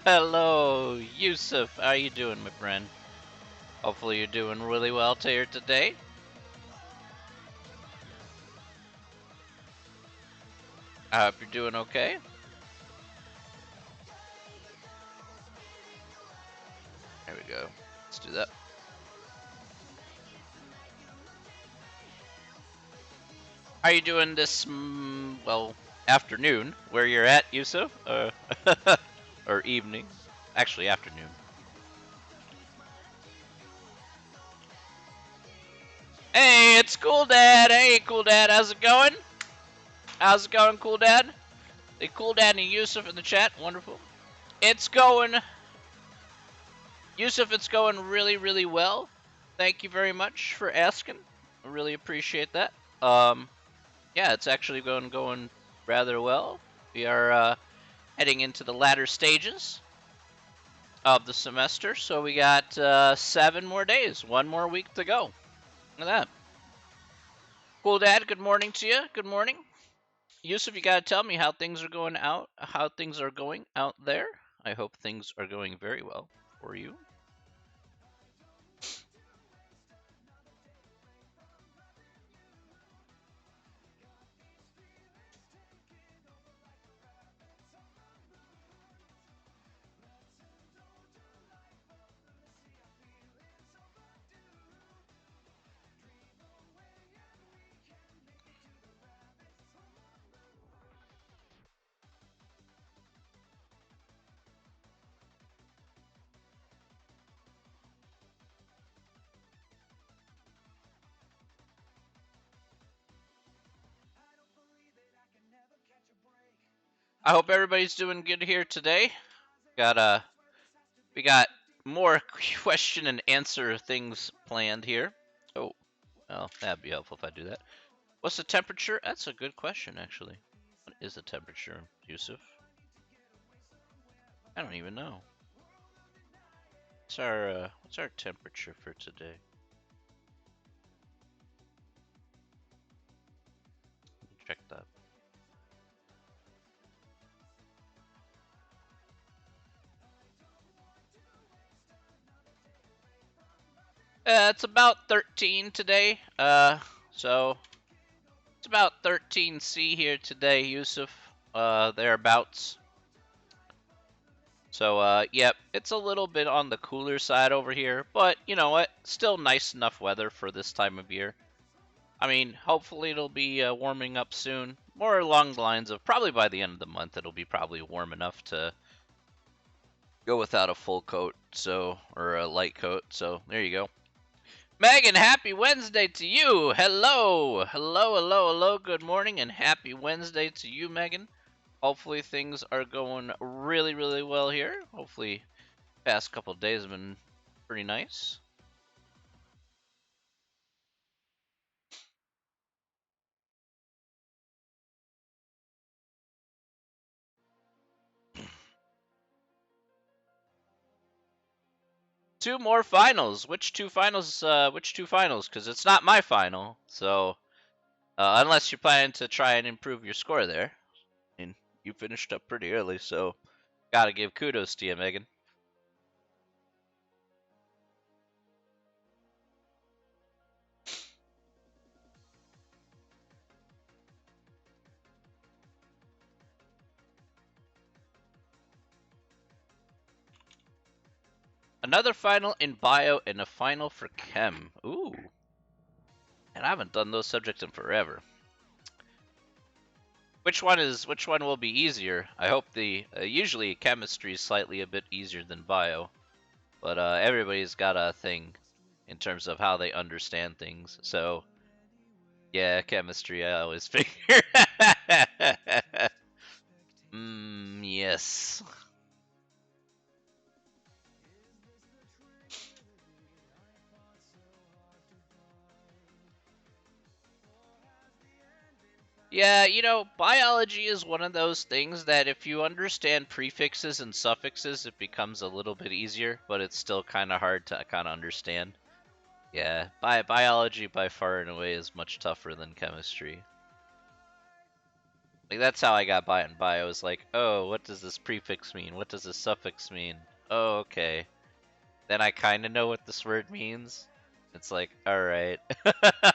Hello, Yusuf. How you doing, my friend? Hopefully you're doing really well here today. I hope you're doing okay. There we go. Let's do that. How you doing this, well, afternoon, where you're at, Yusuf? Or evening. Actually, afternoon. Hey, it's Cool Dad. Hey, Cool Dad. How's it going? How's it going, Cool Dad? The Cool Dad and Yusuf in the chat. Wonderful. It's going, Yusuf, it's going really, really well. Thank you very much for asking. I really appreciate that. Yeah, it's actually going rather well. We are heading into the latter stages of the semester, so we got 7 more days, 1 more week to go. Look at that. Cool Dad, good morning to you. Good morning. Yusuf, you gotta tell me how things are going out there. I hope things are going very well for you. I hope everybody's doing good here today. Got we got more question and answer things planned here. Oh, well, that'd be helpful if I do that. What's the temperature? That's a good question, actually. What is the temperature, Yusuf? I don't even know. What's our temperature for today? Check that. It's about 13 today. So it's about 13 C here today, Yusuf. Thereabouts. So, yep, it's a little bit on the cooler side over here, but you know what? Still nice enough weather for this time of year. I mean, hopefully it'll be warming up soon. More along the lines of probably by the end of the month, it'll be probably warm enough to go without a full coat, so or a light coat. So there you go. Megan, happy Wednesday to you. Hello, hello, hello, hello. Good morning and happy Wednesday to you, Megan. Hopefully things are going really, really well here. Hopefully, past couple of days have been pretty nice. Two more finals. Which two finals? Which two finals? Because it's not my final. So unless you're planning to try and improve your score there, and you finished up pretty early, so gotta give kudos to you, Megan. Another final in bio and a final for chem. Ooh, and I haven't done those subjects in forever. Which one will be easier? I hope the usually chemistry is slightly a bit easier than bio, but everybody's got a thing in terms of how they understand things. So yeah, chemistry I always figure. Yes. Yeah, you know, biology is one of those things that if you understand prefixes and suffixes, it becomes a little bit easier, but it's still kind of hard to kind of understand. Yeah, biology by far and away is much tougher than chemistry. Like, that's how I got by and by. I was like, oh, what does this prefix mean? What does this suffix mean? Oh, okay. Then I kind of know what this word means. It's like, all right,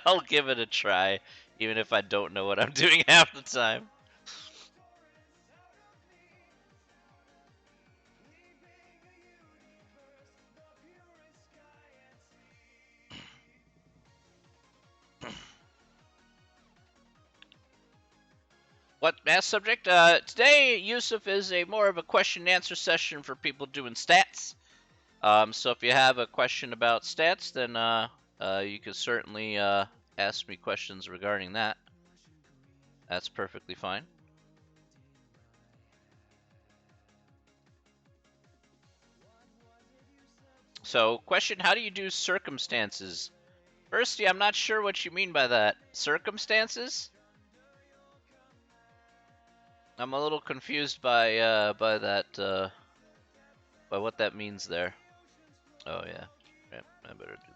I'll give it a try, even if I don't know what I'm doing half the time. What math subject? Today, Yusuf, is a more of a question and answer session for people doing stats. So if you have a question about stats, then you can certainly ask me questions regarding that. That's perfectly fine. So, question: how do you do circumstances? Firsty, I'm not sure what you mean by that. Circumstances? I'm a little confused by that by what that means there. Oh yeah, I better do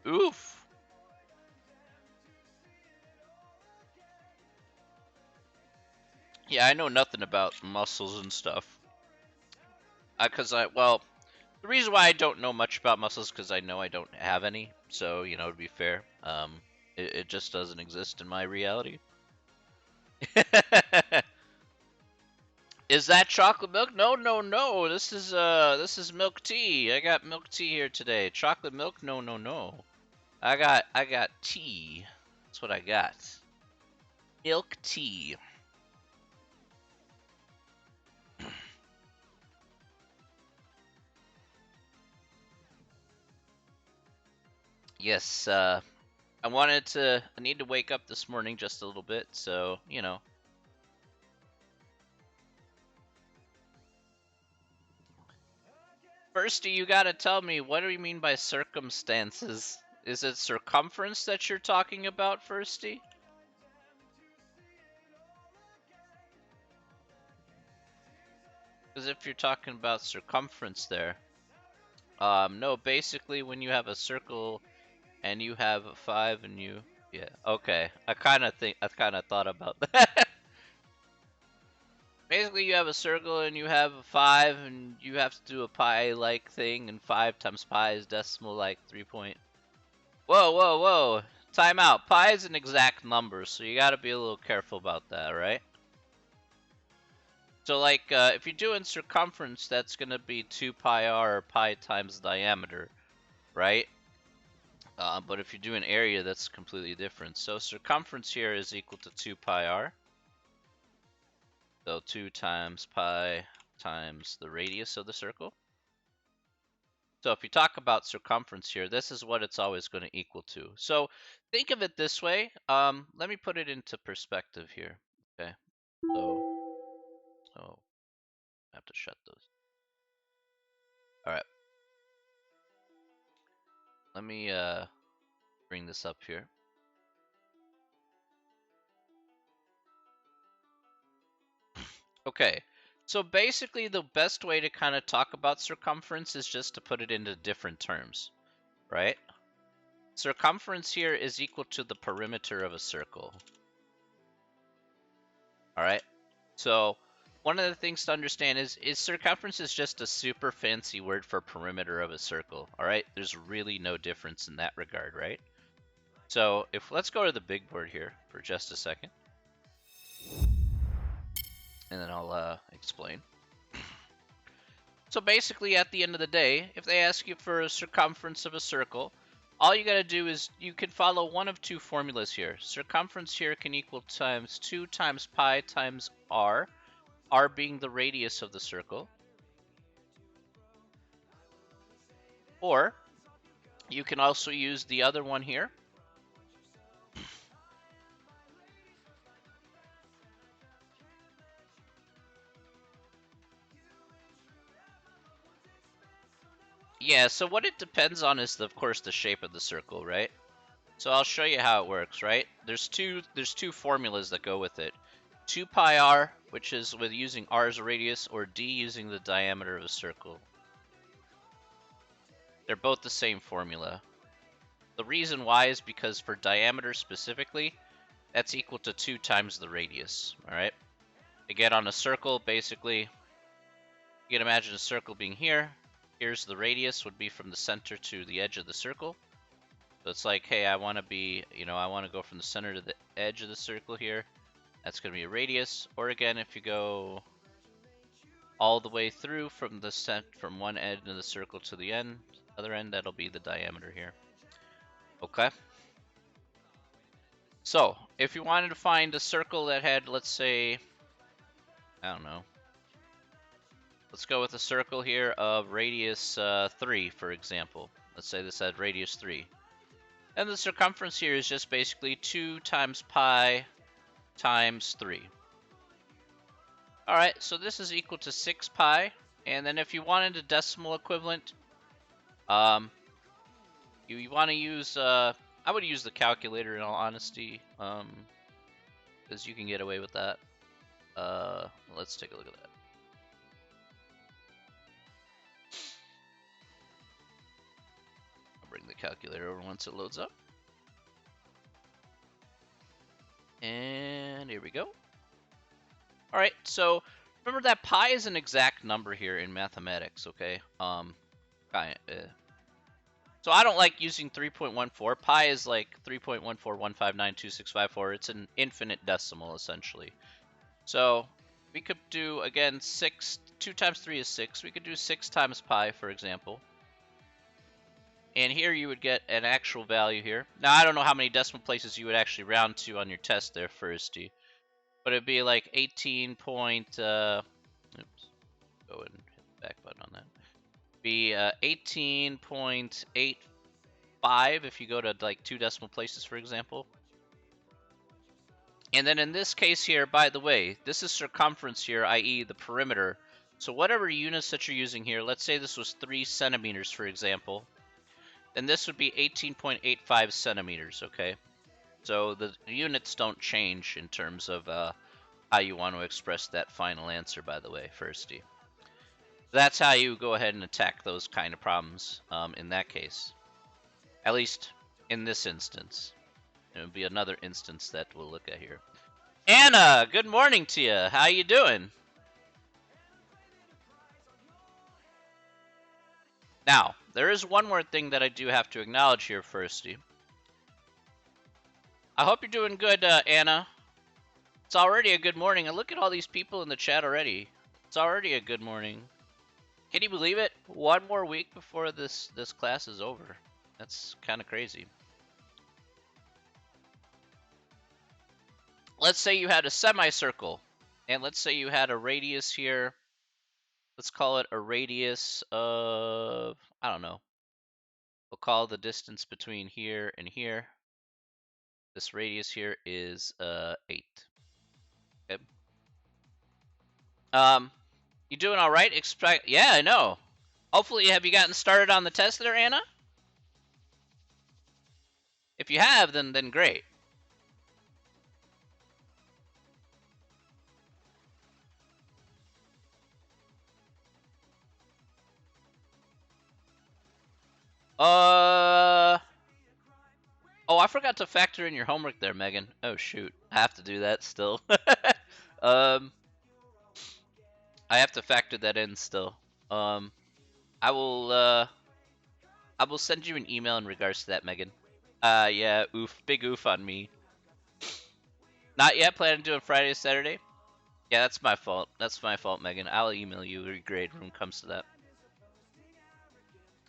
that. Oof. Yeah, I know nothing about muscles and stuff. Cause well, the reason why I don't know much about muscles because I know I don't have any. So to be fair, it just doesn't exist in my reality. Is that chocolate milk? No, no, no. This is milk tea. I got milk tea here today. Chocolate milk? No, no, no. I got tea. That's what I got. Milk tea. Yes, I need to wake up this morning just a little bit, so. First, you gotta tell me, what do you mean by circumstances? Is it circumference that you're talking about, Firsty? Because if you're talking about circumference there, no, basically when you have a circle and you have a 5 and yeah, okay. I kind of thought about that. Basically, you have a circle and you have a 5 and you have to do a pi-like thing, and 5 times pi is decimal like 3 point. Whoa, whoa, whoa. Time out. Pi is an exact number, so you gotta be a little careful about that, right? So, like, if you're doing circumference, that's gonna be 2 pi r, or pi times diameter, right? But if you're doing area, that's completely different. So circumference here is equal to 2 pi r. So 2 times pi times the radius of the circle. So if you talk about circumference here, this is what it's always going to equal to. So think of it this way. Let me put it into perspective here. Okay. So, I have to shut those. All right. Let me bring this up here. Okay. So basically, the best way to kind of talk about circumference is just to put it into different terms, right? Circumference here is equal to the perimeter of a circle. All right. So one of the things to understand is circumference is just a super fancy word for perimeter of a circle. All right. There's really no difference in that regard, right? So let's go to the big board here for just a second, and then I'll explain. So basically, at the end of the day, if they ask you for a circumference of a circle, all you got to do is you can follow one of two formulas here. Circumference here can equal times 2 times pi times r being the radius of the circle. Or you can also use the other one here. Yeah, so what it depends on is, of course, the shape of the circle, right? So I'll show you how it works, right? There's two formulas that go with it. 2 pi r which is with using r as a radius, or d using the diameter of a circle. They're both the same formula. The reason why is because for diameter specifically, that's equal to 2 times the radius, all right? Again, on a circle, basically, you can imagine a circle being here. Here's the radius, would be from the center to the edge of the circle. So it's like, hey, I want to be, I want to go from the center to the edge of the circle here. That's going to be a radius. Or again, if you go all the way through from from one end of the circle to the other end, that'll be the diameter here. Okay. So if you wanted to find a circle that had, let's say, I don't know, let's go with a circle here of radius 3, for example. Let's say this had radius 3. And the circumference here is just basically 2 times pi times 3. All right, so this is equal to 6 pi. And then if you wanted a decimal equivalent, you want to use, I would use the calculator in all honesty, because you can get away with that. Let's take a look at that. I'll bring the calculator over once it loads up. And here we go. All right, so remember that pi is an exact number here in mathematics, okay? So I don't like using 3.14. Pi is like 3.141592654. It's an infinite decimal, essentially. So we could do, again, 2 times 3 is 6. We could do 6 times pi, for example. And here you would get an actual value here. Now, I don't know how many decimal places you would actually round to on your test there, Firsty. But it'd be like 18 point, oops, go ahead and hit the back button on that. Be 18.85 if you go to like 2 decimal places, for example. And then in this case here, by the way, this is circumference here, i.e. the perimeter. So whatever units that you're using here, let's say this was 3 centimeters, for example, then this would be 18.85 centimeters, okay? So the units don't change in terms of how you want to express that final answer, by the way, Firsty. That's how you go ahead and attack those kind of problems in that case. At least in this instance. It would be another instance that we'll look at here. Anna, good morning to you. How you doing? Now, there is one more thing that I do have to acknowledge here, Firsty. I hope you're doing good, Anna. It's already a good morning. And look at all these people in the chat already. It's already a good morning. Can you believe it? 1 more week before this class is over. That's kind of crazy. Let's say you had a semicircle, and let's say you had a radius here. Let's call it a radius of, I don't know. We'll call the distance between here and here. This radius here is 8. Okay. You doing all right? Yeah, I know. Hopefully, have you gotten started on the test there, Anna? If you have, then great. Oh, I forgot to factor in your homework there, Megan. Oh shoot, I have to do that still. I have to factor that in still. I will send you an email in regards to that, Megan. Yeah, big oof on me. Not yet. Planning to do it Friday or Saturday. Yeah, that's my fault. That's my fault, Megan. I'll email you your grade when it comes to that.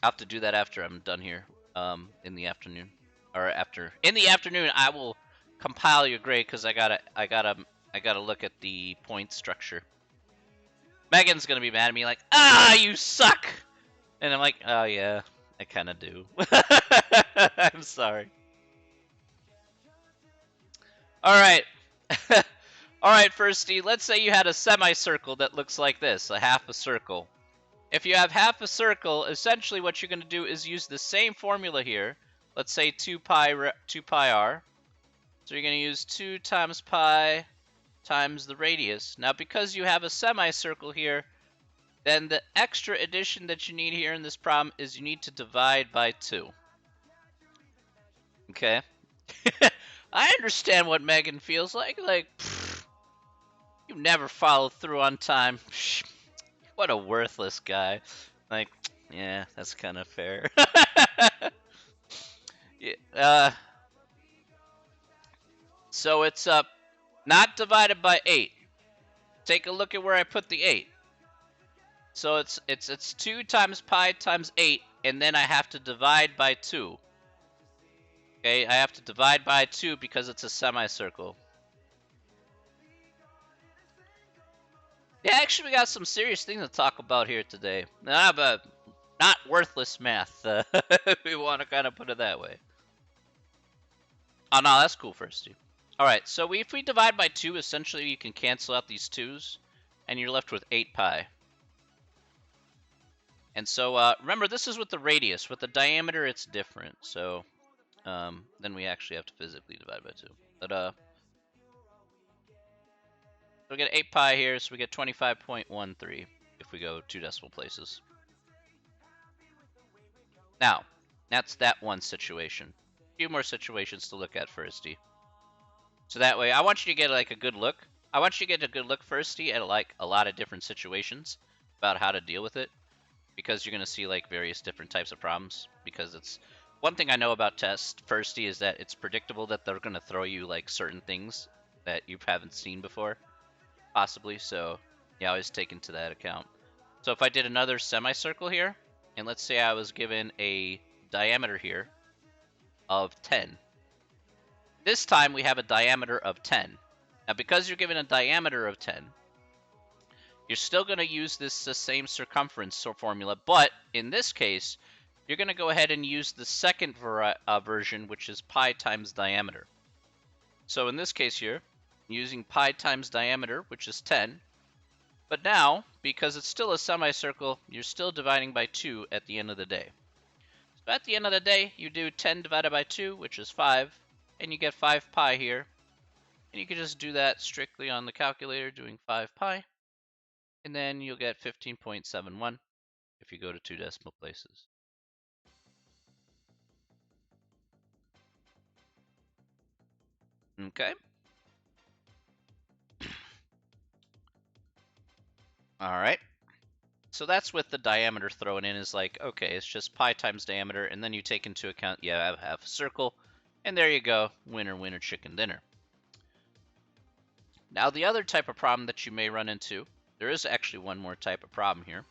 I'll have to do that after I'm done here, in the afternoon, or in the afternoon. I will compile your grade because I gotta look at the point structure. Megan's gonna be mad at me like, you suck, and I'm like, oh yeah, I kind of do. I'm sorry. All right. All right, Firsty, let's say you had a semicircle that looks like this, a half a circle. If you have half a circle, essentially what you're going to do is use the same formula here. Let's say 2 pi r. So you're going to use 2 times pi times the radius. Now, because you have a semicircle here, then the extra addition that you need here in this problem is you need to divide by 2. Okay? I understand what Megan feels like. Like, pfft, you never follow through on time. Psh, what a worthless guy. Like, yeah, that's kind of fair. Yeah, so it's not divided by 8. Take a look at where I put the 8. So it's 2 times pi times 8, and then I have to divide by 2. Okay, I have to divide by 2 because it's a semicircle. Yeah, actually, we got some serious things to talk about here today. But not worthless math. We want to kind of put it that way. Oh, no, that's cool, Firsty. All right, so if we divide by 2, essentially you can cancel out these 2's, and you're left with 8 pi. And so remember, this is with the radius. With the diameter, it's different. So then we actually have to physically divide by 2. But so we get 8 pi here, so we get 25.13 if we go 2 decimal places. Now, that's that one situation. A few more situations to look at, Firsty. So that way, I want you to get like a good look. I want you to get a good look, Firsty, at like a lot of different situations about how to deal with it, because you're going to see like various different types of problems. Because it's one thing I know about tests, Firsty, is that it's predictable that they're going to throw you like certain things that you haven't seen before, possibly. So you always take into that account. So if I did another semicircle here, and let's say I was given a diameter here of 10. This time we have a diameter of 10. Now, because you're given a diameter of 10, you're still going to use this same circumference formula, but in this case, you're going to go ahead and use the second version, which is pi times diameter. So in this case here, using pi times diameter, which is 10, but now, because it's still a semicircle, you're still dividing by 2 at the end of the day. So at the end of the day, you do 10 divided by 2, which is 5, and you get 5 pi here. And you can just do that strictly on the calculator, doing 5 pi. And then you'll get 15.71 if you go to 2 decimal places. Okay. All right. So that's with the diameter thrown in is like, okay, it's just pi times diameter, and then you take into account, yeah, I have a circle, and there you go, winner, winner, chicken dinner. Now, the other type of problem that you may run into, there is actually one more type of problem here,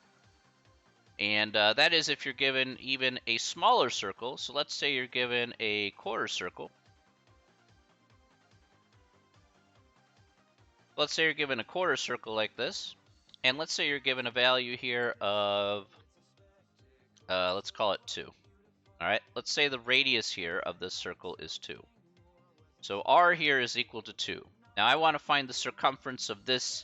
and that is if you're given even a smaller circle. So let's say you're given a quarter circle. Let's say you're given a quarter circle like this, and let's say you're given a value here of, let's call it 2. All right, let's say the radius here of this circle is 2. So r here is equal to 2. Now I want to find the circumference of this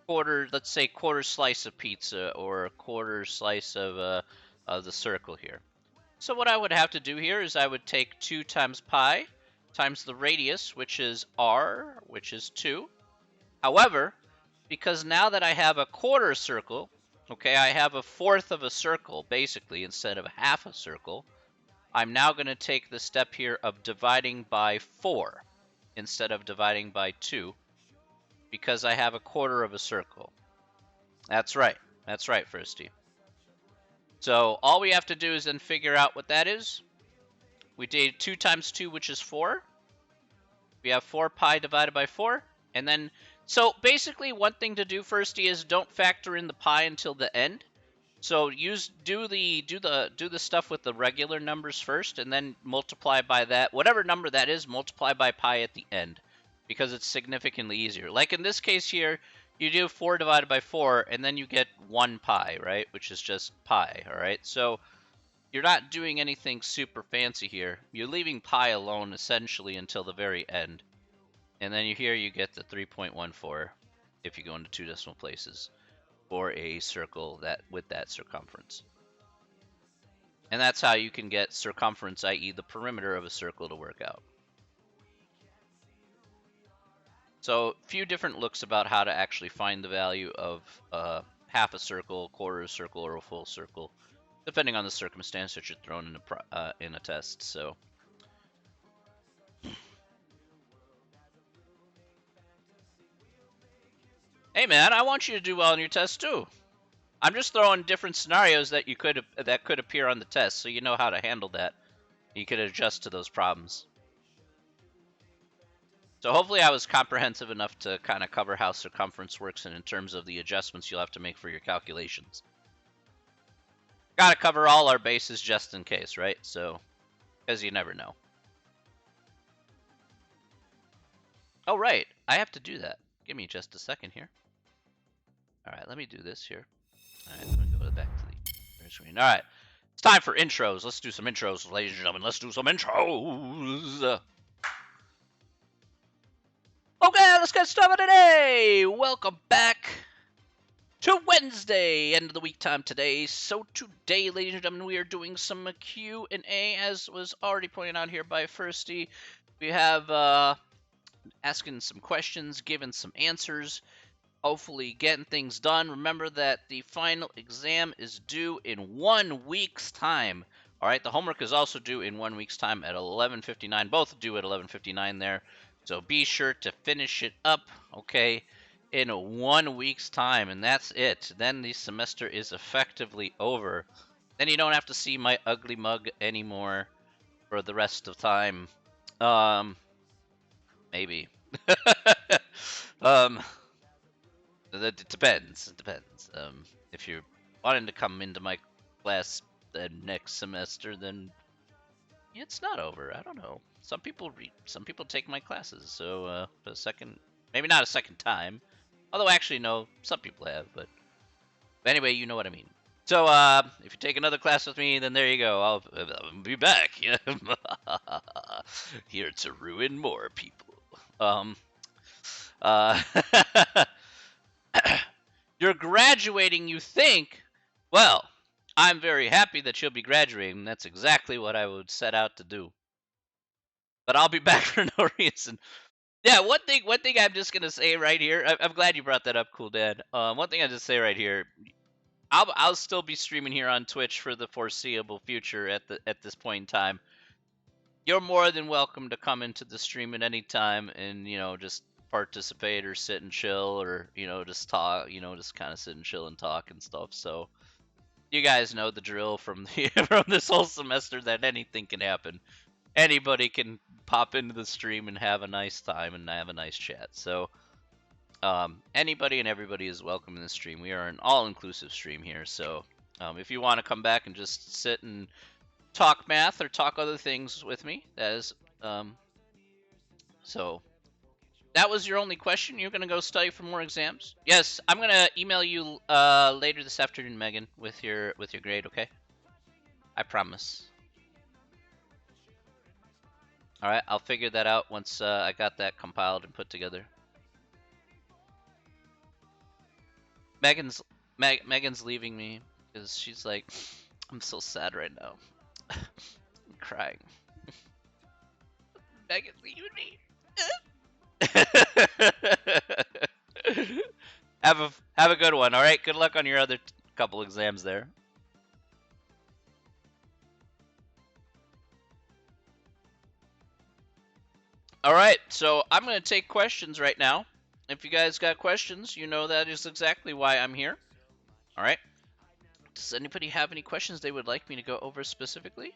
quarter, let's say quarter slice of pizza, or a quarter slice of the circle here. So what I would have to do here is I would take 2 times pi times the radius, which is r, which is 2. However, because now that I have a quarter circle, okay, I have a fourth of a circle, basically, instead of half a circle, I'm now going to take the step here of dividing by 4 instead of dividing by 2, because I have a quarter of a circle. That's right, Firsty. So all we have to do is then figure out what that is. We did 2 times 2, which is 4. We have 4 pi divided by 4, and then, so basically one thing to do, Firsty, is don't factor in the pi until the end. So do the stuff with the regular numbers first, and then multiply by that, whatever number that is, multiply by pi at the end, because it's significantly easier. Like in this case here, you do 4 divided by 4, and then you get 1 pi, right? Which is just pi, all right? So you're not doing anything super fancy here. You're leaving pi alone essentially until the very end. And then here you get the 3.14 if you go into 2 decimal places for a circle that with that circumference. And that's how you can get circumference, i.e. the perimeter of a circle, to work out. So, few different looks about how to actually find the value of half a circle, quarter of a circle, or a full circle, depending on the circumstance that you're thrown in a test. So, hey man, I want you to do well on your test too. I'm just throwing different scenarios that could appear on the test, so you know how to handle that. You could adjust to those problems. So hopefully I was comprehensive enough to kind of cover how circumference works and in terms of the adjustments you'll have to make for your calculations. Got to cover all our bases just in case, right? So, because you never know. Oh, right. I have to do that. Give me just a second here. All right, let me do this here. All right, let me go back to the screen. All right, it's time for intros. Let's do some intros, ladies and gentlemen. Let's do some intros. Okay, let's get started today. Welcome back to Wednesday, end of the week time today. So today, ladies and gentlemen, we are doing some Q&A, as was already pointed out here by Firsty. We have asking some questions, giving some answers, hopefully getting things done. Remember that the final exam is due in 1 week's time. All right, the homework is also due in 1 week's time at 11:59. Both due at 11:59 there. So be sure to finish it up, okay, in 1 week's time, and that's it. Then the semester is effectively over. Then you don't have to see my ugly mug anymore for the rest of time. Maybe. um, it depends. It depends. If you're wanting to come into my class the next semester, then it's not over. I don't know. Some people take my classes, so a second, maybe not a second time. Although actually, no, some people have. But anyway, you know what I mean. So if you take another class with me, then there you go. I'll be back. Here to ruin more people. Uh, you're graduating, you think? Well, I'm very happy that you'll be graduating. That's exactly what I would set out to do. But I'll be back for no reason. Yeah, one thing I'm just gonna say right here. I'm glad you brought that up, Cool Dad. One thing I just say right here. I'll still be streaming here on Twitch for the foreseeable future at this point in time. You're more than welcome to come into the stream at any time and just participate or sit and chill or just talk, just kind of sit and chill and talk and stuff. So you guys know the drill from from this whole semester that anything can happen. Anybody can pop into the stream and have a nice time and have a nice chat. So anybody and everybody is welcome in the stream. We are an all-inclusive stream here. So if you want to come back and just sit and talk math or talk other things with me, that is so that was your only question. You're gonna go study for more exams? Yes, I'm gonna email you later this afternoon, Megan, with your grade. Okay, I promise. All right, I'll figure that out once I got that compiled and put together. Megan's leaving me because she's like, I'm so sad right now. I'm crying. Megan's leaving me. have a good one. All right. Good luck on your other couple exams there. All right. So I'm gonna take questions right now. If you guys got questions, you know that is exactly why I'm here. All right. Does anybody have any questions they would like me to go over specifically?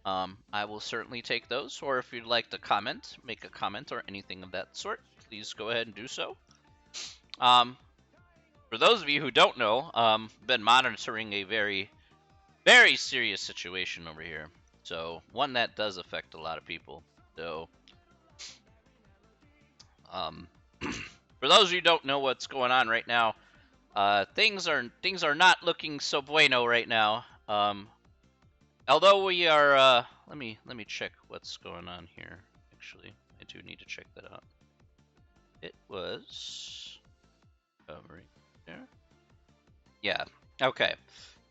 I will certainly take those, or if you'd like to comment, make a comment or anything of that sort, please go ahead and do so. For those of you who don't know, been monitoring a very, very serious situation over here. So one that does affect a lot of people. So, for those of you who don't know what's going on right now, things are not looking so bueno right now. Although we are, let me check what's going on here. Actually, I do need to check that out. It was right there. Yeah. Okay.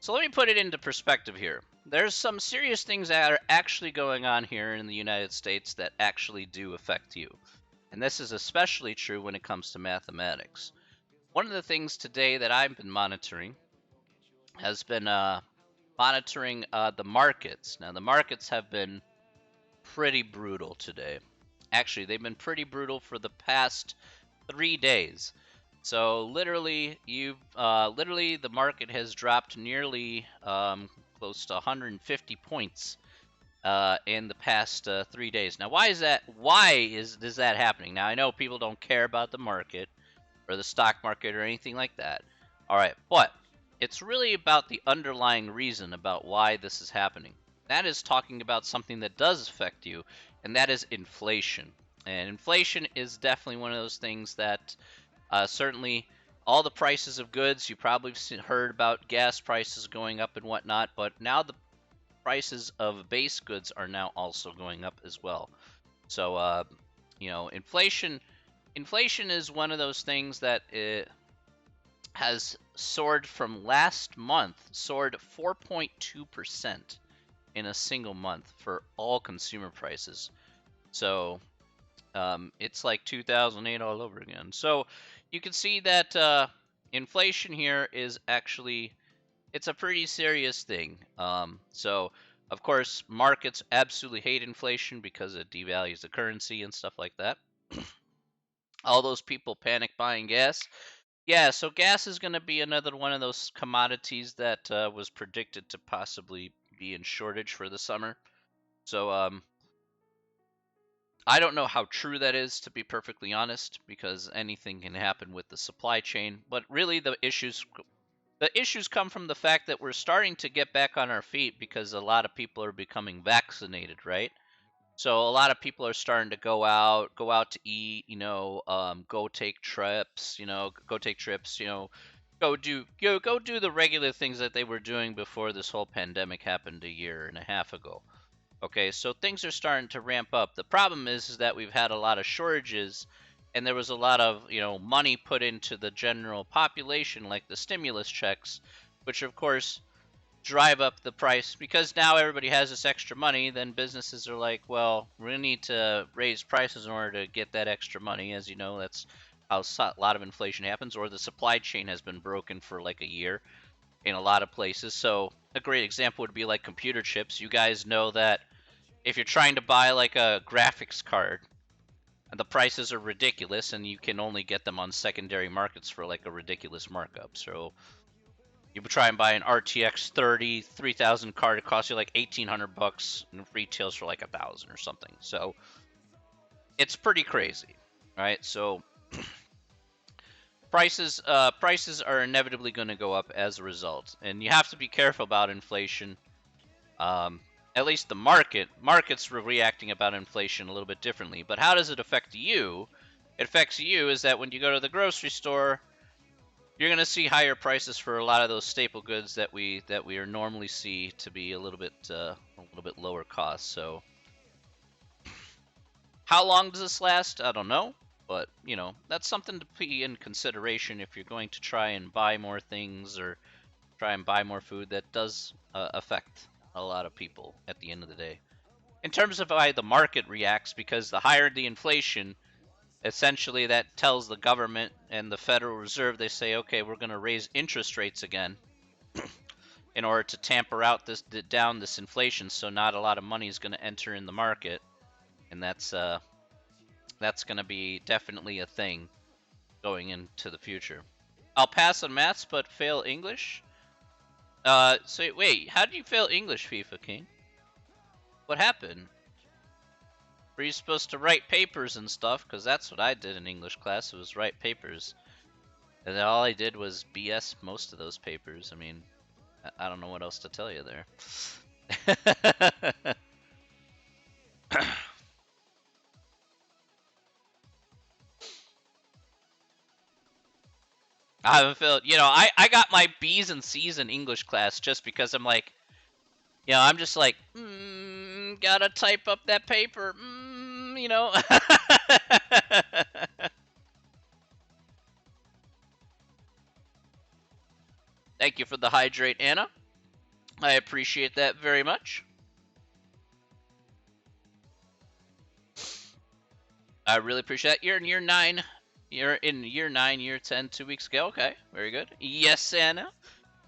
So let me put it into perspective here. There's some serious things that are actually going on here in the United States that actually do affect you. And this is especially true when it comes to mathematics. One of the things today that I've been monitoring has been monitoring the markets. Now, the markets have been pretty brutal today. Actually, they've been pretty brutal for the past 3 days. So literally the market has dropped nearly close to 150 points in the past 3 days. Now, why is that? Is that happening? Now, I know people don't care about the market or the stock market or anything like that. All right, but it's really about the underlying reason about why this is happening. That is talking about something that does affect you, and that is inflation. And inflation is definitely one of those things that certainly all the prices of goods, you probably have heard about gas prices going up and whatnot, but now the prices of base goods are now also going up as well. So, inflation is one of those things that has soared from last month, soared 4.2% in a single month for all consumer prices. So, it's like 2008 all over again. So, you can see that inflation here is actually it's a pretty serious thing. So, of course, markets absolutely hate inflation because it devalues the currency and stuff like that. All those people panic buying gas. Yeah, so gas is going to be another one of those commodities that was predicted to possibly be in shortage for the summer. So, I don't know how true that is, to be perfectly honest, because anything can happen with the supply chain. But really, the issues come from the fact that we're starting to get back on our feet because a lot of people are becoming vaccinated, right? So a lot of people are starting to go out to eat, go take trips, go do the regular things that they were doing before this whole pandemic happened a year and a half ago. Okay, so things are starting to ramp up. The problem is that we've had a lot of shortages and there was a lot of, money put into the general population like the stimulus checks, which of course drive up the price because now everybody has this extra money. Then businesses are like, well, we need to raise prices in order to get that extra money. As you know, that's how a lot of inflation happens, or the supply chain has been broken for like a year in a lot of places. So a great example would be like computer chips. You guys know that if you're trying to buy like a graphics card, the prices are ridiculous and you can only get them on secondary markets for like a ridiculous markup. So you try and buy an RTX 30 3000 card, it costs you like $1,800 and retails for like 1,000 or something. So it's pretty crazy, right? So prices are inevitably going to go up as a result, and you have to be careful about inflation. At least the markets were reacting about inflation a little bit differently. But how does it affect you? It affects you is that when you go to the grocery store, you're going to see higher prices for a lot of those staple goods that we are normally see to be a little bit lower cost. So how long does this last? I don't know, but that's something to be in consideration if you're going to try and buy more things or try and buy more food. That does affect a lot of people at the end of the day. In terms of how the market reacts, because the higher the inflation, essentially that tells the government and the Federal Reserve, they say, okay, we're going to raise interest rates again in order to tamper out down this inflation, so not a lot of money is going to enter in the market, and that's going to be definitely a thing going into the future. I'll pass on maths but fail English. So wait, how did you fail English, FIFA King? What happened? Were you supposed to write papers and stuff? Because that's what I did in English class. It was write papers. And then all I did was BS most of those papers. I mean, I don't know what else to tell you there. I haven't failed. I got my B's and C's in English class just because I'm like, I'm just like, gotta type up that paper. Thank you for the hydrate, Anna. I appreciate that very much. I really appreciate that. You're in year 9. You're in year 9, year 10, 2 weeks ago. Okay, very good. Yes, Anna.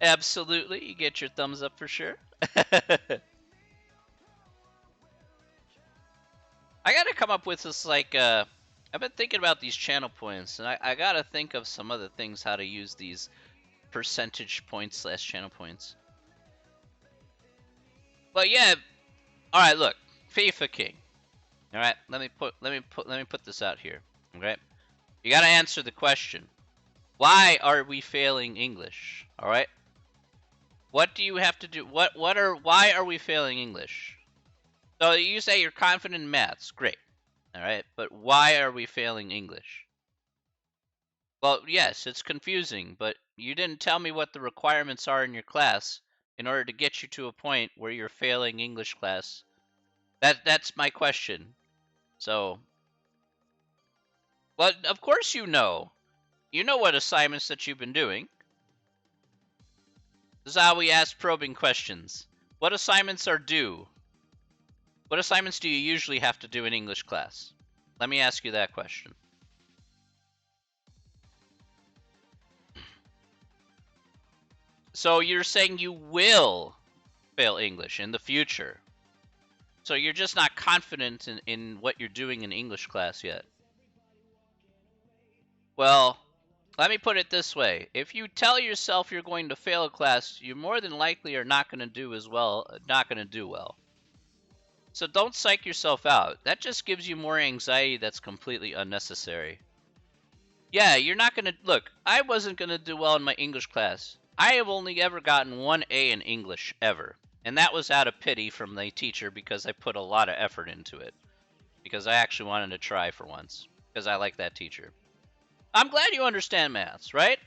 Absolutely. You get your thumbs up for sure. I gotta come up with this, like, I've been thinking about these channel points, and I gotta think of some other things how to use these percentage points slash channel points. But yeah, all right. Look, FIFA King. All right, let me put this out here. Okay, you gotta answer the question: why are we failing English? All right, what do you have to do? Why are we failing English? So you say you're confident in maths, great. All right, but why are we failing English? Well, yes, it's confusing, but you didn't tell me what the requirements are in your class in order to get you to a point where you're failing English class. That's my question. So, well, of course you know. You know what assignments that you've been doing. This is how we ask probing questions. What assignments are due? What assignments do you usually have to do in English class? Let me ask you that question. So you're saying you will fail English in the future. So you're just not confident in what you're doing in English class yet. Well, let me put it this way. If you tell yourself you're going to fail a class, you more than likely are not going to do well. So don't psych yourself out. That just gives you more anxiety that's completely unnecessary. Yeah, you're not going to look. I wasn't going to do well in my English class. I have only ever gotten 1A in English ever. And that was out of pity from the teacher because I put a lot of effort into it. Because I actually wanted to try for once. Because I like that teacher. I'm glad you understand maths, right?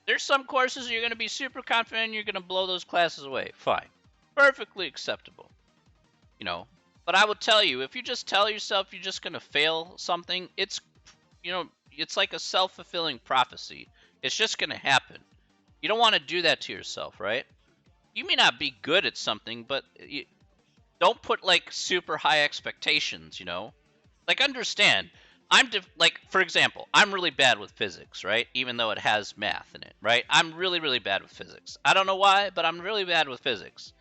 There's some courses you're going to be super confident you're going to blow those classes away. Fine. Perfectly acceptable. You know, but I will tell you, if you just tell yourself you're just going to fail something, it's like a self-fulfilling prophecy. It's just going to happen. You don't want to do that to yourself, right? You may not be good at something, but don't put like super high expectations, Like understand, like for example, I'm really bad with physics, right? Even though it has math in it, right? I'm really really bad with physics. I don't know why, but I'm really bad with physics.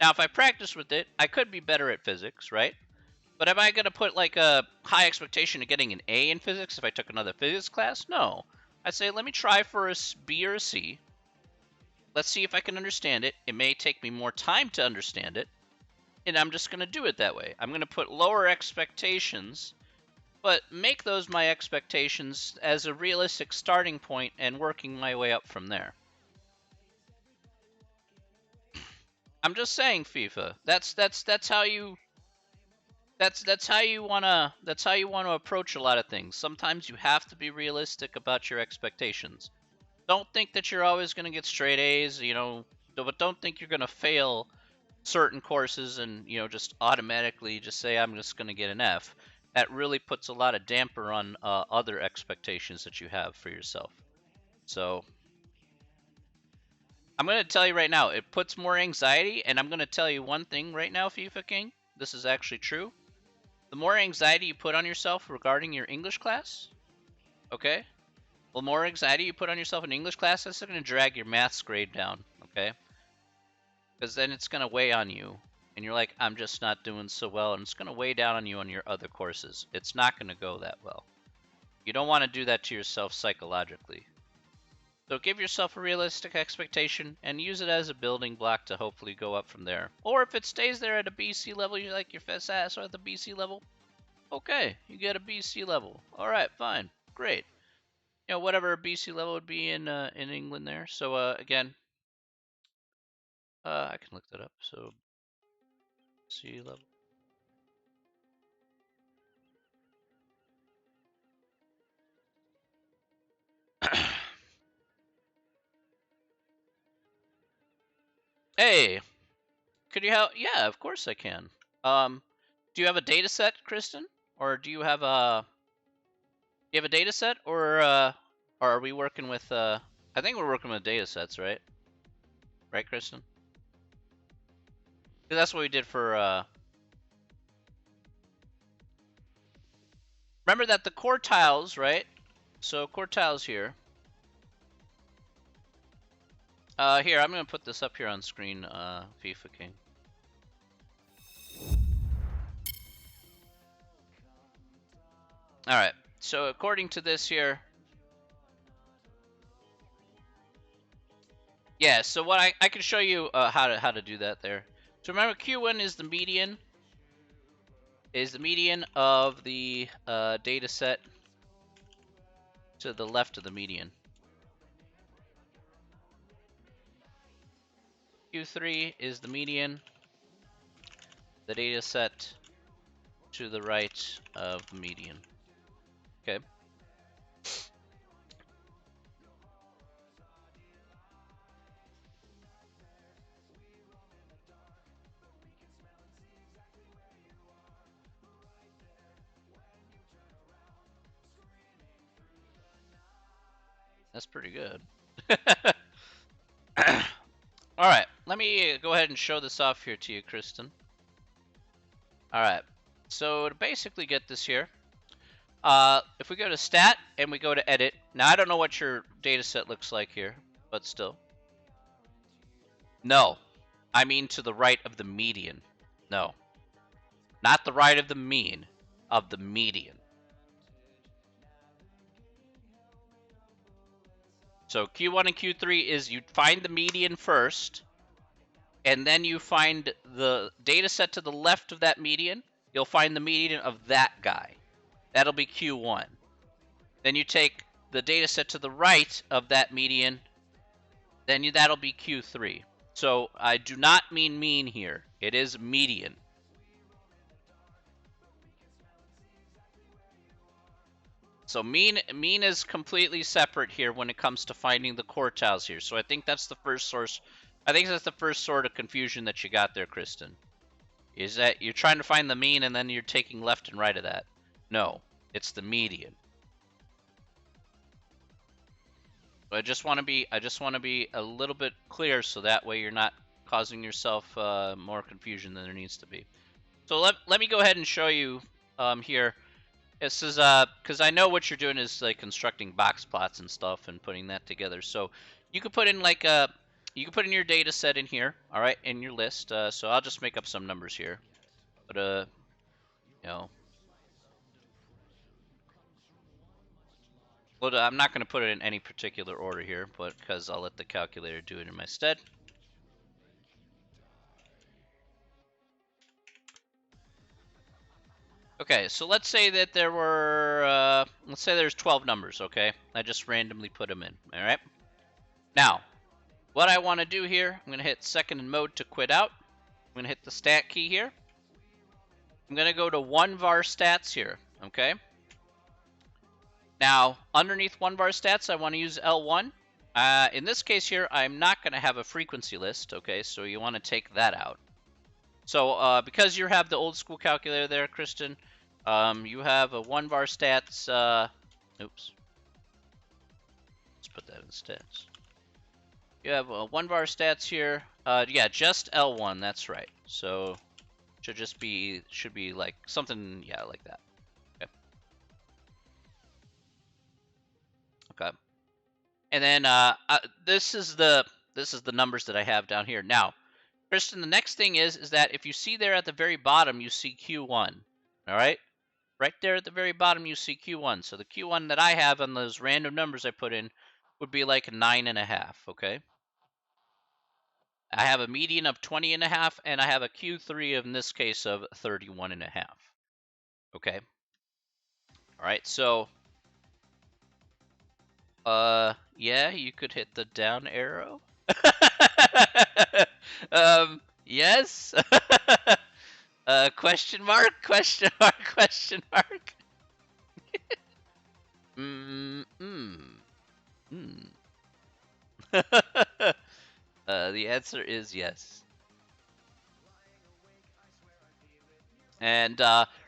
Now, if I practice with it, I could be better at physics, right? But am I going to put like a high expectation of getting an A in physics if I took another physics class? No. I'd say let me try for a B or a C. Let's see if I can understand it. It may take me more time to understand it, and I'm just going to do it that way. I'm going to put lower expectations, but make those my expectations as a realistic starting point and working my way up from there. I'm just saying, FIFA. That's how you wanna approach a lot of things. Sometimes you have to be realistic about your expectations. Don't think that you're always gonna get straight A's, but don't think you're gonna fail certain courses and just automatically just say I'm just gonna get an F. That really puts a lot of damper on other expectations that you have for yourself. So I'm gonna tell you right now, it puts more anxiety, and I'm gonna tell you one thing right now, FIFA King. This is actually true. The more anxiety you put on yourself regarding your English class, okay? The more anxiety you put on yourself in English class, that's going to drag your maths grade down, okay? Because then it's going to weigh on you, and you're like, I'm just not doing so well, and it's going to weigh down on you on your other courses. It's not going to go that well. You don't want to do that to yourself psychologically. So give yourself a realistic expectation and use it as a building block to hopefully go up from there. Or if it stays there at a BC level, you like your fast ass or at the BC level, okay, you get a BC level. All right, fine, great. Whatever a BC level would be in England there. So again, I can look that up. So C level. Hey, could you help? Yeah, of course I can. Do you have a data set, Kristen, or do you have a data set, or are we working with I think we're working with data sets, right? Right, Kristen? 'Cause that's what we did for remember that the quartiles, right? So quartiles here. Here, I'm going to put this up here on screen, FIFA King. All right. So according to this here, yeah. So what I can show you how to do that there. So remember, Q1 is the median. Is the median of the data set to the left of the median. Q3 is the median, the data set to the right of the median. Okay. That's pretty good. All right, let me go ahead and show this off here to you, Kristen. All right, so to basically get this here, if we go to stat and we go to edit, now I don't know what your data set looks like here, but still. No, I mean to the right of the median. No, not the right of the mean, of the median. So Q1 and Q3 is you find the median first, and then you find the data set to the left of that median. You'll find the median of that guy. That'll be Q1. Then you take the data set to the right of that median, then that'll be Q3. So I do not mean mean here. It is median. So mean is completely separate here when it comes to finding the quartiles here. So I think that's the first source. I think that's the first sort of confusion that you got there, Kristen. Is that you're trying to find the mean and then you're taking left and right of that. No, it's the median. I just want to be a little bit clear so that way you're not causing yourself more confusion than there needs to be. So let me go ahead and show you here. This is because I know what you're doing is like constructing box plots and stuff and putting that together. So you could put in like you can put in your data set in here, all right, in your list. So I'll just make up some numbers here, but you know, well, I'm not going to put it in any particular order here, but because I'll let the calculator do it in my stead. Okay, so let's say that there were, let's say there's 12 numbers, okay? I just randomly put them in, all right? Now, what I want to do here, I'm going to hit second in mode to quit out. I'm going to hit the stat key here. I'm going to go to 1 var stats here, okay? Now, underneath 1 var stats, I want to use L1. In this case here, I'm not going to have a frequency list, okay? So you want to take that out. So because you have the old school calculator there, Kristen, you have a 1 var stats. Oops. Let's put that in stats. You have a 1 var stats here. Yeah, just L1. That's right. So should be like something, yeah, like that. Okay. Okay. And then this is the numbers that I have down here now. Kristen, the next thing is that if you see there at the very bottom, you see Q1. All right? Right there at the very bottom, you see Q1. So the Q1 that I have on those random numbers I put in would be like 9.5, okay? I have a median of 20.5, and I have a Q3 of, in this case, of 31.5. Okay? All right, so, yeah, you could hit the down arrow. Yes? Question mark? Question mark? Question mark? The answer is yes. And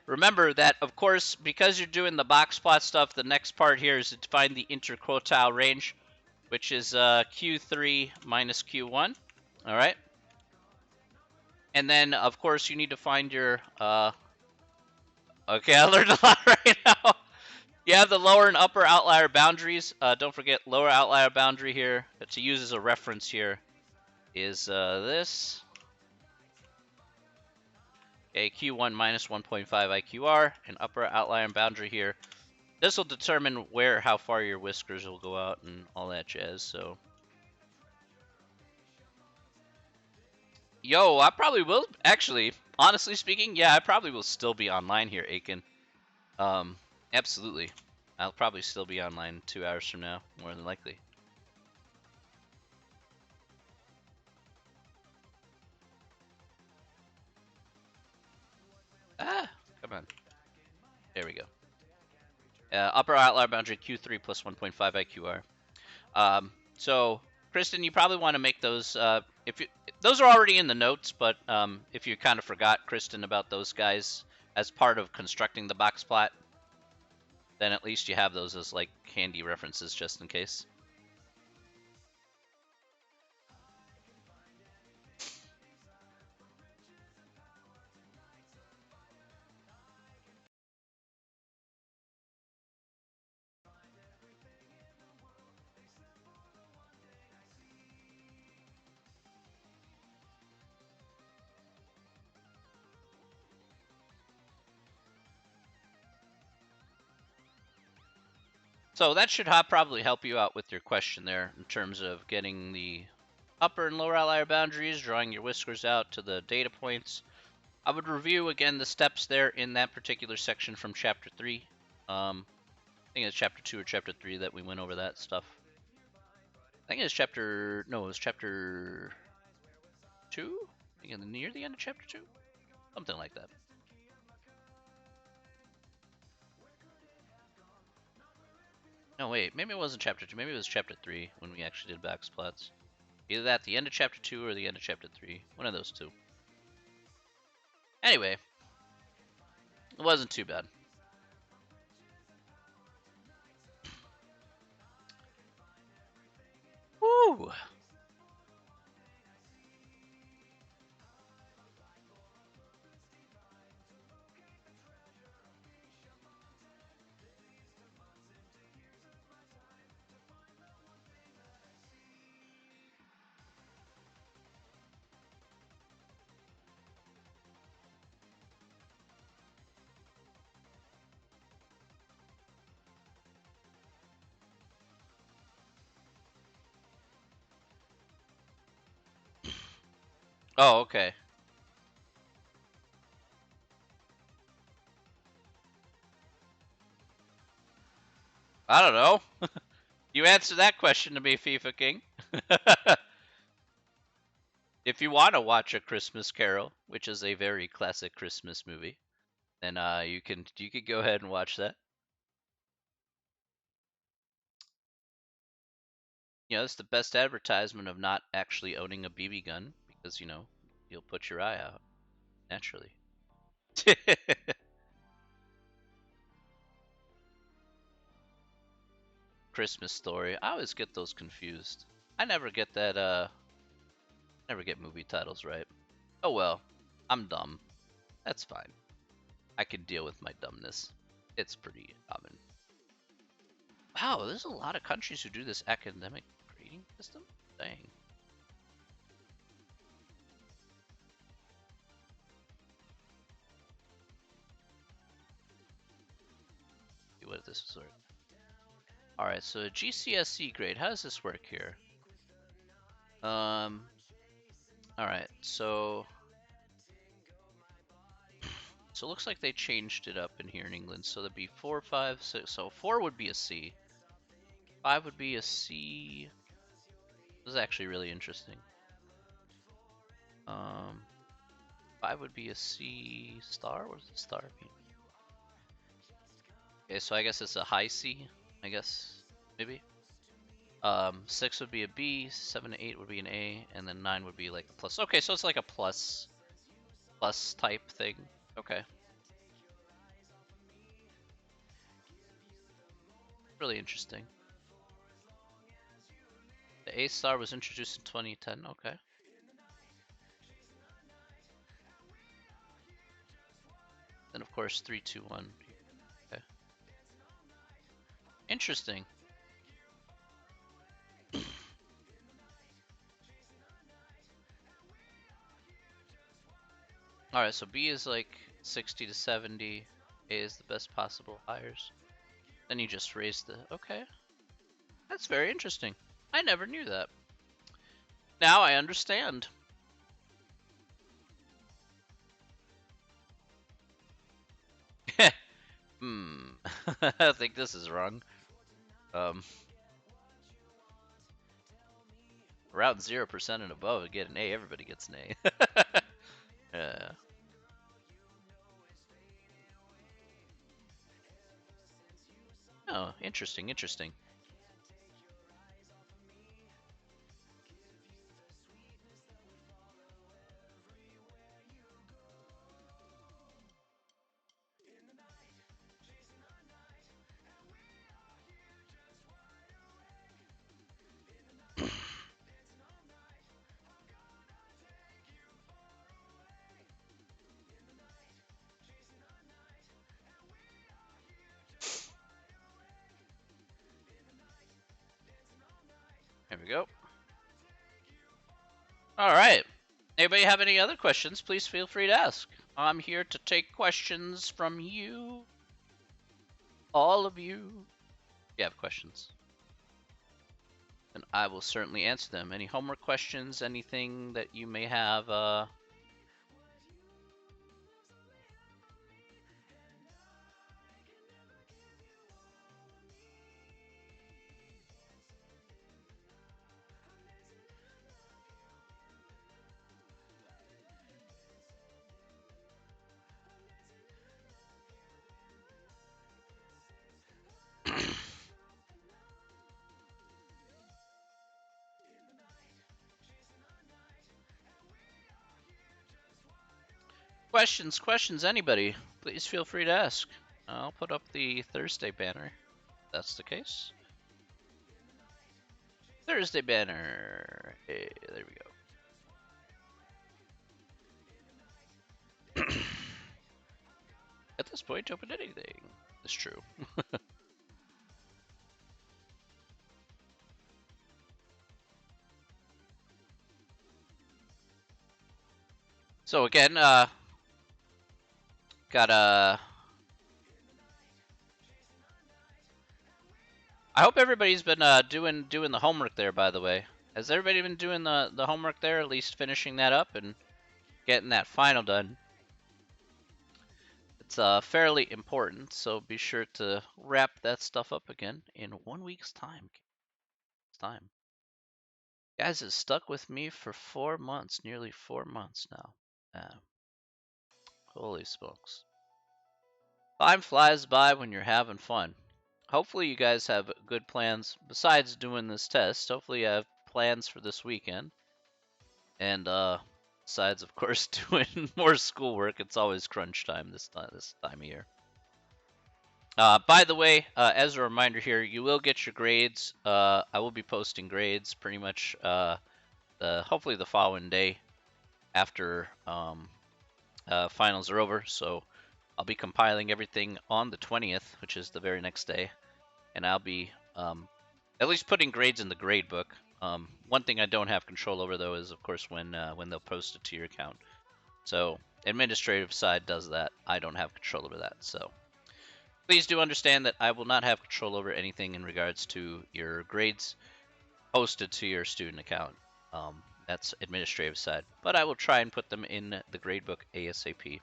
remember that, of course, because you're doing the box plot stuff, the next part here is to find the interquartile range, which is Q3 minus Q1. All right. And then, of course, you need to find your... Okay, I learned a lot right now. You have the lower and upper outlier boundaries. Don't forget lower outlier boundary here to use as a reference here is this. Okay, Q1 minus 1.5 IQR, and upper outlier boundary here. This will determine how far your whiskers will go out and all that jazz, so. Yo, I probably will, actually, honestly speaking, yeah, I probably will still be online here, Aiken. Absolutely. I'll probably still be online 2 hours from now, more than likely. Ah, come on. There we go. Upper outlier boundary Q3 plus 1.5 IQR. So, Kristen, you probably want to make those. Those are already in the notes, but if you kind of forgot, Kristen, about those guys as part of constructing the box plot, then at least you have those as like handy references just in case. So that should probably help you out with your question there in terms of getting the upper and lower outlier boundaries, drawing your whiskers out to the data points. I would review again the steps there in that particular section from chapter 3. I think it's chapter 2 or chapter 3 that we went over that stuff. I think it's chapter. No, it was chapter 2? I think near the end of chapter 2? Something like that. No, wait. Maybe it wasn't chapter 2. Maybe it was chapter 3 when we actually did box plots. Either at the end of chapter 2 or the end of chapter 3. One of those two. Anyway, it wasn't too bad. Woo! Oh, okay. I don't know. You answer that question to me, FIFA King. If you want to watch A Christmas Carol, which is a very classic Christmas movie, then you can go ahead and watch that. It's the best advertisement of not actually owning a BB gun because, you'll put your eye out naturally. Christmas Story. I always get those confused. I never get that never get movie titles right. Oh well. I'm dumb. That's fine. I can deal with my dumbness. It's pretty common. Wow, there's a lot of countries who do this academic grading system? Dang. See what this is. Alright, so GCSE grade. How does this work here? Alright, so it looks like they changed it up in here in England. So that'd be 4, 5, 6. So 4 would be a C. 5 would be a C. This is actually really interesting. 5 would be a C star. What does the star mean? Okay, so I guess it's a high C. I guess maybe. 6 would be a B. 7 to 8 would be an A, and then 9 would be like a plus. Okay, so it's like a plus type thing. Okay. Really interesting. The A star was introduced in 2010. Okay. Then of course 3, 2, 1. Okay. interesting. All right, so B is like 60 to 70. A is the best possible hires. Then you just raise the. Okay, that's very interesting. I never knew that. Now I understand. Hmm. I think this is wrong. Um, around 0% and above, get an A. Everybody gets an A. Yeah. Oh, interesting, interesting. There we go. All right. Anybody have any other questions? Please feel free to ask. I'm here to take questions from you, all of you. If you have questions, and I will certainly answer them. Any homework questions? Anything that you may have? Questions, anybody? Please feel free to ask. I'll put up the Thursday banner. If that's the case. Thursday banner. Hey, there we go. At this point, open anything. It's true. So again, gotta. I hope everybody's been doing the homework there. By the way, has everybody been doing the homework there? At least finishing that up and getting that final done. It's fairly important, so be sure to wrap that stuff up again in 1 week's time. It's time. Guys, it's stuck with me for 4 months, nearly 4 months now. Holy smokes. Time flies by when you're having fun. Hopefully you guys have good plans besides doing this test. Hopefully you have plans for this weekend. And besides of course doing more schoolwork, it's always crunch time this time of year. By the way, as a reminder here, you will get your grades. I will be posting grades pretty much hopefully the following day after finals are over. So I'll be compiling everything on the 20th, which is the very next day, and I'll be at least putting grades in the grade book. One thing I don't have control over though is of course when they'll post it to your account. So administrative side does that. I don't have control over that. So please do understand that I will not have control over anything in regards to your grades posted to your student account. That's administrative side, but I will try and put them in the gradebook ASAP.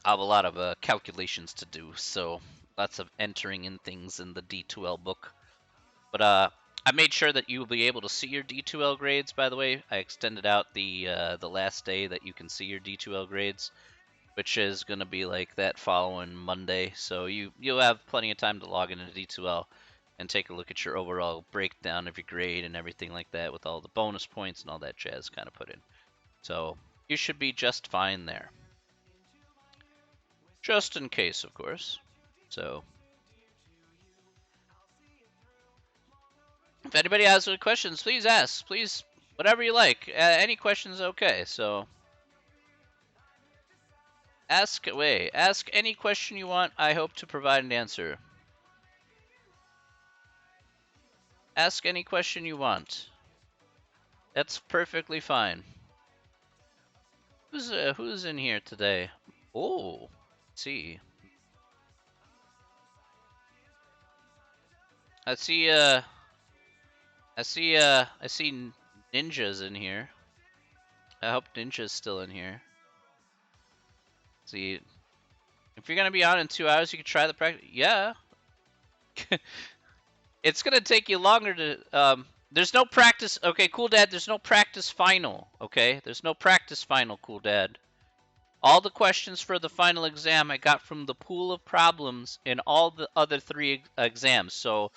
I have a lot of calculations to do, so lots of entering in things in the D2L book. But I made sure that you will be able to see your D2L grades. By the way, I extended out the last day that you can see your D2L grades, which is going to be like that following Monday. So you'll have plenty of time to log into D2L and take a look at your overall breakdown of your grade and everything like that with all the bonus points and all that jazz kind of put in. So you should be just fine there. Just in case, of course. So if anybody has any questions, please ask. Please, whatever you like. Any questions, okay. So ask away. Ask any question you want. I hope to provide an answer. Ask any question you want. That's perfectly fine. Who's in here today? Oh, let's see. I see I see Ninja's in here. I hope Ninja's still in here. Let's see, if you're gonna be on in 2 hours, you can try the practice. Yeah. It's gonna take you longer to there's no practice. Okay, cool dad, there's no practice final. Okay, there's no practice final, cool dad. All the questions for the final exam I got from the pool of problems in all the other 3 exams. So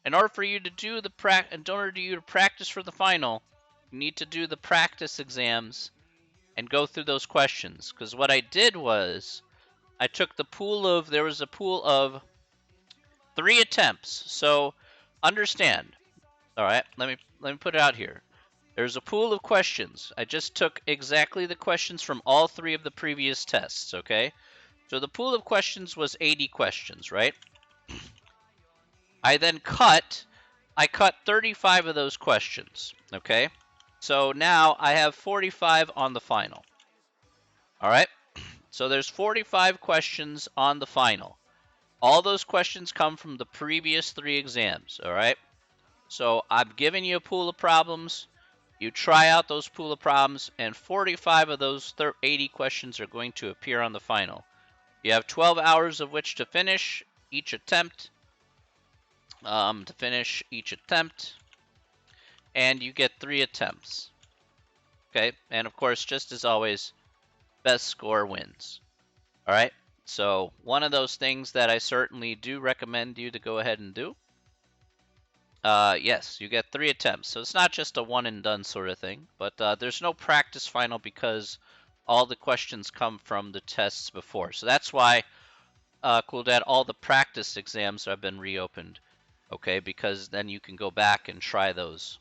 in order for you to do the in order for you to practice for the final, you need to do the practice exams and go through those questions. Because what I did was I took the pool of, there was a pool of 3 attempts. So understand. All right, let me put it out here. There's a pool of questions. I just took exactly the questions from all 3 of the previous tests, okay? So the pool of questions was 80 questions, right? I cut 35 of those questions, okay? So now I have 45 on the final. All right? So there's 45 questions on the final. All those questions come from the previous 3 exams, all right? So I'm giving you a pool of problems. You try out those pool of problems, and 45 of those 80 questions are going to appear on the final. You have 12 hours of which to finish each attempt. And you get 3 attempts. Okay, and of course, just as always, best score wins. All right, so one of those things that I certainly do recommend you to go ahead and do. Yes, you get 3 attempts, so it's not just a one and done sort of thing, but there's no practice final because all the questions come from the tests before. So that's why, cool dad, all the practice exams have been reopened, okay, because then you can go back and try those.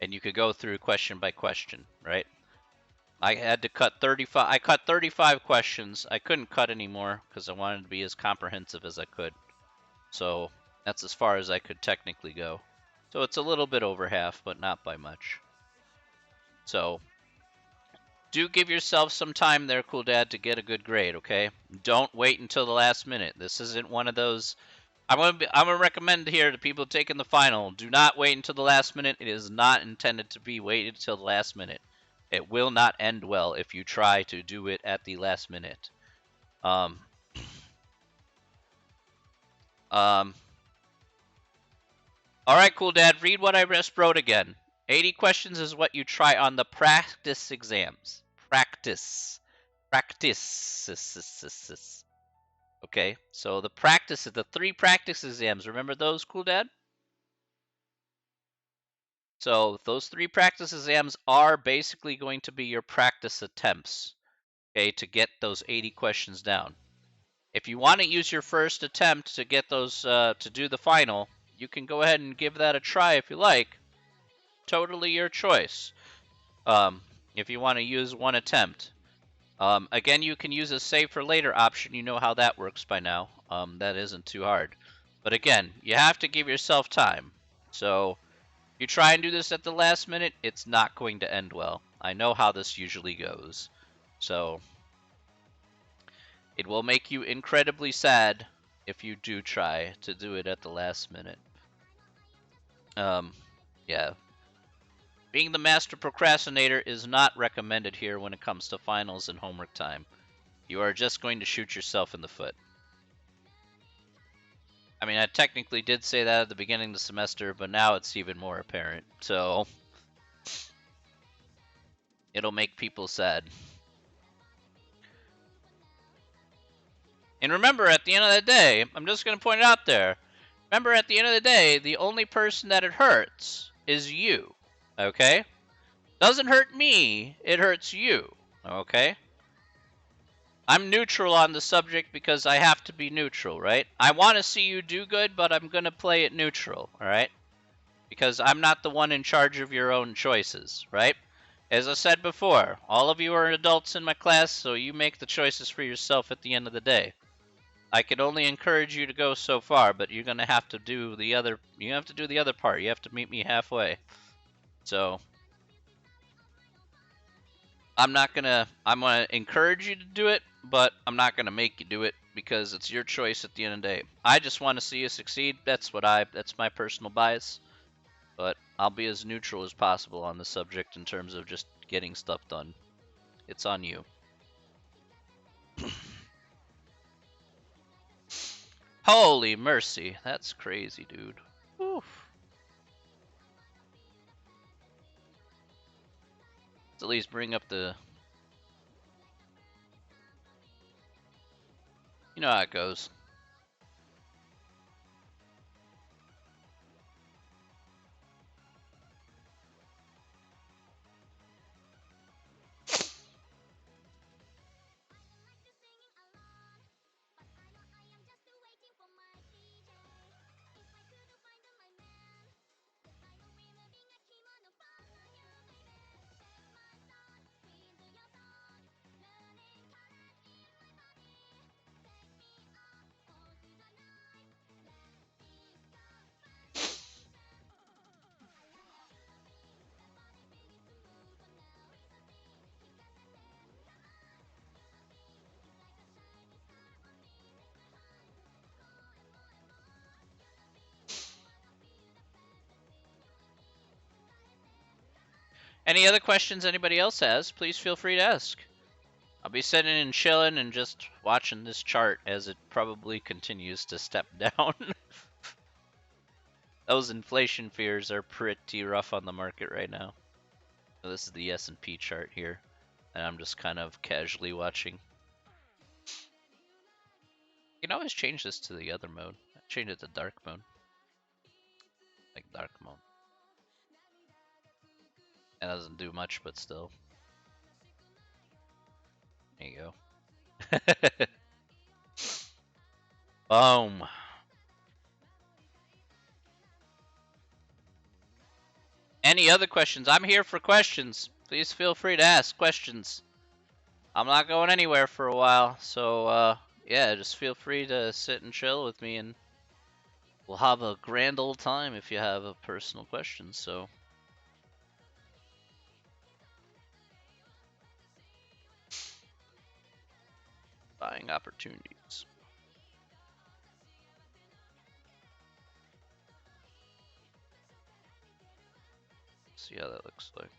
And you could go through question by question, right? I had to cut 35. I cut 35 questions. I couldn't cut any more because I wanted to be as comprehensive as I could. So that's as far as I could technically go. So it's a little bit over half, but not by much. So do give yourself some time there, cool dad, to get a good grade, okay? Don't wait until the last minute. This isn't one of those. I'm gonna recommend here to people taking the final, do not wait until the last minute. It is not intended to be waited until the last minute. It will not end well if you try to do it at the last minute. All right, cool dad, read what I just wrote again. 80 questions is what you try on the practice exams. Practice. Okay, so the 3 practice exams, remember those, cool dad? So those 3 practice exams are basically going to be your practice attempts, okay, to get those 80 questions down. If you want to use your first attempt to get those, to do the final, you can go ahead and give that a try if you like. Totally your choice. If you want to use one attempt. Again, you can use a save for later option. You know how that works by now. That isn't too hard. But again, you have to give yourself time. So if you try and do this at the last minute, it's not going to end well. I know how this usually goes. So it will make you incredibly sad if you do try to do it at the last minute. Yeah. Being the master procrastinator is not recommended here when it comes to finals and homework time. You are just going to shoot yourself in the foot. I mean, I technically did say that at the beginning of the semester, but now it's even more apparent. So it'll make people sad. And remember, at the end of the day, I'm just going to point it out there. Remember, at the end of the day, the only person that it hurts is you. Okay? Doesn't hurt me, it hurts you. Okay? I'm neutral on the subject because I have to be neutral, right? I want to see you do good, but I'm going to play it neutral, all right? Because I'm not the one in charge of your own choices, right? As I said before, all of you are adults in my class, so you make the choices for yourself at the end of the day. I can only encourage you to go so far, but you're gonna have to do the other. You have to do the other part. You have to meet me halfway. So I'm gonna encourage you to do it, but I'm not gonna make you do it because it's your choice at the end of the day. I just want to see you succeed. That's my personal bias. But I'll be as neutral as possible on the subject in terms of just getting stuff done. It's on you. Holy mercy, that's crazy, dude. Oof. Let's at least bring up the. You know how it goes. Any other questions anybody else has, please feel free to ask. I'll be sitting and chilling and just watching this chart as it probably continues to step down. Those inflation fears are pretty rough on the market right now. So this is the S&P chart here, and I'm just kind of casually watching. You can always change this to the other mode. Change it to dark mode. Like dark mode. It doesn't do much, but still. There you go. Boom. Any other questions? I'm here for questions. Please feel free to ask questions. I'm not going anywhere for a while, so yeah, just feel free to sit and chill with me, and we'll have a grand old time if you have a personal question. So, buying opportunities. See how that looks like.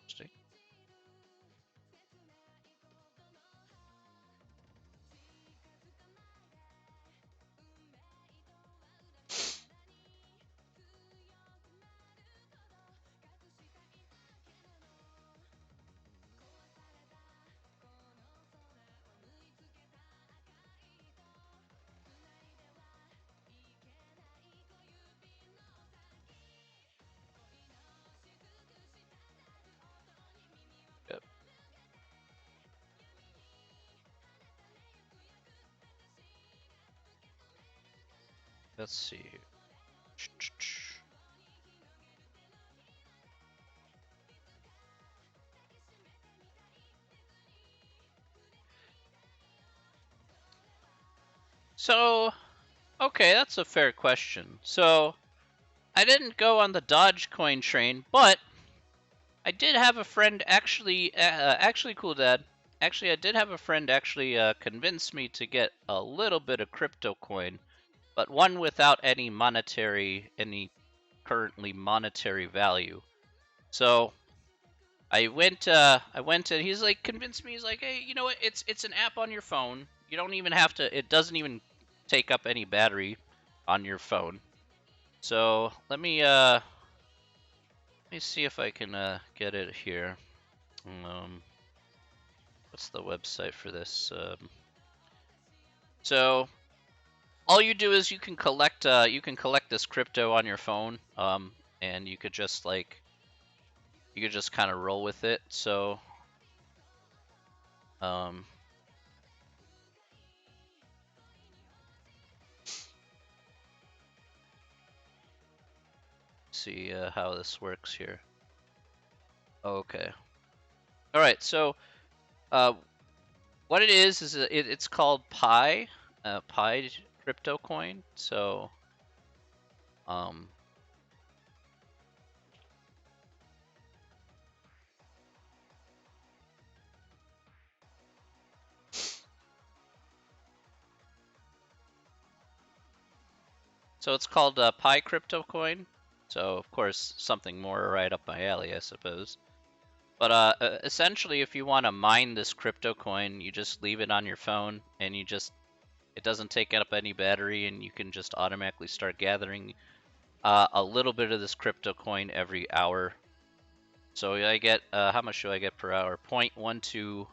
Interesting. Yep. Let's see here. So, okay, that's a fair question. So, I didn't go on the Dogecoin train, but I did have a friend actually, cool dad. Actually, I did have a friend actually convince me to get a little bit of crypto coin, but one without any currently monetary value. So I went and he's like convinced me. He's like, hey, you know what? It's an app on your phone. You don't even have to. It doesn't even take up any battery on your phone. So let me see if I can get it here. What's the website for this? So all you do is you can collect this crypto on your phone, and you could just like you could just kind of roll with it. So, um, see how this works here. Okay. All right. So, uh, what it is it's called Pi, Pi crypto coin. So, um, so it's called Pi crypto coin. So, of course, something more right up my alley, I suppose. But essentially, if you want to mine this crypto coin, you just leave it on your phone, and it doesn't take up any battery, and you can just automatically start gathering a little bit of this crypto coin every hour. So I get, how much do I get per hour? 0.12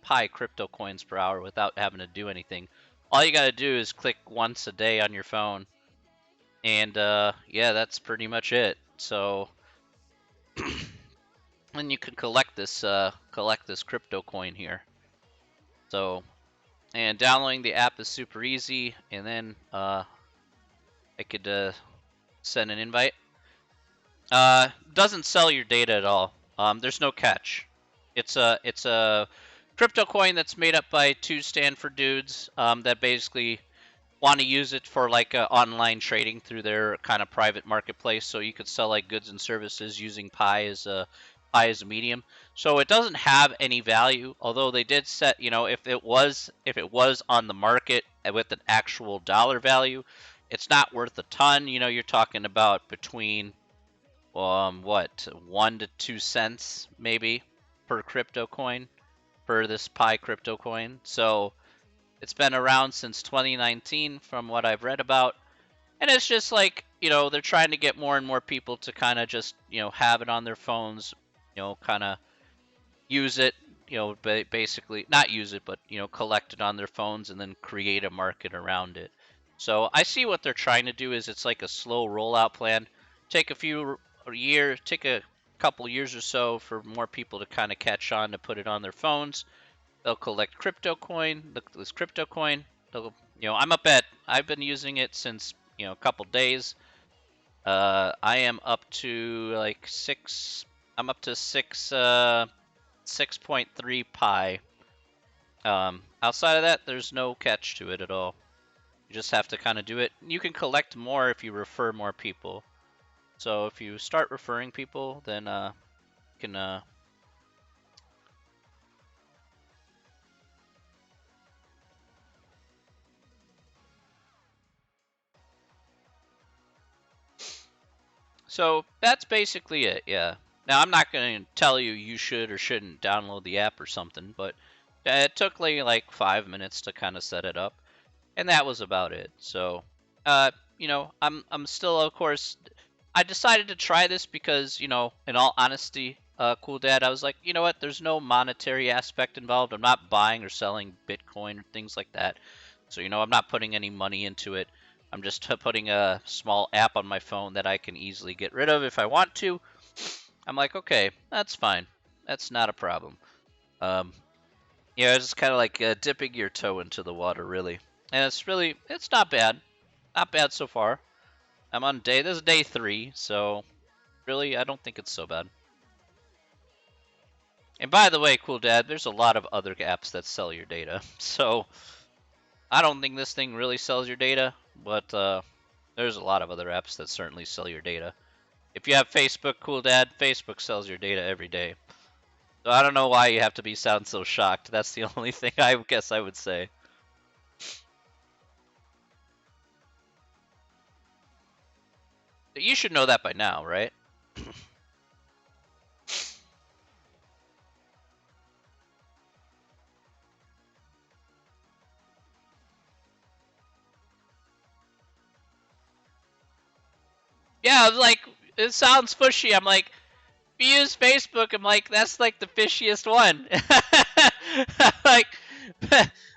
Pi crypto coins per hour without having to do anything. All you got to do is click once a day on your phone, and yeah, that's pretty much it. So, and you can collect this crypto coin here. So, and downloading the app is super easy, and then I could send an invite. Doesn't sell your data at all. There's no catch. It's a crypto coin that's made up by two Stanford dudes that basically want to use it for like online trading through their kind of private marketplace. So you could sell like goods and services using Pi as a medium. So it doesn't have any value, although they did set, if it was on the market with an actual dollar value, it's not worth a ton. You're talking about between what, 1 to 2 cents maybe per crypto coin, per this Pi crypto coin. So it's been around since 2019 from what I've read about. And it's just like, they're trying to get more and more people to kind of just, have it on their phones, kind of use it, basically not use it, but, collect it on their phones and then create a market around it. So I see what they're trying to do is it's like a slow rollout plan. Take take a couple years or so for more people to kind of catch on to put it on their phones. They'll collect this crypto coin. I've been using it since, a couple days. I am up to like I'm up to 6.3 pi. Outside of that, there's no catch to it at all. You just have to kind of do it. You can collect more if you refer more people. So if you start referring people, then you can So that's basically it, yeah. Now, I'm not going to tell you should or shouldn't download the app or something, but it took like 5 minutes to kind of set it up, and that was about it. So, I'm still, of course, I decided to try this because, in all honesty, Cool Dad, I was like, you know what? There's no monetary aspect involved. I'm not buying or selling Bitcoin or things like that. So, I'm not putting any money into it. I'm just putting a small app on my phone that I can easily get rid of if I want to. I'm like, okay, that's fine. That's not a problem. Um, it's just kind of like dipping your toe into the water, really. And it's not bad. Not bad so far. This is day 3, so really, I don't think it's so bad. And by the way, Cool Dad, there's a lot of other apps that sell your data. So I don't think this thing really sells your data, but there's a lot of other apps that certainly sell your data. If you have Facebook, Cool Dad, Facebook sells your data every day. So I don't know why you have to sound so shocked. That's the only thing I guess I would say. You should know that by now, right? Yeah, like, it sounds pushy. I'm like, if you use Facebook, I'm like, that's like the fishiest one. I'm like,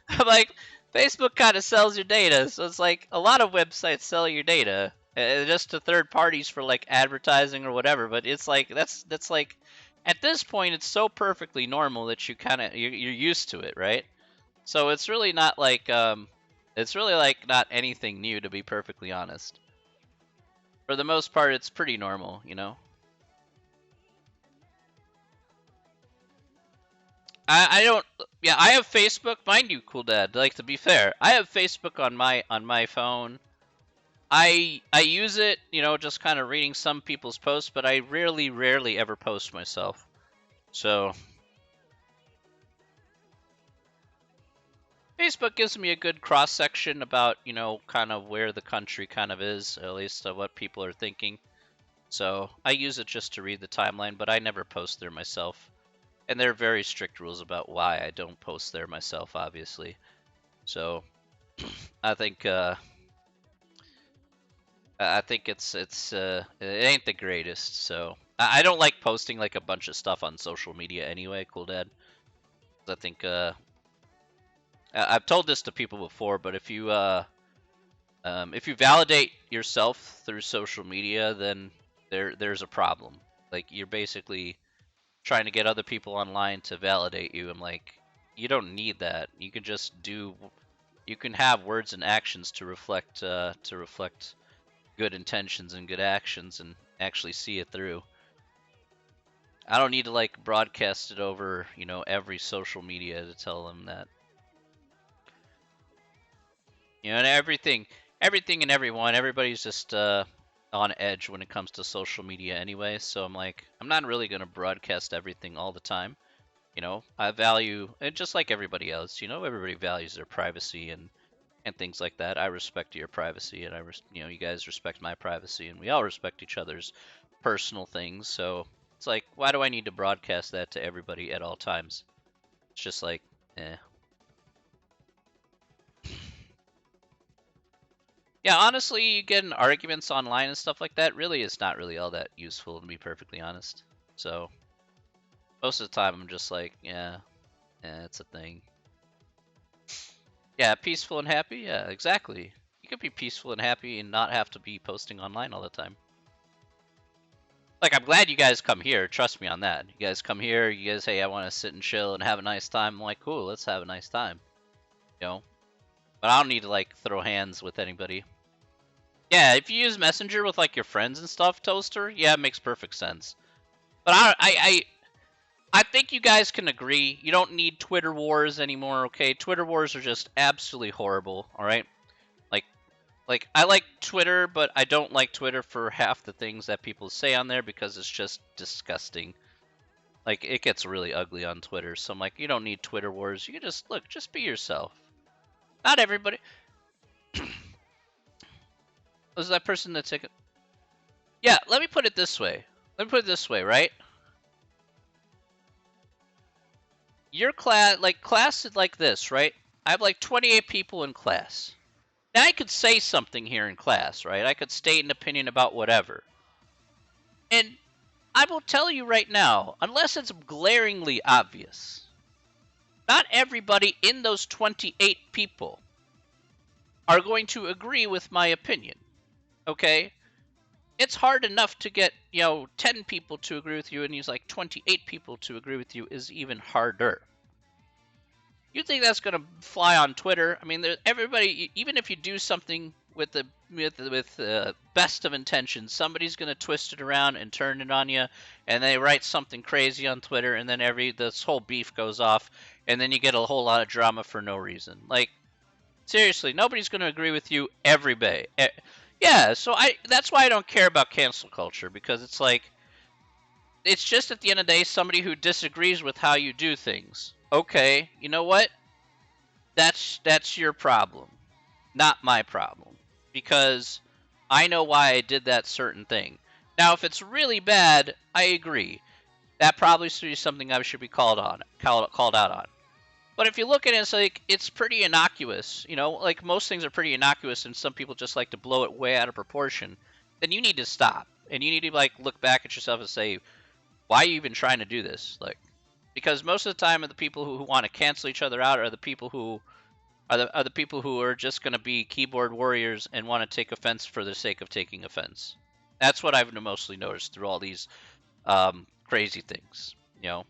I'm like, Facebook kind of sells your data, so it's like a lot of websites sell your data just to third parties for like advertising or whatever. But it's like that's like at this point, it's so perfectly normal that you're used to it, right? So it's really like not anything new, to be perfectly honest. For the most part, it's pretty normal, you know. I don't. Yeah, I have Facebook, mind you, cool dad. Like, to be fair, I have Facebook on my phone. I use it, you know, just kind of reading some people's posts, but I rarely ever post myself. So Facebook gives me a good cross section about, you know, kind of where the country kind of is, at least what people are thinking. So I use it just to read the timeline, but I never post there myself. And there are very strict rules about why I don't post there myself, obviously. So I think it ain't the greatest. So I don't like posting like a bunch of stuff on social media anyway, cool dad. I think I've told this to people before, but if you validate yourself through social media, then there's a problem. Like, you're basically trying to get other people online to validate you. I'm like, you don't need that. You can just do. You can have words and actions to reflect good intentions and good actions, and actually see it through. I don't need to like broadcast it over, you know, every social media to tell them that. You know, and everything and everyone, everybody's just on edge when it comes to social media anyway. So I'm like, I'm not really gonna broadcast everything all the time. You know, I value, and just like everybody else, you know, everybody values their privacy and things like that. I respect your privacy, and you know, you guys respect my privacy, and we all respect each other's personal things. So it's like, why do I need to broadcast that to everybody at all times? It's just like, eh. Yeah, honestly, you get in arguments online and stuff like that. Really, it's not really all that useful, to be perfectly honest. So most of the time, I'm just like, yeah, it's a thing. Yeah, peaceful and happy. Yeah, exactly. You can be peaceful and happy and not have to be posting online all the time. Like, I'm glad you guys come here. Trust me on that. You guys come here. You guys, hey, I want to sit and chill and have a nice time. I'm like, cool, let's have a nice time. You know, but I don't need to like throw hands with anybody. Yeah, if you use Messenger with like your friends and stuff, Toaster, yeah, it makes perfect sense. But I think you guys can agree. You don't need Twitter wars anymore. Okay, Twitter wars are just absolutely horrible. All right, like I like Twitter, but I don't like Twitter for half the things that people say on there because it's just disgusting. Like, it gets really ugly on Twitter. So I'm like, you don't need Twitter wars. You can just look, just be yourself. Not everybody. Was that person that's like, yeah? Let me put it this way. Let me put it this way, right? Your class is like this, right? I have like 28 people in class. Now I could say something here in class, right? I could state an opinion about whatever. And I will tell you right now, unless it's glaringly obvious, not everybody in those 28 people are going to agree with my opinion. Okay? It's hard enough to get, you know, 10 people to agree with you, and use like 28 people to agree with you is even harder. You think that's going to fly on Twitter? I mean, everybody, even if you do something with the best of intentions, somebody's going to twist it around and turn it on you, and they write something crazy on Twitter, and then this whole beef goes off, and then you get a whole lot of drama for no reason. Like, seriously, nobody's going to agree with you every day. Yeah, so that's why I don't care about cancel culture, because it's like, it's just at the end of the day somebody who disagrees with how you do things. Okay, you know what? That's your problem, not my problem, because I know why I did that certain thing. Now, if it's really bad, I agree. That probably should be something I should be called out on. But if you look at it, it's like, it's pretty innocuous. You know, like most things are pretty innocuous, and some people just like to blow it way out of proportion. Then you need to stop, and you need to like look back at yourself and say, why are you even trying to do this? Like, because most of the time, the people who want to cancel each other out are the people who are the people who are just going to be keyboard warriors and want to take offense for the sake of taking offense. That's what I've mostly noticed through all these crazy things. You know,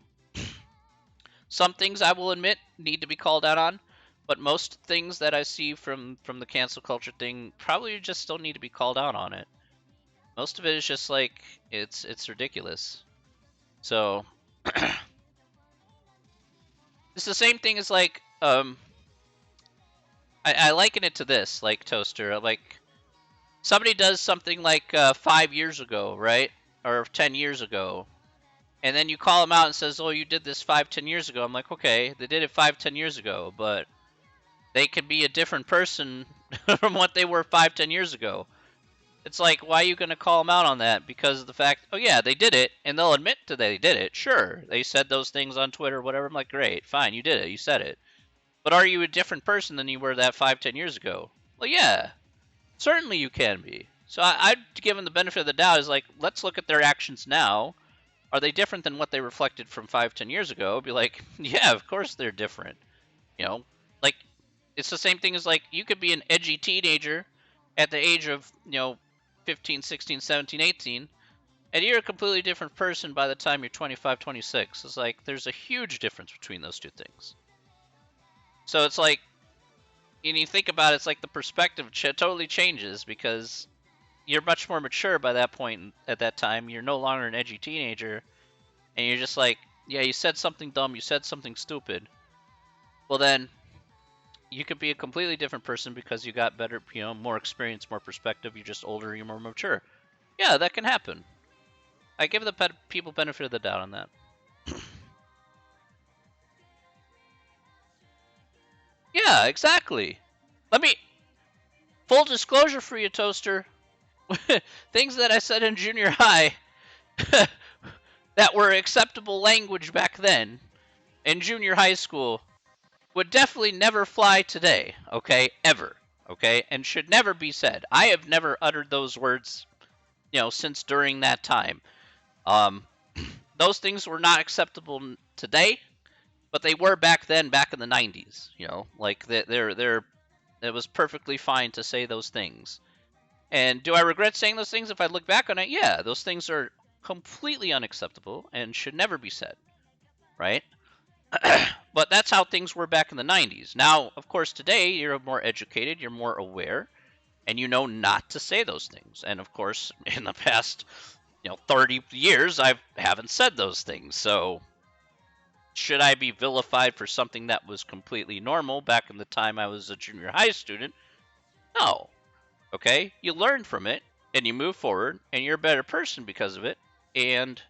some things I will admit need to be called out on, but most things that I see from the cancel culture thing probably just don't need to be called out on it. Most of it is just like it's ridiculous. So it's the same thing as like I liken it to this, like Toaster, like somebody does something like 5 years ago, right, or 10 years ago, and then you call them out and says, "Oh, you did this 5, 10 years ago." I'm like, okay, they did it 5, 10 years ago, but they could be a different person from what they were 5, 10 years ago. It's like, why are you going to call them out on that? Because of the fact, oh yeah, they did it, and they'll admit that they did it. Sure, they said those things on Twitter, or whatever. I'm like, great, fine, you did it, you said it. But are you a different person than you were that 5, 10 years ago? Well, yeah, certainly you can be. So I'd give them the benefit of the doubt. Is like, let's look at their actions now. Are they different than what they reflected from 5, 10 years ago? Be like, yeah, of course they're different. You know, like it's the same thing as like you could be an edgy teenager at the age of 15, 16, 17, 18, and you're a completely different person by the time you're 25, 26. It's like there's a huge difference between those two things. So it's like, and you think about it, it's like the perspective totally changes because you're much more mature by that point. At that time, you're no longer an edgy teenager, and you're just like, yeah, you said something dumb, you said something stupid. Well, then you could be a completely different person because you got better, more experience, more perspective. You're just older, you're more mature. Yeah, that can happen. I give the people benefit of the doubt on that. Yeah, exactly. Let me full disclosure for you, Toaster. Things that I said in junior high that were acceptable language back then in junior high school would definitely never fly today, okay? Ever, okay? And should never be said. I have never uttered those words, since during that time. Um, those things were not acceptable today, but they were back then, back in the 90s, like they're it was perfectly fine to say those things. And do I regret saying those things if I look back on it? Yeah, those things are completely unacceptable and should never be said, right? But that's how things were back in the 90s. Now, of course, today you're more educated, you're more aware, and you know not to say those things. And of course, in the past, 30 years, I haven't said those things. So, should I be vilified for something that was completely normal back in the time I was a junior high student? No. Okay? You learn from it and you move forward and you're a better person because of it, and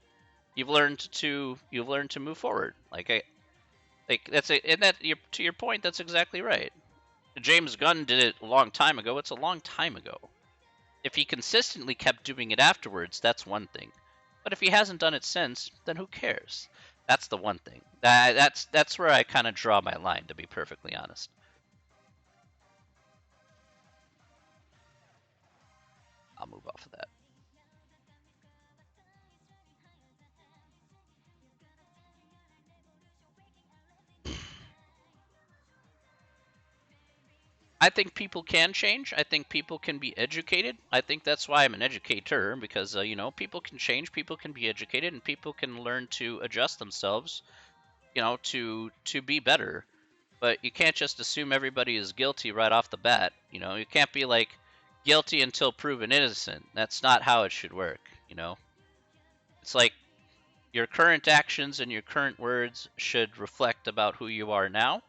you've learned to move forward. Like that's it, and that to your point, that's exactly right. James Gunn did it a long time ago. It's a long time ago. If he consistently kept doing it afterwards, that's one thing. But if he hasn't done it since, then who cares? That's the one thing. That's where I kind of draw my line, to be perfectly honest. I'll move off of that. I think people can change. I think people can be educated. I think that's why I'm an educator, because people can change, people can be educated, and people can learn to adjust themselves, to be better. But you can't just assume everybody is guilty right off the bat. You can't be like guilty until proven innocent. That's not how it should work. It's like your current actions and your current words should reflect about who you are now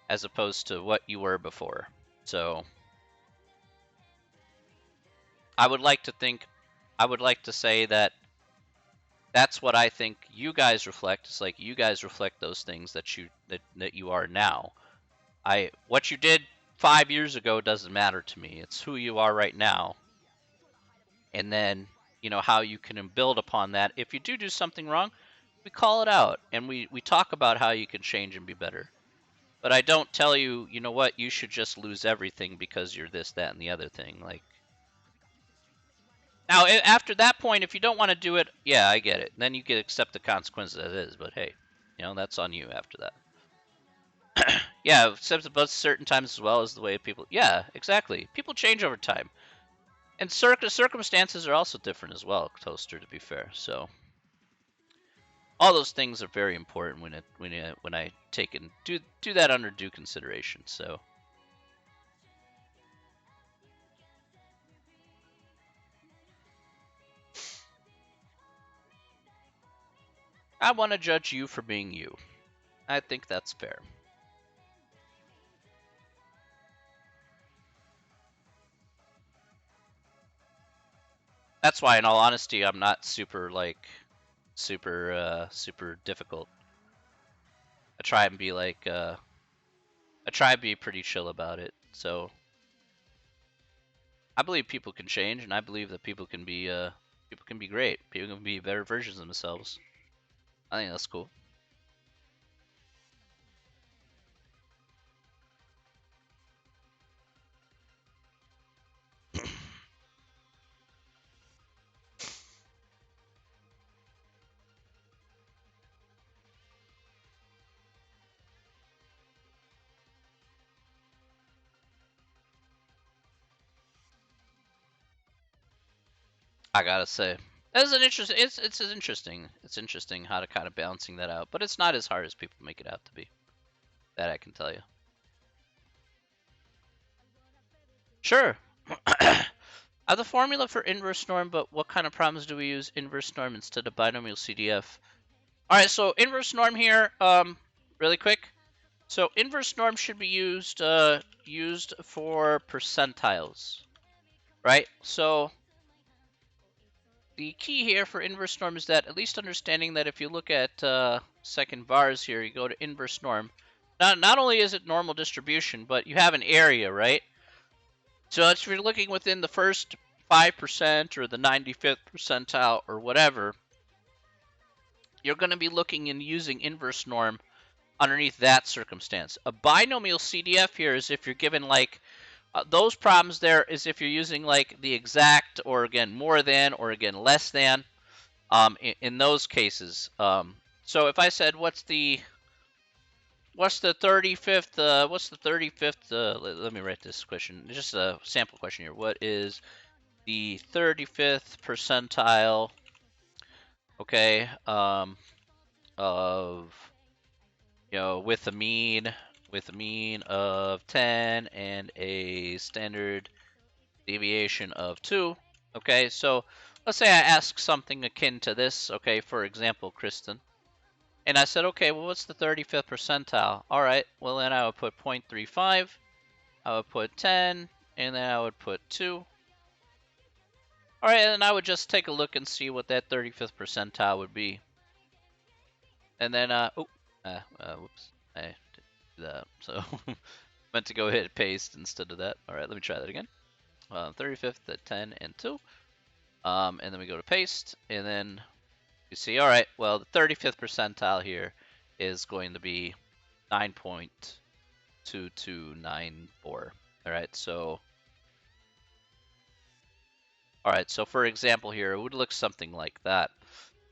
as opposed to what you were before. So I would like to think, I would like to say that that's what I think you guys reflect. It's like you guys reflect those things that you are now. What you did 5 years ago doesn't matter to me. It's who you are right now, and then how you can build upon that. If you do something wrong, we call it out and we talk about how you can change and be better. But I don't tell you, you know what, you should just lose everything because you're this, that, and the other thing. Like, now, after that point, if you don't want to do it, yeah, I get it. Then you can accept the consequences as is. But hey, that's on you after that. Yeah, except about certain times as well as the way people. Yeah, exactly. People change over time, and circumstances are also different as well, Toaster. To be fair, so All those things are very important when I take and do that under due consideration. So I want to judge you for being you. I think that's fair. That's why, in all honesty, I'm not super super difficult. I try and be I try and be pretty chill about it. So I believe people can change, and I believe that people can be great. People can be better versions of themselves. I think that's cool. I gotta say, it's an interesting. It's interesting how to kind of balancing that out, but it's not as hard as people make it out to be. That I can tell you. Sure. The formula for inverse norm, but what kind of problems do we use inverse norm instead of binomial CDF? All right, so inverse norm here, really quick. So inverse norm should be used for percentiles, right? So the key here for inverse norm is that at least understanding that if you look at second bars here, you go to inverse norm. Not only is it normal distribution, but you have an area, right? So if you're looking within the first 5% or the 95th percentile or whatever, you're going to be looking and using inverse norm underneath that circumstance. A binomial CDF here is if you're given like those problems there is if you're using like the exact or again more than or again less than in those cases. So if I said what's the 35th what's the 35th let me write this question, just a sample question here. What is the 35th percentile, okay, of with a mean of 10 and a standard deviation of 2. Okay, so let's say I ask something akin to this, okay, for example, Kristen. And I said, okay, well, what's the 35th percentile? All right, well, then I would put 0.35, I would put 10, and then I would put 2. All right, and then I would just take a look and see what that 35th percentile would be. And then, whoops, I didn't do that. So meant to go hit paste instead of that. All right, let me try that again. 35th at 10 and 2. And then we go to paste, and then you see, all right, well, the 35th percentile here is going to be 9.2294. All right, so for example here, it would look something like that.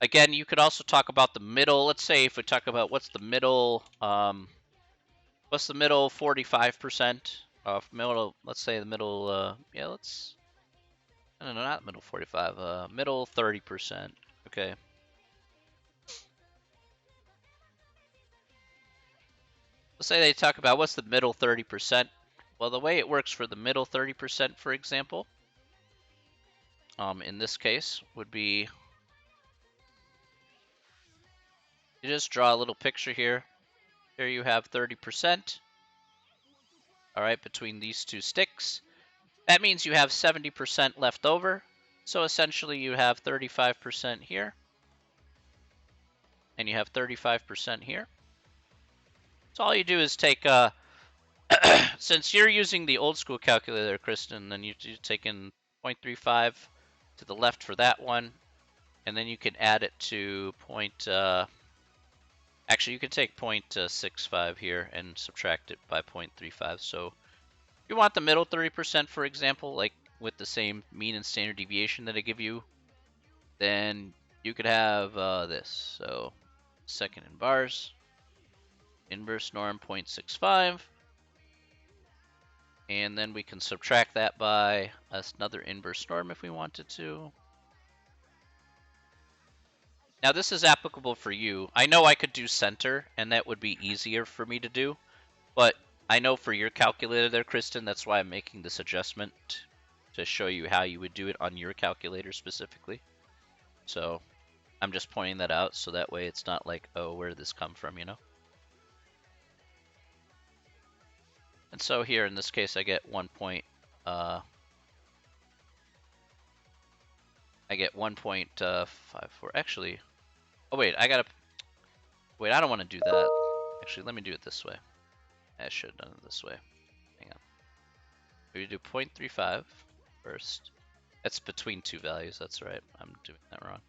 Again, you could also talk about the middle. Let's say if we talk about what's the middle 45% of middle, let's say the middle, yeah, I don't know, not middle 45, middle 30%, okay. Let's say they talk about what's the middle 30%. Well, the way it works for the middle 30%, for example, in this case, would be you just draw a little picture here. Here you have 30%, all right, between these two sticks. That means you have 70% left over. So essentially you have 35% here, and you have 35% here. So all you do is take, since you're using the old school calculator, Kristen, then you take in 0.35 to the left for that one, and then you can add it to actually you can take 0.65 here and subtract it by 0.35. So if you want the middle 30%, for example, like with the same mean and standard deviation that I give you, then you could have this. So second in bars, inverse norm 0.65, and then we can subtract that by another inverse norm if we wanted to. Now this is applicable for you. I know I could do center, and that would be easier for me to do, but I know for your calculator there, Kristen, that's why I'm making this adjustment to show you how you would do it on your calculator specifically. So I'm just pointing that out so that way it's not like, oh, where did this come from, you know? And so here in this case, I get 1.54. Actually, oh wait, I don't want to do that. Actually, let me do it this way. I should have done it this way. Hang on. We do 0.35 first. That's between two values. That's right. I'm doing that wrong.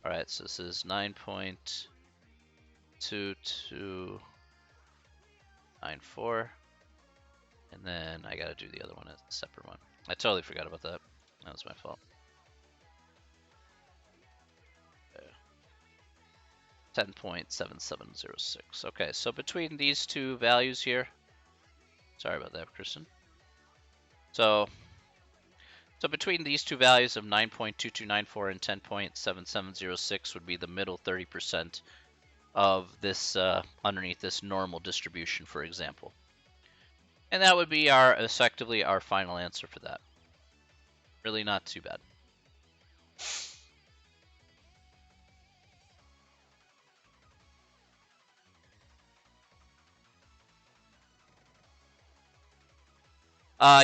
All right, so this is 9.2294. And then I gotta do the other one as a separate one. I totally forgot about that. That was my fault. 10.7706. Okay, so between these two values here, sorry about that, Kristen. So between these two values of 9.2294 and 10.7706 would be the middle 30% of this underneath this normal distribution, for example. And that would be effectively our final answer for that. Really not too bad.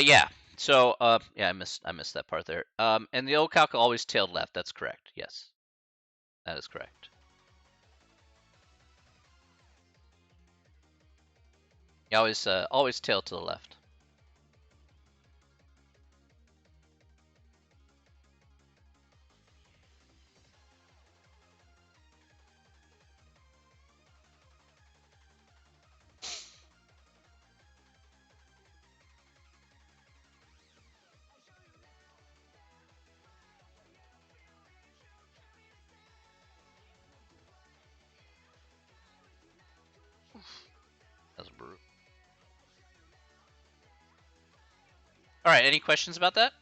Yeah. So, yeah, I missed that part there. And the old calc always tailed left. That's correct. Yes, that is correct. You always tail to the left. That's brutal. All right. Any questions about that?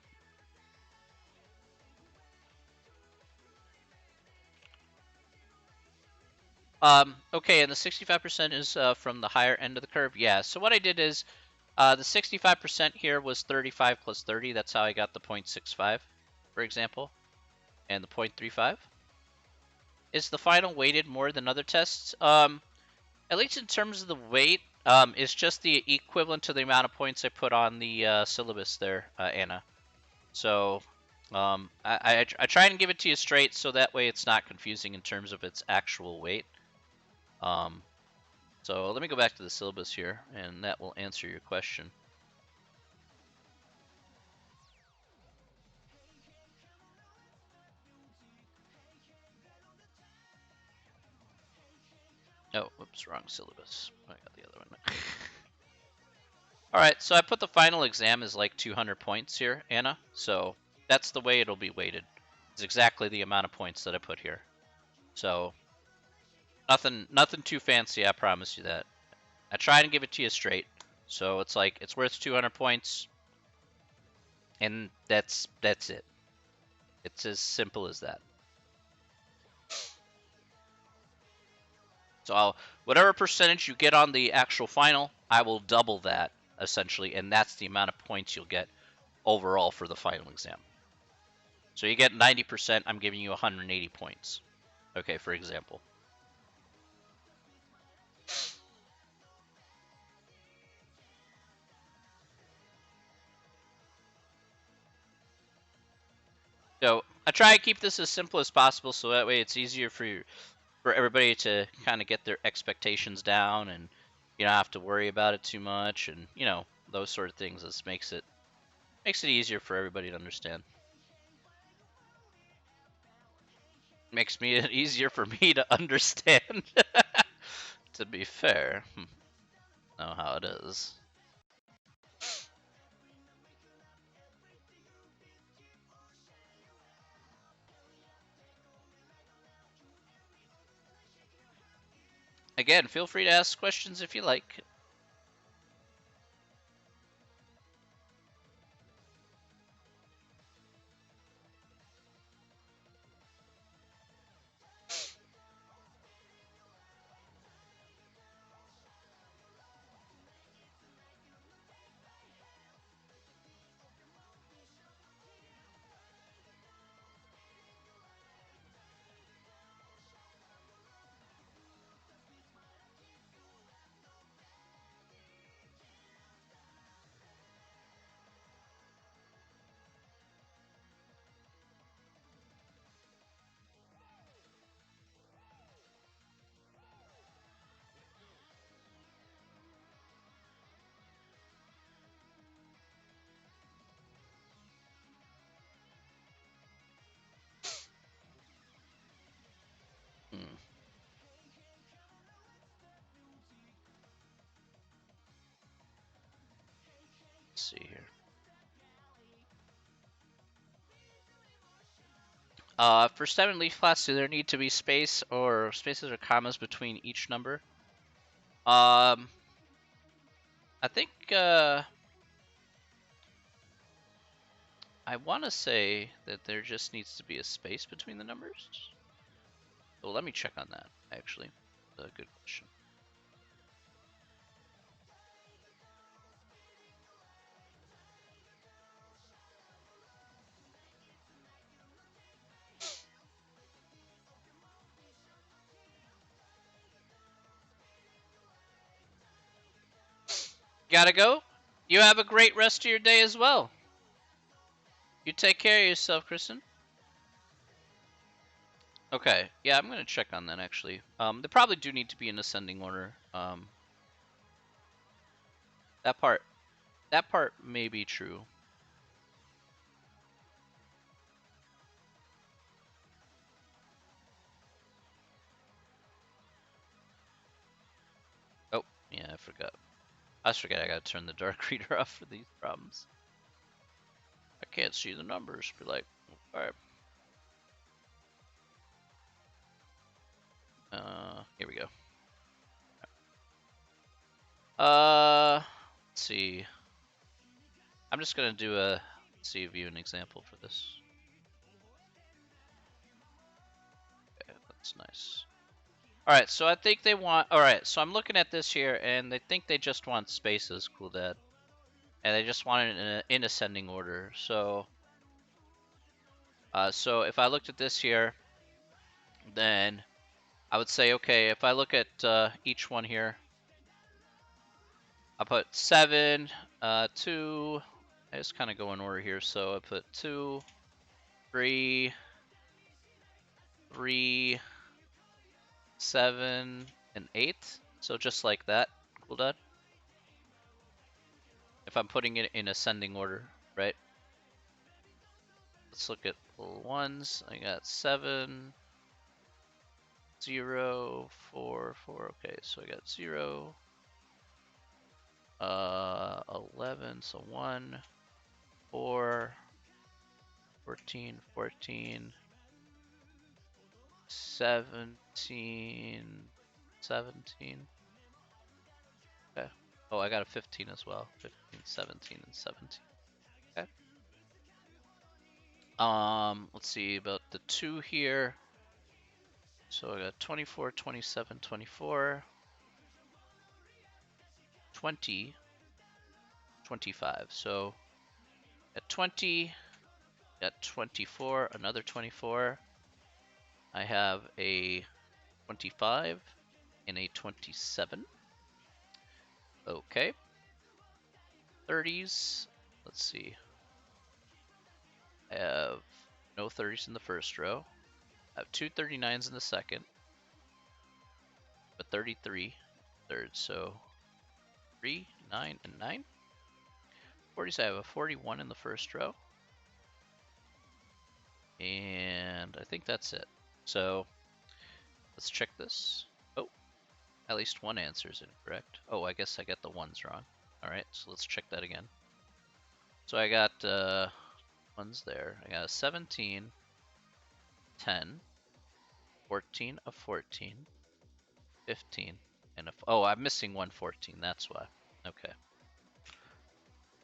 Okay, and the 65% is from the higher end of the curve. Yeah. So what I did is, the 65% here was 35 plus 30. That's how I got the 0.65, for example, and the 0.35. Is the final weighted more than other tests? At least in terms of the weight, it's just the equivalent to the amount of points I put on the syllabus there, Anna. So I try and give it to you straight so that way it's not confusing in terms of its actual weight. So let me go back to the syllabus here, and that will answer your question. Oh, whoops, wrong syllabus. I got the other one. All right, so I put the final exam as like 200 points here, Anna. So that's the way it'll be weighted. It's exactly the amount of points that I put here. So nothing too fancy, I promise you that. I try and give it to you straight. So it's like it's worth 200 points, and that's it. It's as simple as that. So whatever percentage you get on the actual final, I will double that essentially, and that's the amount of points you'll get overall for the final exam. So you get 90%, I'm giving you 180 points. Okay, for example. So I try to keep this as simple as possible so that way it's easier for everybody to kind of get their expectations down, and you don't have to worry about it too much, and those sort of things. This makes it easier for everybody to understand. Makes me it easier for me to understand. To be fair, know how it is. Again, feel free to ask questions if you like. Let's see here. For stem and leaf class, do there need to be spaces or commas between each number? I think I want to say that there just needs to be a space between the numbers. So let me check on that, actually. That's a good question. Gotta go? You have a great rest of your day as well. You take care of yourself, Kristen. Okay, yeah, I'm gonna check on that actually. They probably do need to be in ascending order. That part may be true. Oh, yeah, I forgot. I forget I gotta turn the dark reader off for these problems. I can't see the numbers. Be like, alright. Here we go. Let's see. I'm just gonna do a view an example for this. Okay, that's nice. Alright, so I think they want. Alright, so I'm looking at this here, and they think they just want spaces, cool dad. And they just want it in ascending order. So if I looked at this here, then I would say, okay, if I look at each one here, I put 7, 2. I just kind of go in order here. So I put 2, 3, 3, 7, and 8. So just like that, cool dad. If I'm putting it in ascending order, right? Let's look at ones. I got 7, 0, 4, 4. Okay, so I got 0, 11, so 1, 4, 14, 14, 17, 17. Okay. Oh, I got a 15 as well. 15, 17, and 17. Okay. Let's see about the 2 here. So I got 24, 27, 24, 20, 25. So at 20, got 24, another 24. I have a 25 and a 27. Okay. 30s. Let's see. I have no 30s in the first row. I have 2 39s in the second. But 33 third. So 3, 9, and 9. 40s, I have a 41 in the first row. And I think that's it. So let's check this. Oh, at least one answer is incorrect. Oh, I guess I got the ones wrong. All right, so let's check that again. So I got ones there. I got a 17, 10, 14, a 14, 15, and a... Oh, I'm missing one 14. That's why. Okay.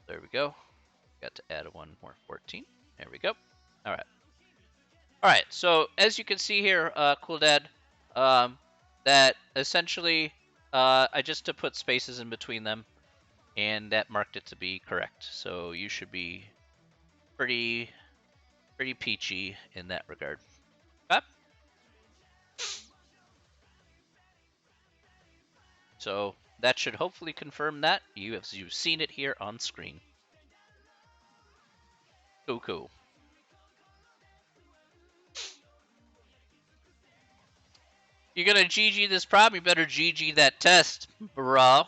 There we go. Got to add one more 14. There we go. All right. All right. So as you can see here, Cool Dad, that essentially I just to put spaces in between them, and that marked it to be correct. So you should be pretty peachy in that regard. Okay? So that should hopefully confirm that you've seen it here on screen. Cool. You're gonna GG this problem, you better GG that test, bro.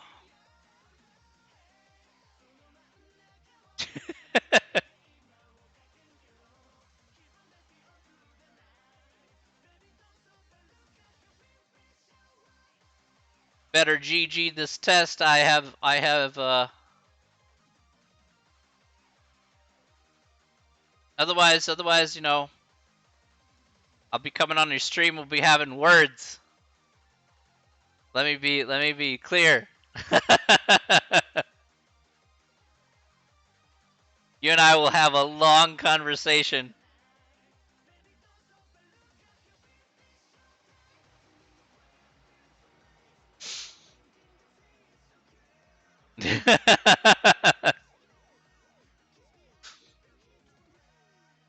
Better GG this test. I have Otherwise, I'll be coming on your stream. We'll be having words. Let me be clear. You and I will have a long conversation.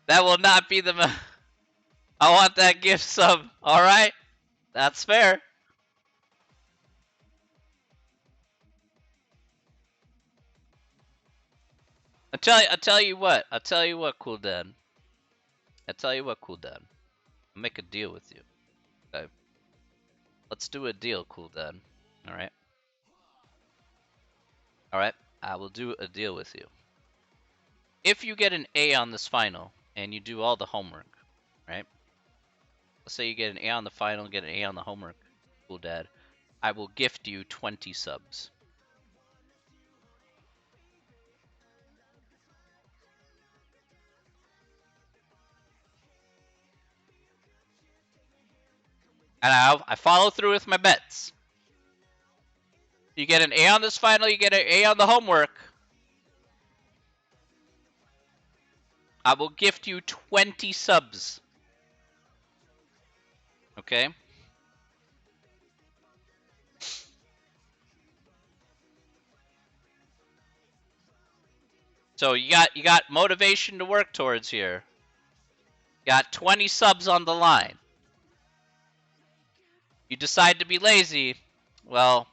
That will not be the. I want that gift sub. All right, that's fair. I tell you what, cool dad. I tell you what, cool dad. I'll make a deal with you. Okay? Let's do a deal, cool dad. All right. All right. I will do a deal with you. If you get an A on this final and you do all the homework, right? Let's say you get an A on the final, get an A on the homework, cool dad. I will gift you 20 subs. And I follow through with my bets. You get an A on this final, you get an A on the homework. I will gift you 20 subs. Okay? So you got motivation to work towards here. Got 20 subs on the line. You decide to be lazy, well,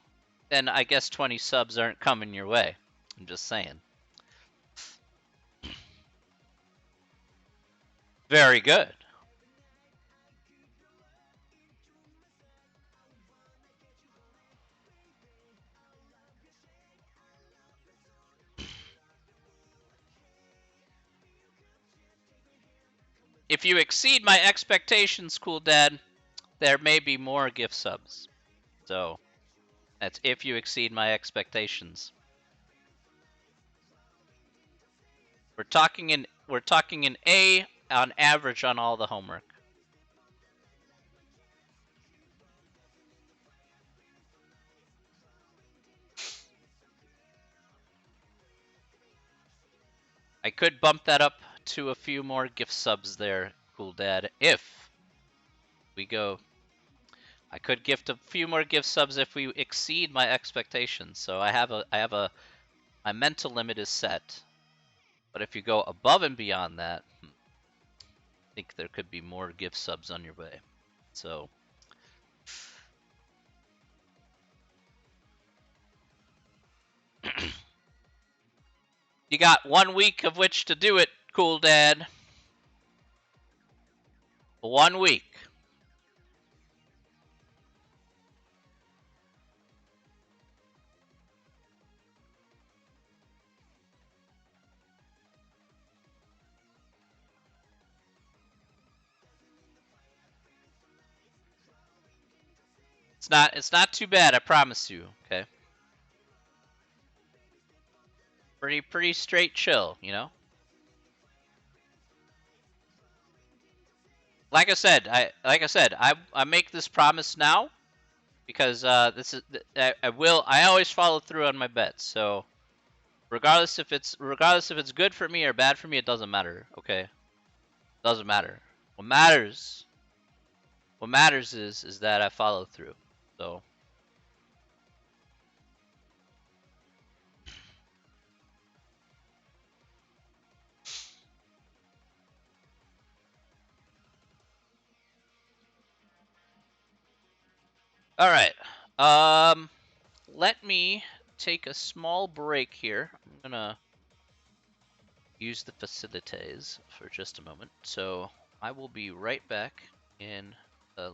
then I guess 20 subs aren't coming your way. I'm just saying. Very good. If you exceed my expectations, cool dad, there may be more gift subs. So that's if you exceed my expectations. We're talking an A on average on all the homework. I could bump that up to a few more gift subs there, cool dad, if we go. I could gift a few more gift subs if we exceed my expectations. So my mental limit is set. But if you go above and beyond that, I think there could be more gift subs on your way. So you got 1 week of which to do it, cool dad. 1 week. It's not too bad, I promise you, okay? Pretty straight chill, you know? I make this promise now because this is I always follow through on my bets. So regardless if it's good for me or bad for me, it doesn't matter. Okay, doesn't matter. What matters is that I follow through. So all right, let me take a small break here. I'm gonna use the facilities for just a moment. So I will be right back in a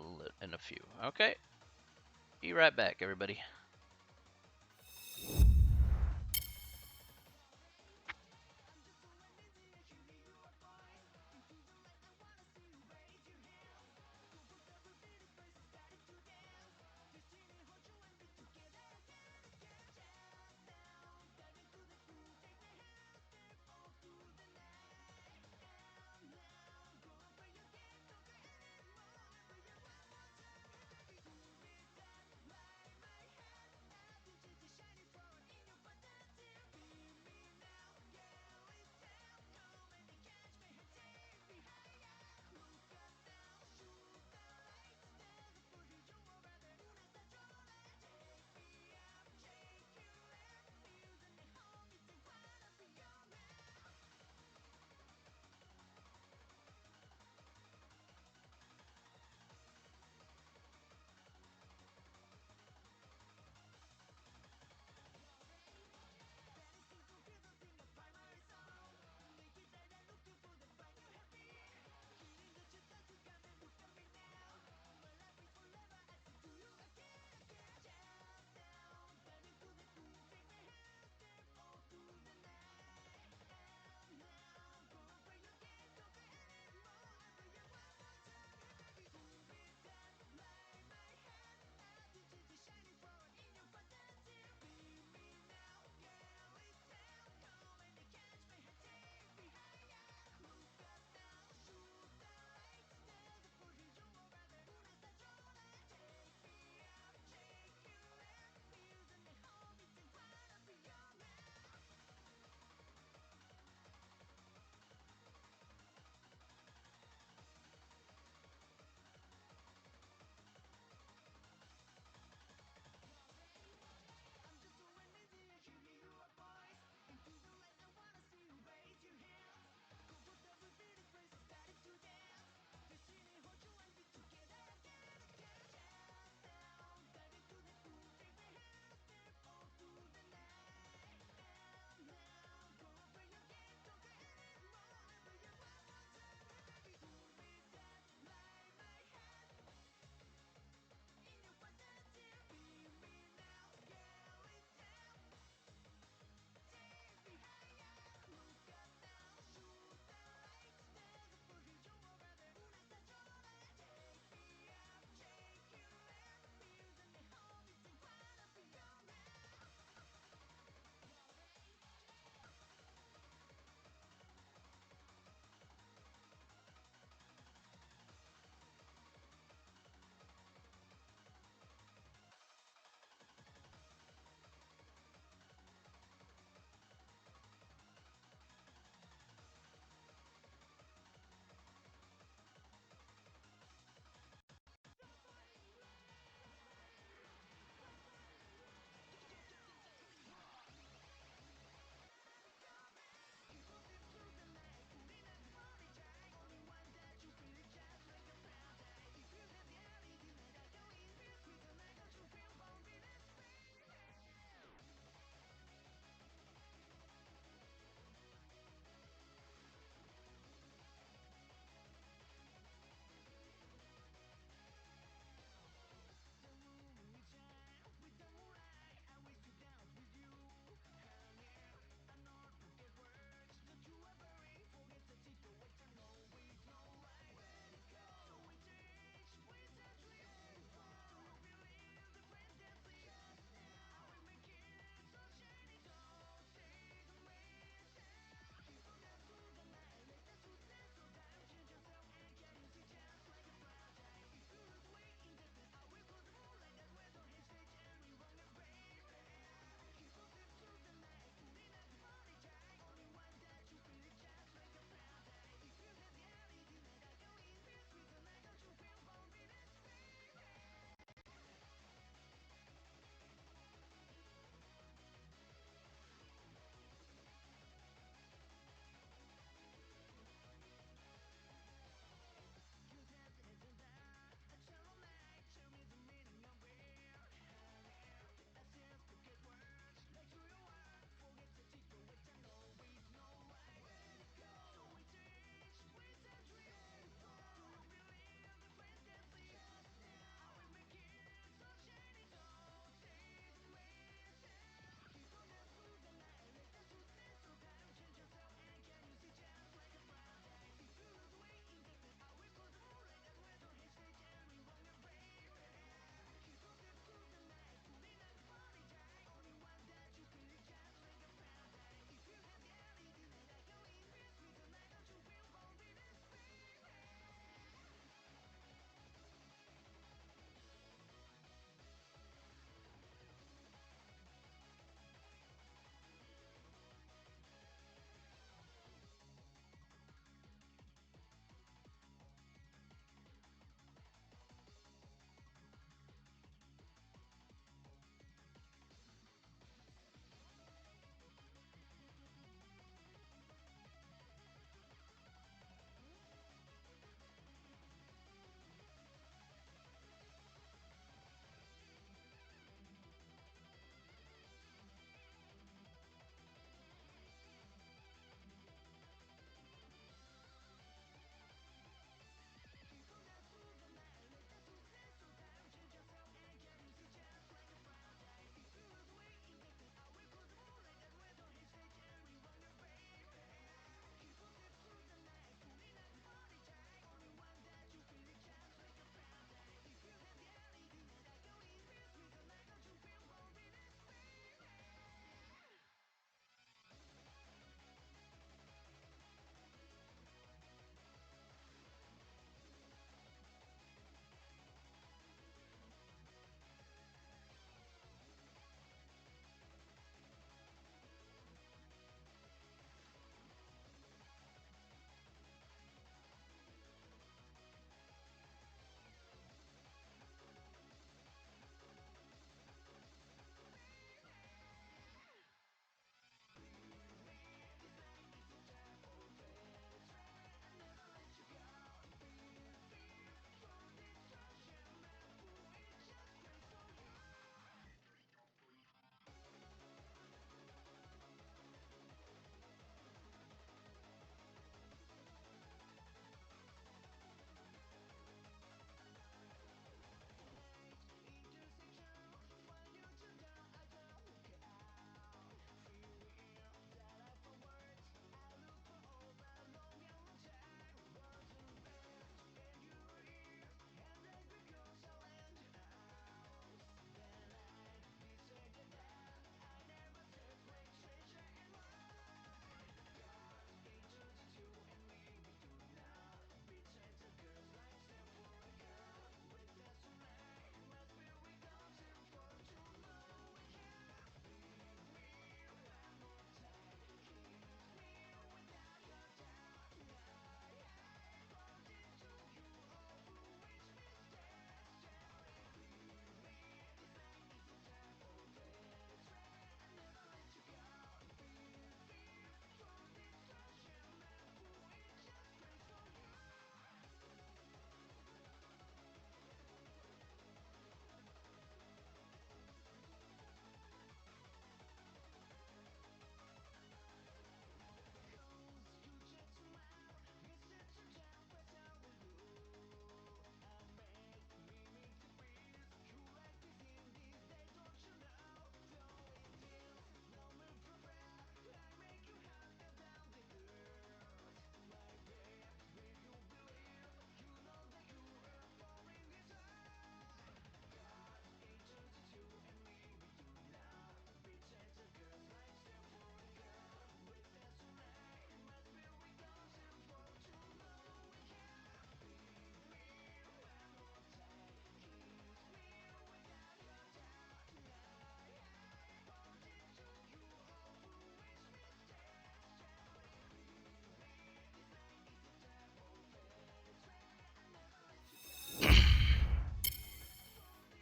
few. Okay, be right back, everybody.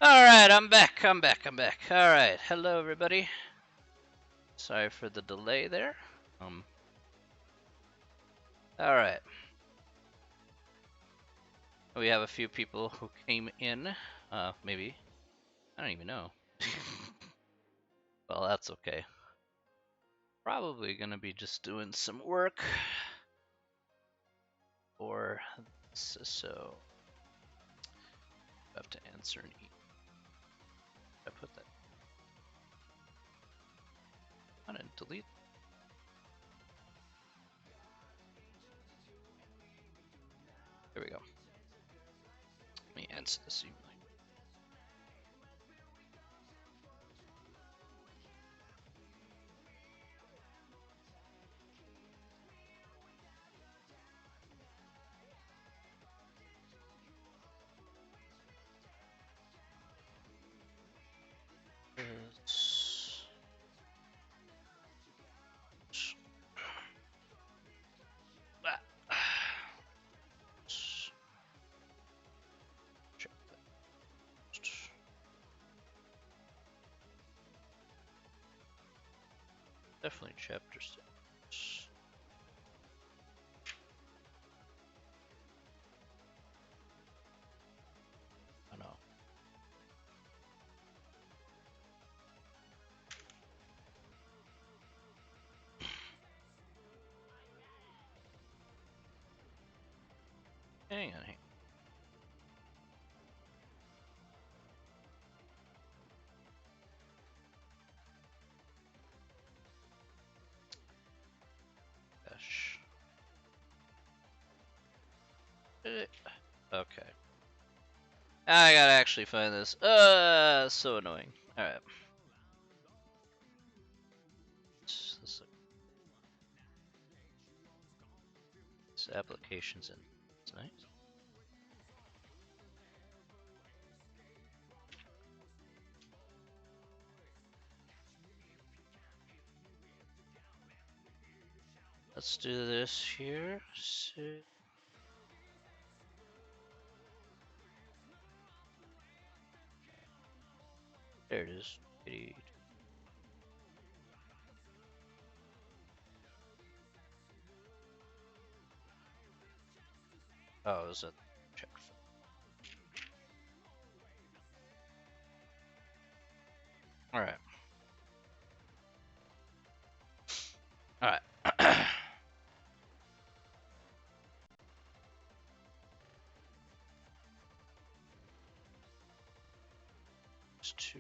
All right, I'm back. I'm back. All right, hello everybody. Sorry for the delay there. All right. We have a few people who came in. Maybe. I don't even know. Well, that's okay. Probably gonna be just doing some work for this, so I have to answer an email. I put that. I didn't delete. There we go. Let me answer this email. Check that. Definitely chapter 6. I know. Hang on. Gosh. Okay. I gotta actually find this. So annoying. Alright. This applications in. It's nice. Let's do this here. There it is. Oh, is that check? All right. All right. It's 2.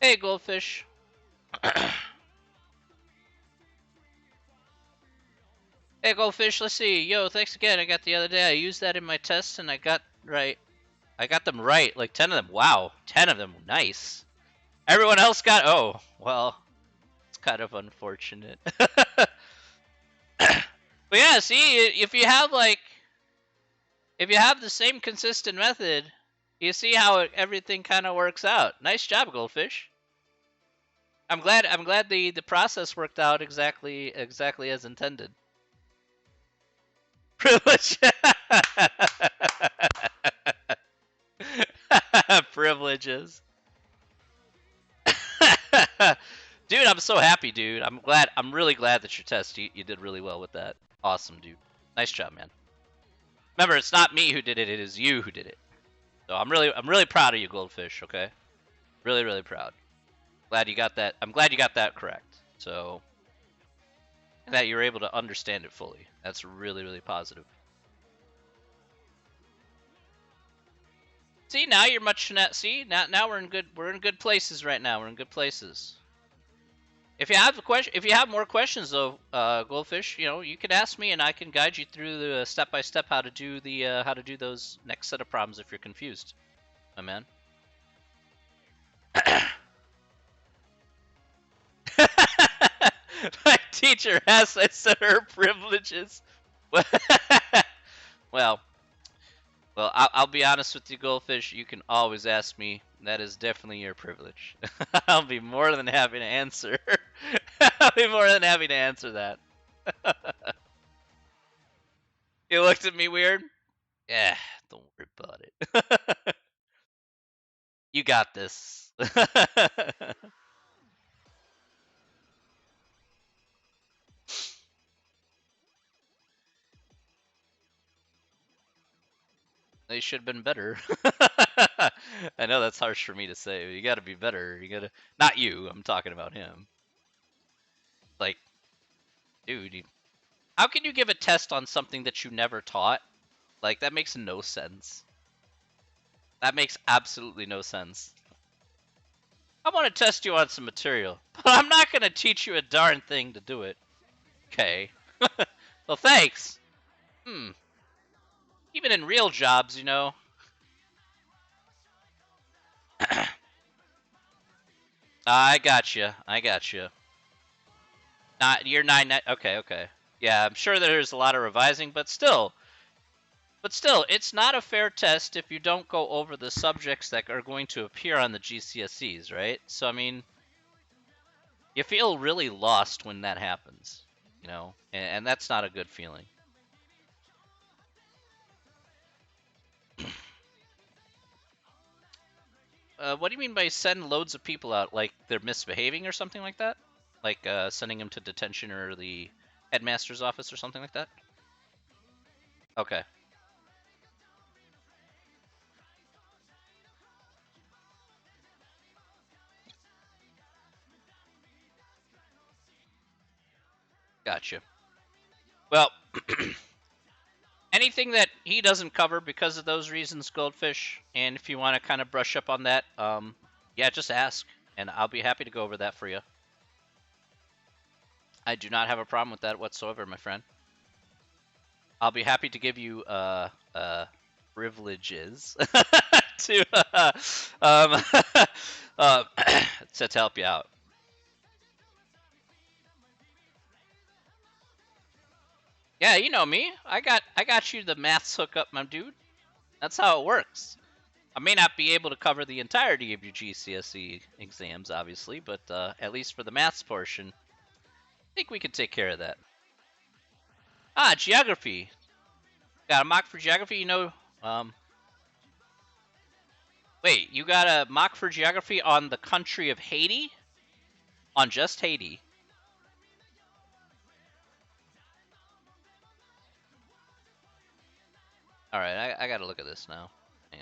Hey, goldfish. Hey, goldfish. Let's see. Yo, thanks again. I got the other day. I used that in my tests and I got right. I got them right. Like 10 of them. Wow. 10 of them. Nice. Everyone else got. Oh, well. It's kind of unfortunate. But yeah, see, if you have the same consistent method, you see how everything kind of works out. Nice job, goldfish. I'm glad the process worked out exactly as intended. Privilege. Privileges. Dude, I'm so happy, dude. I'm really glad that your test you did really well with that. Awesome, dude. Nice job, man. Remember, it's not me who did it, it is you who did it. So I'm really proud of you, goldfish, okay? Really, really proud. Glad you got that. I'm glad you got that correct. So and that you're able to understand it fully. That's really, really positive. See, now you're much see, now we're in good places right now. We're in good places. If you have a question, if you have more questions though, Goldfish, you can ask me and I can guide you through the step by step how to do those next set of problems if you're confused, my man. My teacher asked I said her privileges. well, I'll be honest with you, Goldfish. You can always ask me. That is definitely your privilege. I'll be more than happy to answer. I'll be more than happy to answer that. You looked at me weird? Yeah, don't worry about it. You got this. They should have been better. I know that's harsh for me to say, but you gotta be better. You gotta. Not you, I'm talking about him. Like, dude, how can you give a test on something that you never taught? Like, that makes no sense. That makes absolutely no sense. I want to test you on some material, but I'm not going to teach you a darn thing to do it. Okay. Well, thanks. Even in real jobs, I got you. I got you. Not you're 9. Okay, okay. Yeah, I'm sure there's a lot of revising, but still, it's not a fair test if you don't go over the subjects that are going to appear on the GCSEs, right? So I mean, you feel really lost when that happens, and that's not a good feeling. What do you mean by send loads of people out? Like they're misbehaving or something like that? Like sending them to detention or the headmaster's office or something like that? Okay, gotcha. Well, anything that he doesn't cover because of those reasons, Goldfish, and if you want to kind of brush up on that, yeah, just ask, and I'll be happy to go over that for you. I do not have a problem with that whatsoever, my friend. I'll be happy to give you privileges to um, uh, to help you out. Yeah, you know me. I got you the maths hookup, my dude. That's how it works. I may not be able to cover the entirety of your GCSE exams, obviously, but at least for the maths portion, I think we can take care of that. Ah, geography. Got a mock for geography? Um, wait, you got a mock for geography on the country of Haiti? On just Haiti? All right, I gotta look at this now. Hang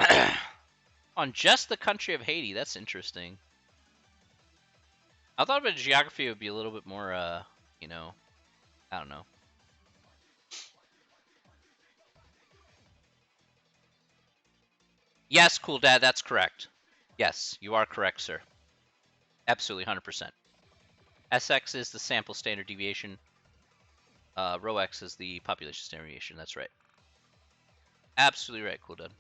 on. On just the country of Haiti, that's interesting. I thought about geography would be a little bit more, I don't know. Yes, cool dad, that's correct. Yes, you are correct, sir. Absolutely, 100%. SX is the sample standard deviation. Rho X is the population standard deviation. That's right. Absolutely right, cool dad.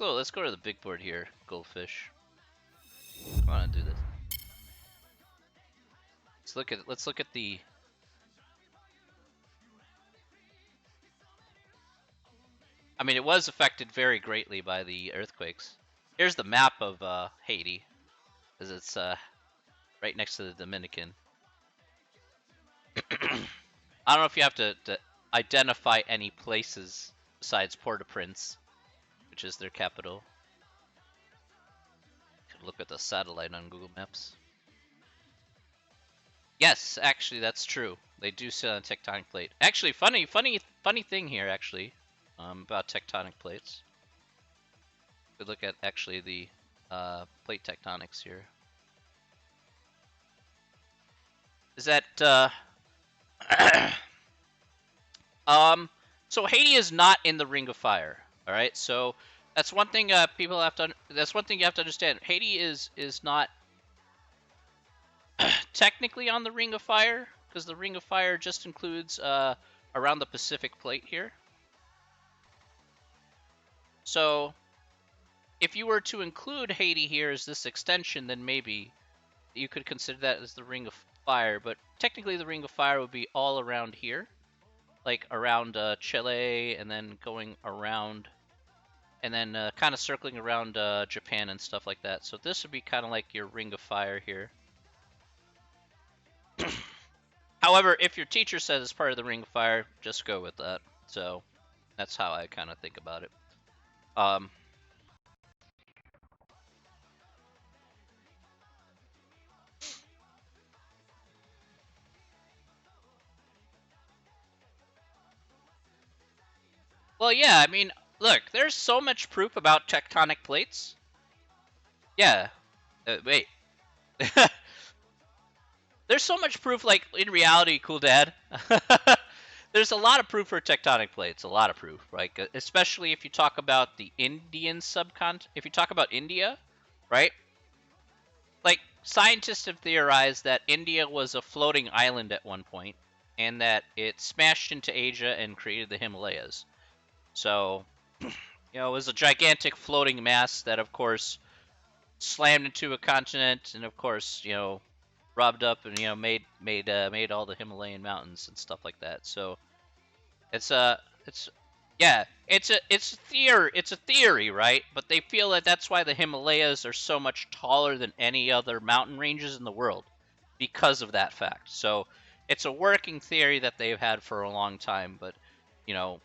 Let's go to the big board here, Goldfish. I want to do this. Let's look at the. I mean, it was affected very greatly by the earthquakes. Here's the map of Haiti, because it's right next to the Dominican. I don't know if you have to identify any places besides Port-au-Prince, which is their capital. Could look at the satellite on Google Maps. Yes, actually, that's true. They do sit on a tectonic plate. Actually, funny thing here, actually, about tectonic plates. We look at actually the plate tectonics here. Is that so Haiti is not in the Ring of Fire. All right, so That's one thing people have to. That's one thing you have to understand. Haiti is not technically on the Ring of Fire because the Ring of Fire just includes around the Pacific Plate here. So if you were to include Haiti here as this extension, then maybe you could consider that as the Ring of Fire. But technically, the Ring of Fire would be all around here, like around Chile, and then going around, and then kind of circling around Japan and stuff like that. So this would be kind of like your Ring of Fire here. However, if your teacher says it's part of the Ring of Fire, just go with that. So that's how I kind of think about it. Um, well, yeah, I mean, look, there's so much proof about tectonic plates. Yeah, wait. There's so much proof, like, in reality, cool dad. There's a lot of proof for tectonic plates, a lot of proof, like, especially if you talk about the Indian subcontinent. If you talk about India, right? Like, scientists have theorized that India was a floating island at one point, and that it smashed into Asia and created the Himalayas. So, it was a gigantic floating mass that, of course, slammed into a continent, and of course, rubbed up and made all the Himalayan mountains and stuff like that. So it's yeah, it's a theory, right? But they feel that that's why the Himalayas are so much taller than any other mountain ranges in the world because of that fact. So it's a working theory that they've had for a long time, but you know,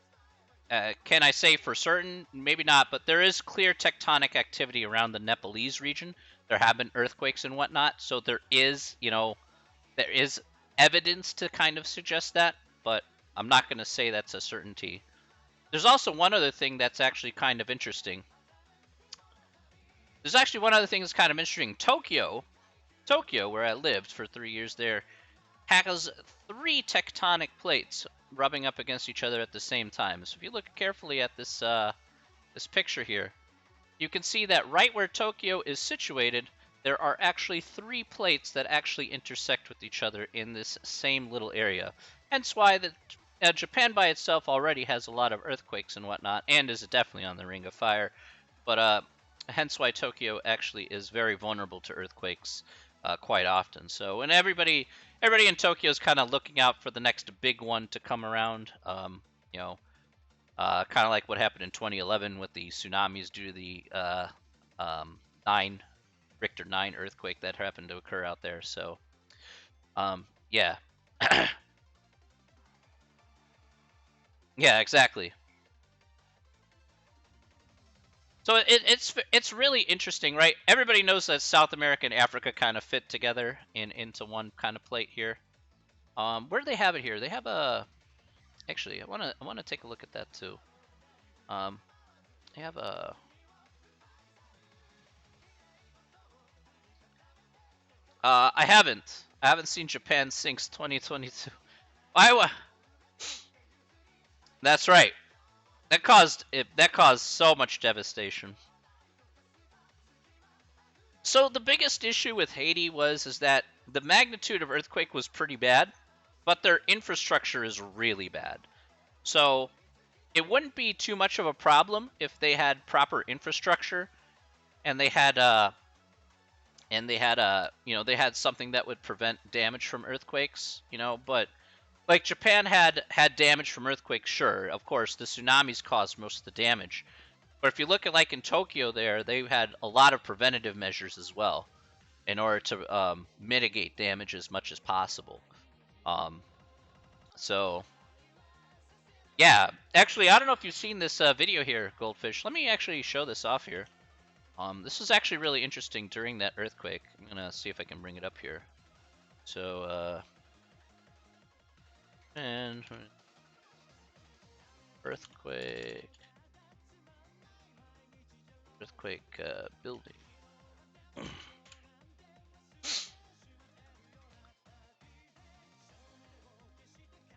can I say for certain? Maybe not, but there is clear tectonic activity around the Nepalese region. There have been earthquakes and whatnot, so there is evidence to kind of suggest that, but I'm not going to say that's a certainty. There's also one other thing that's actually kind of interesting. There's actually one other thing that's kind of interesting. Tokyo, where I lived for 3 years there, has three tectonic plates rubbing up against each other at the same time. So if you look carefully at this picture here, you can see that right where Tokyo is situated, there are actually three plates that actually intersect with each other in this same little area. Hence why Japan by itself already has a lot of earthquakes and whatnot, and is definitely on the Ring of Fire. But hence why Tokyo actually is very vulnerable to earthquakes quite often. So, and everybody in Tokyo is kind of looking out for the next big one to come around. You know, kind of like what happened in 2011 with the tsunamis due to the um, 9 Richter 9 earthquake that happened to occur out there. So, yeah, yeah, exactly. So it's really interesting, right? Everybody knows that South America and Africa kind of fit together into one kind of plate here. Where do they have it here? They have a actually. I wanna take a look at that too. Um, they have a. I haven't. I haven't seen Japan since 2022. I. That's right. That caused so much devastation. So the biggest issue with Haiti is that the magnitude of earthquake was pretty bad, but their infrastructure is really bad. So it wouldn't be too much of a problem if they had proper infrastructure and they had something that would prevent damage from earthquakes, but like Japan had damage from earthquakes, sure, of course, the tsunamis caused most of the damage. But if you look at like in Tokyo there, they had a lot of preventative measures as well in order to mitigate damage as much as possible. Um, so yeah, actually, I don't know if you've seen this video here, Goldfish. Let me actually show this off here. This is actually really interesting during that earthquake. I'm gonna see if I can bring it up here. So, and earthquake, building.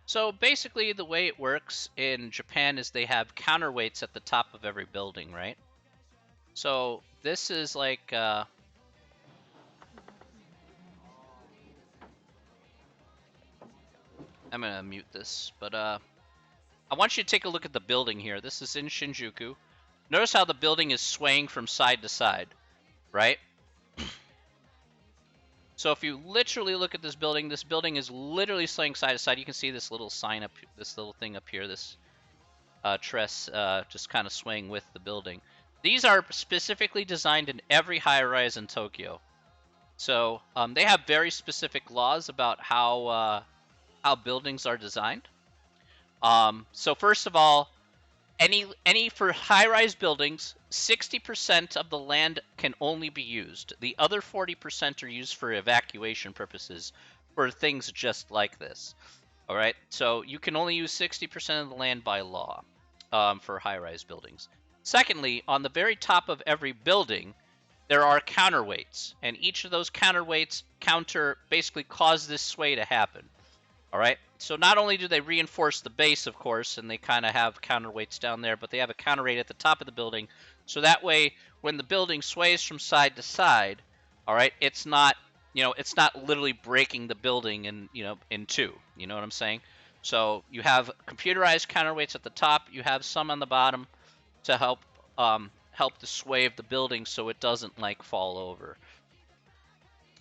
So basically, the way it works in Japan is they have counterweights at the top of every building, right? So this is like I'm gonna mute this, but I want you to take a look at the building here. This is in Shinjuku. Notice how the building is swaying from side to side, right? So if you literally look at this building is literally swaying side to side. You can see this little sign up, this little thing up here, this tress just kind of swaying with the building. These are specifically designed in every high-rise in Tokyo. So they have very specific laws about how buildings are designed. So first of all, any for high-rise buildings, 60% of the land can only be used. The other 40% are used for evacuation purposes for things just like this. All right, so you can only use 60% of the land by law for high-rise buildings. Secondly, on the very top of every building, there are counterweights, and each of those counterweights basically cause this sway to happen. All right, so not only do they reinforce the base, of course, and they kind of have counterweights down there, but they have a counterweight at the top of the building, so that way when the building sways from side to side, all right, it's not it's not literally breaking the building in two. You know what I'm saying? So you have computerized counterweights at the top, you have some on the bottom to help the sway of the building so it doesn't like fall over.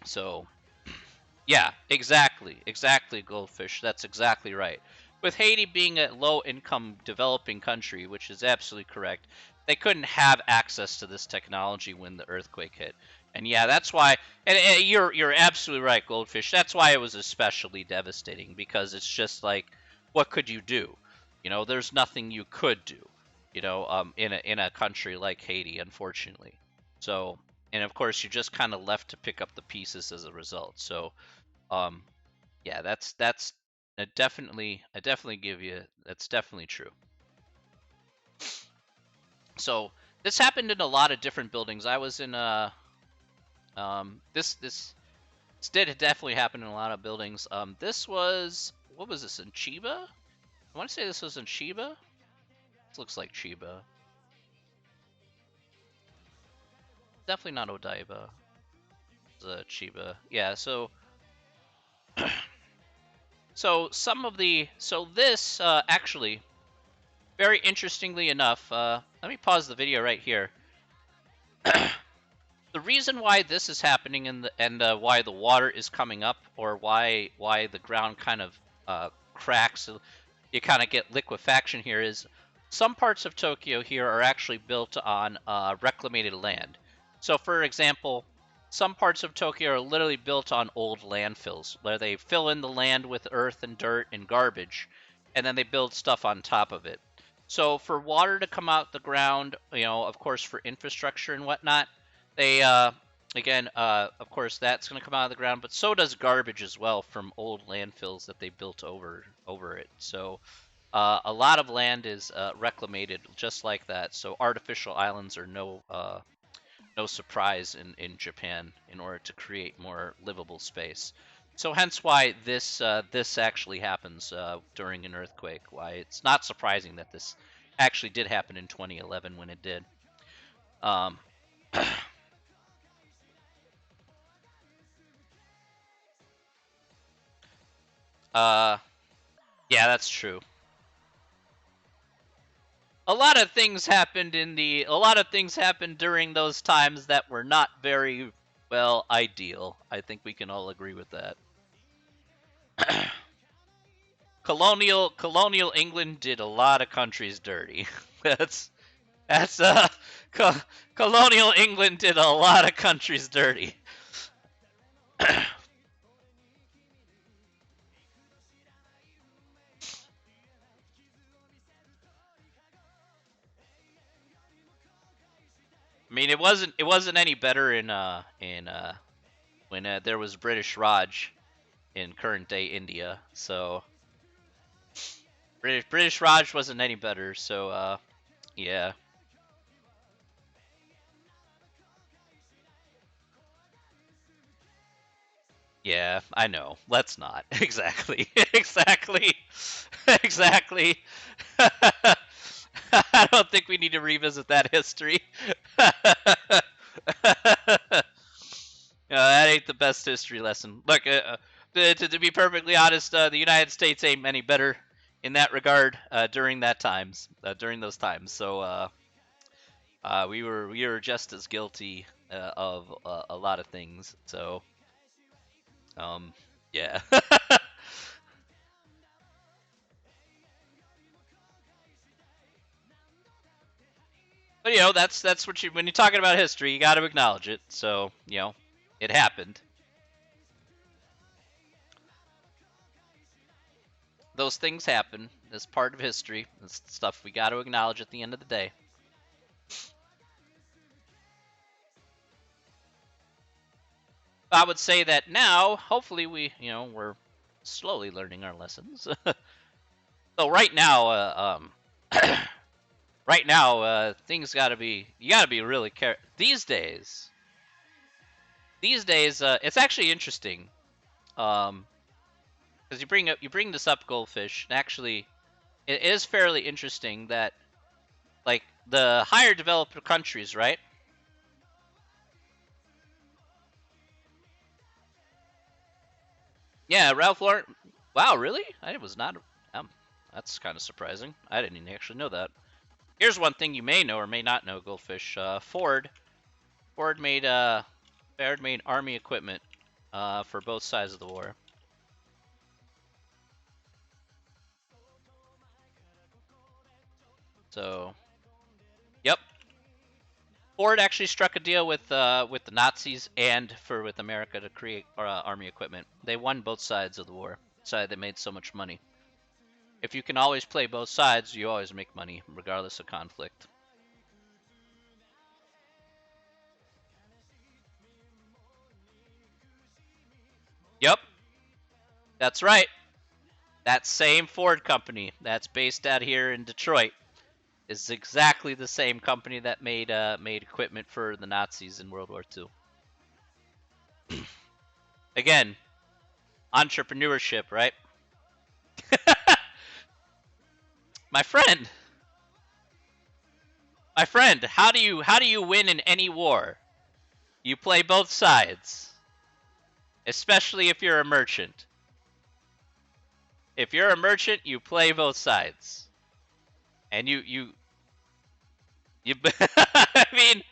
So yeah, exactly, Goldfish. That's exactly right. With Haiti being a low-income developing country, which is absolutely correct, they couldn't have access to this technology when the earthquake hit. And yeah, that's why. And you're absolutely right, Goldfish. That's why it was especially devastating because it's just like, what could you do? There's nothing you could do. In a country like Haiti, unfortunately. So, and of course, you're just kind of left to pick up the pieces as a result. So, um, yeah, that's I definitely give you that's definitely true. So this happened in a lot of different buildings. I was in this did definitely happen in a lot of buildings. This was what was this in Chiba? I want to say this was in Chiba. This looks like Chiba. Definitely not Odaiba. It's Chiba. Yeah. So this actually very interestingly enough, let me pause the video right here. The reason why this is happening and why the water is coming up, or why the ground kind of cracks, you kind of get liquefaction here, is some parts of Tokyo here are actually built on reclamated land. So, for example, some parts of Tokyo are literally built on old landfills, where they fill in the land with earth and dirt and garbage, and then they build stuff on top of it. So, for water to come out the ground, of course, for infrastructure and whatnot, they again, of course, that's going to come out of the ground, but so does garbage as well from old landfills that they built over it. So a lot of land is reclamated just like that. So artificial islands are no surprise in Japan in order to create more livable space. So hence why this actually happens during an earthquake. Why it's not surprising that this actually did happen in 2011 when it did. Um, uh, yeah, that's true. A lot of things happened during those times that were not very well ideal. I think we can all agree with that. Colonial England did a lot of countries dirty. that's that's co- colonial England did a lot of countries dirty. I mean, it wasn't any better in when there was British Raj in current day India. So British Raj wasn't any better. So yeah. Yeah, I know. Let's not. Exactly. Exactly. Exactly. I don't think we need to revisit that history. That ain't the best history lesson. Look, to be perfectly honest, the United States ain't any better in that regard during those times. So we were just as guilty of a lot of things. So yeah. But that's what you when you're talking about history, you got to acknowledge it. So it happened. Those things happen as part of history. It's stuff we got to acknowledge at the end of the day. I would say that now, hopefully, we're slowly learning our lessons. So right now, right now, things you got to be really careful these days. These days, it's actually interesting, because you bring this up, goldfish, and actually, it is fairly interesting that like the higher developed countries, right? Yeah, Ralph Lauren. Wow, really? I was not. Um, that's kind of surprising. I didn't even actually know that. Here's one thing you may know or may not know, Goldfish. Ford made army equipment for both sides of the war. So, yep. Ford actually struck a deal with the Nazis and with America to create army equipment. They won both sides of the war. So they made so much money. If you can always play both sides, you always make money, regardless of conflict. Yep, that's right. That same Ford company that's based out here in Detroit is exactly the same company that made equipment for the Nazis in World War II. Again, entrepreneurship, right? my friend, my friend, how do you win in any war? You play both sides, especially if you're a merchant. If you're a merchant, you play both sides, and you. I mean,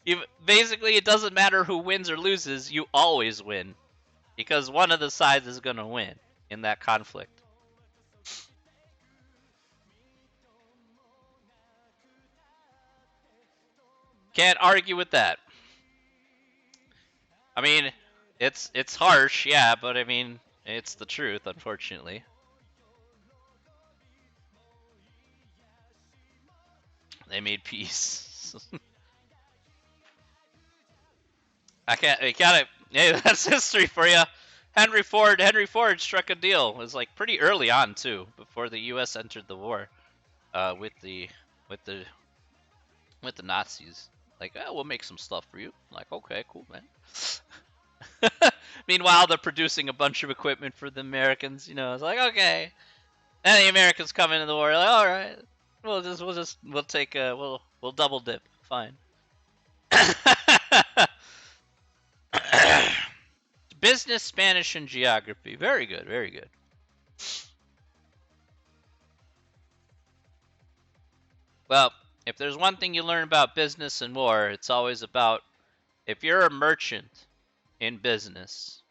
you basically it doesn't matter who wins or loses. You always win because one of the sides is gonna win in that conflict. Can't argue with that. I mean, it's harsh, yeah, but I mean, it's the truth, unfortunately. They made peace. I can't. I gotta. Hey, that's history for you. Henry Ford struck a deal. It was like pretty early on too, before the U.S. entered the war with with the with the Nazis. Like, oh, we'll make some stuff for you. I'm like, okay, cool, man. Meanwhile, they're producing a bunch of equipment for the Americans. It's like, okay. And the Americans come into the war. Like, all right, we'll take we'll double dip. Fine. Business, Spanish, and geography. Very good. Very good. Well, if there's one thing you learn about business and war, it's always about if you're a merchant in business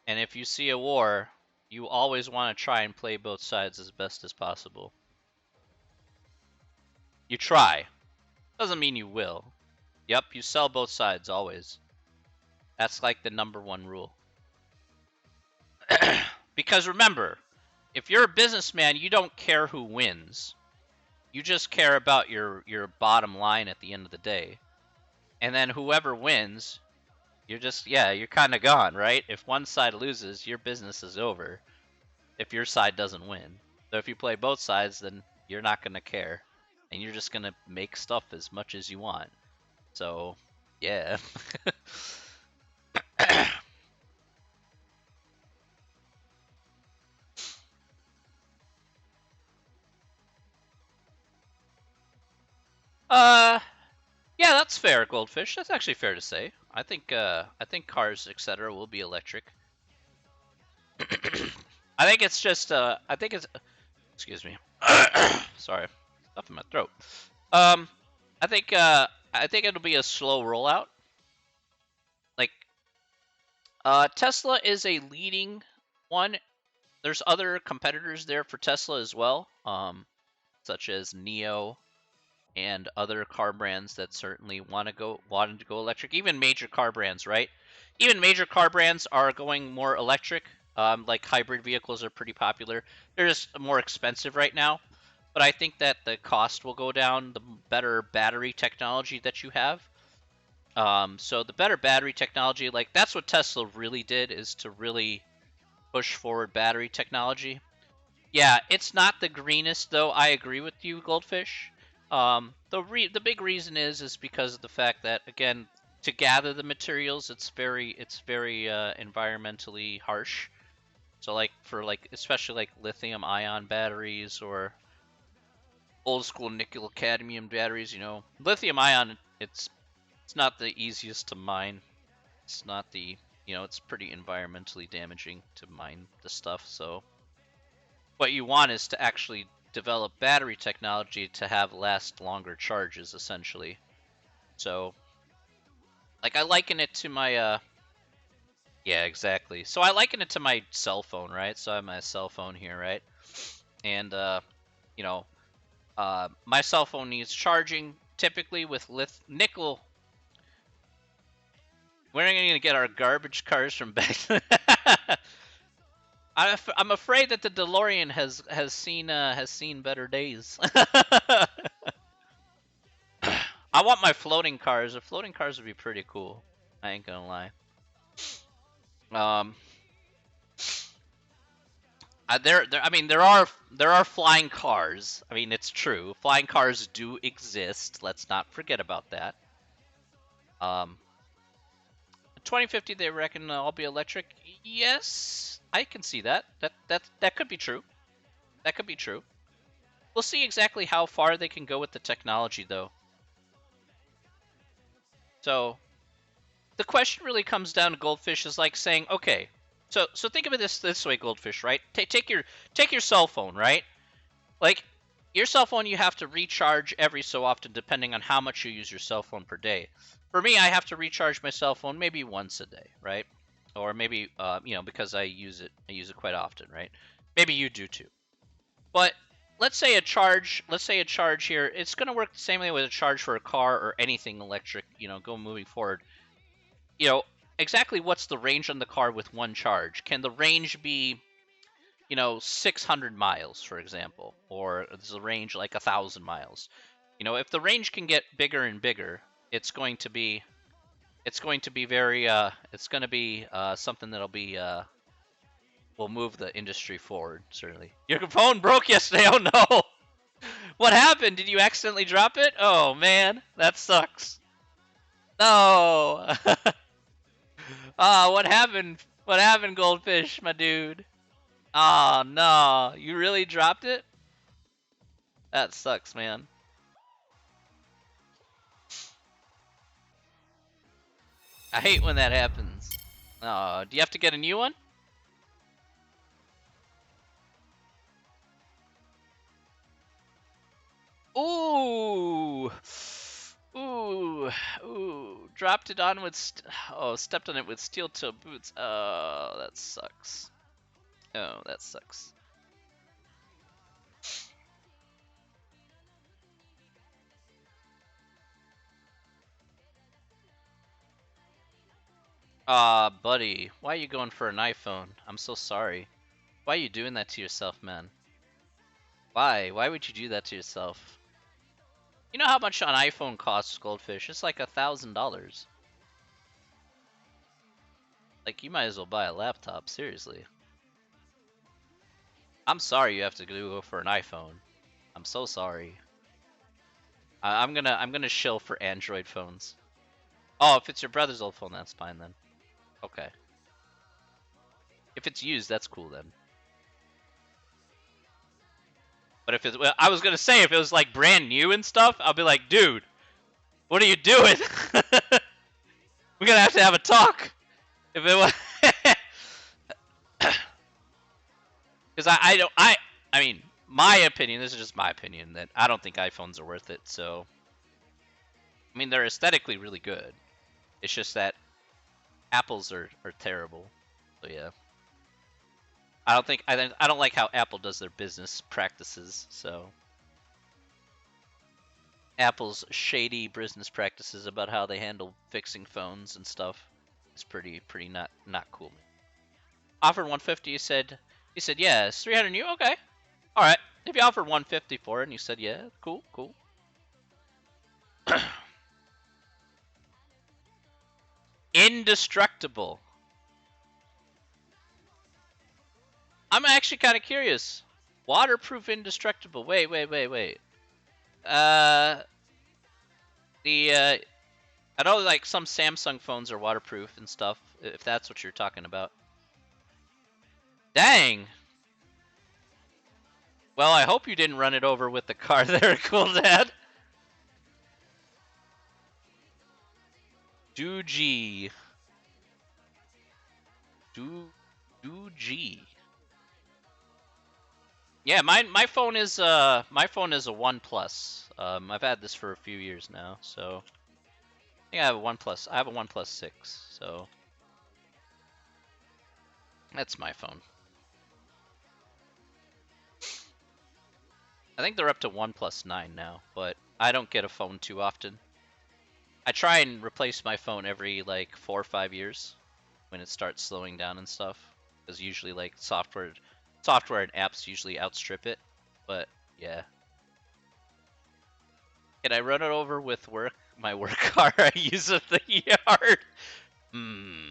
and if you see a war, you always want to try and play both sides as best as possible. You try. Doesn't mean you will. Yep, you sell both sides always. That's like the number one rule. Because remember, if you're a businessman, you don't care who wins. You just care about your bottom line at the end of the day. And then whoever wins, you're kind of gone, right? If one side loses, your business is over if your side doesn't win. So if you play both sides, then you're not going to care. And you're just going to make stuff as much as you want. So, yeah. Uh, yeah, that's fair, Goldfish. That's actually fair to say. I think cars, etc., will be electric. I think it's just I think it's excuse me. Sorry, stuff in my throat. Um, I think it'll be a slow rollout. Like Tesla is a leading one. There's other competitors there for Tesla as well, such as Neo and other car brands that certainly wanted to go electric. Even major car brands, right? Even major car brands are going more electric. Like hybrid vehicles are pretty popular. They're just more expensive right now, but I think that the cost will go down the better battery technology that you have. So the better battery technology, like that's what Tesla really did, is to really push forward battery technology. Yeah, it's not the greenest though. I agree with you, Goldfish. The big reason is because of the fact that again, to gather the materials, it's very environmentally harsh. So like for like especially like lithium ion batteries or old school nickel cadmium batteries, lithium ion it's not the easiest to mine. It's not the it's pretty environmentally damaging to mine the stuff. So what you want is to actually develop battery technology to have last longer charges, essentially. So, like, I liken it to my, yeah, exactly. So I liken it to my cell phone, right? So I have my cell phone here, right? And, you know, my cell phone needs charging typically with nickel. We're going to get our garbage cars from back. I'm afraid that the DeLorean has seen better days. I want my floating cars. The floating cars would be pretty cool. I ain't gonna lie. Um, I mean, there are flying cars. I mean, it's true. Flying cars do exist. Let's not forget about that. Um, 2050, they reckon all be electric. Yes, I can see that. That could be true. That could be true. We'll see exactly how far they can go with the technology, though. So the question really comes down to Goldfish is like saying, okay, so think of it this way, Goldfish, right? Take your cell phone, right? Like your cell phone, you have to recharge every so often, depending on how much you use your cell phone per day. For me, I have to recharge my cell phone maybe once a day, right? Or maybe because I use it quite often, right? Maybe you do too. But let's say a charge here, it's going to work the same way with a charge for a car or anything electric, go moving forward. you know, exactly what's the range on the car with one charge? Can the range be, 600 miles, for example, or is the range like 1,000 miles? If the range can get bigger and bigger, it's going to be very, it's going to be something that'll be, will move the industry forward, certainly. Your phone broke yesterday. Oh no! What happened? Did you accidentally drop it? Oh man, that sucks. No. What happened? What happened, Goldfish, my dude? Oh no, you really dropped it? That sucks, man. I hate when that happens. Oh, do you have to get a new one? Ooh, ooh, ooh! Dropped it on with stepped on it with steel toe boots. Oh, that sucks. Oh, that sucks. Buddy, why are you going for an iPhone? I'm so sorry. Why are you doing that to yourself, man? Why? Why would you do that to yourself? You know how much an iPhone costs, Goldfish? It's like $1,000. Like, you might as well buy a laptop, seriously. I'm sorry you have to go for an iPhone. I'm so sorry. I'm gonna shill for Android phones. Oh, if it's your brother's old phone, that's fine then. Okay. If it's used, that's cool then. But if it, well, I was gonna say if it was like brand new and stuff, I'll be like, dude, what are you doing? We're gonna have to have a talk. If it was, because I don't I mean my opinion. This is just my opinion that I don't think iPhones are worth it. So I mean they're aesthetically really good. It's just that Apple's are terrible. So yeah. I don't like how Apple does their business practices. So Apple's shady business practices about how they handle fixing phones and stuff is pretty not cool. Offered 150. He said yeah. It's 300 new. Okay. All right. If you offered 150 for it and you said yeah, cool. Indestructible. I'm actually kind of curious. Waterproof, indestructible. Wait. Uh, the I know like some Samsung phones are waterproof and stuff. If that's what you're talking about. Dang. Well, I hope you didn't run it over with the car there, cool dad. Do G. Do G. Yeah, my phone is a OnePlus. I've had this for a few years now, so I think I have a OnePlus. I have a OnePlus 6, so that's my phone. I think they're up to OnePlus 9 now, but I don't get a phone too often. I try and replace my phone every like 4 or 5 years when it starts slowing down and stuff, because usually like software and apps usually outstrip it. But yeah. Can I run it over with my work car I use at the yard? Hmm.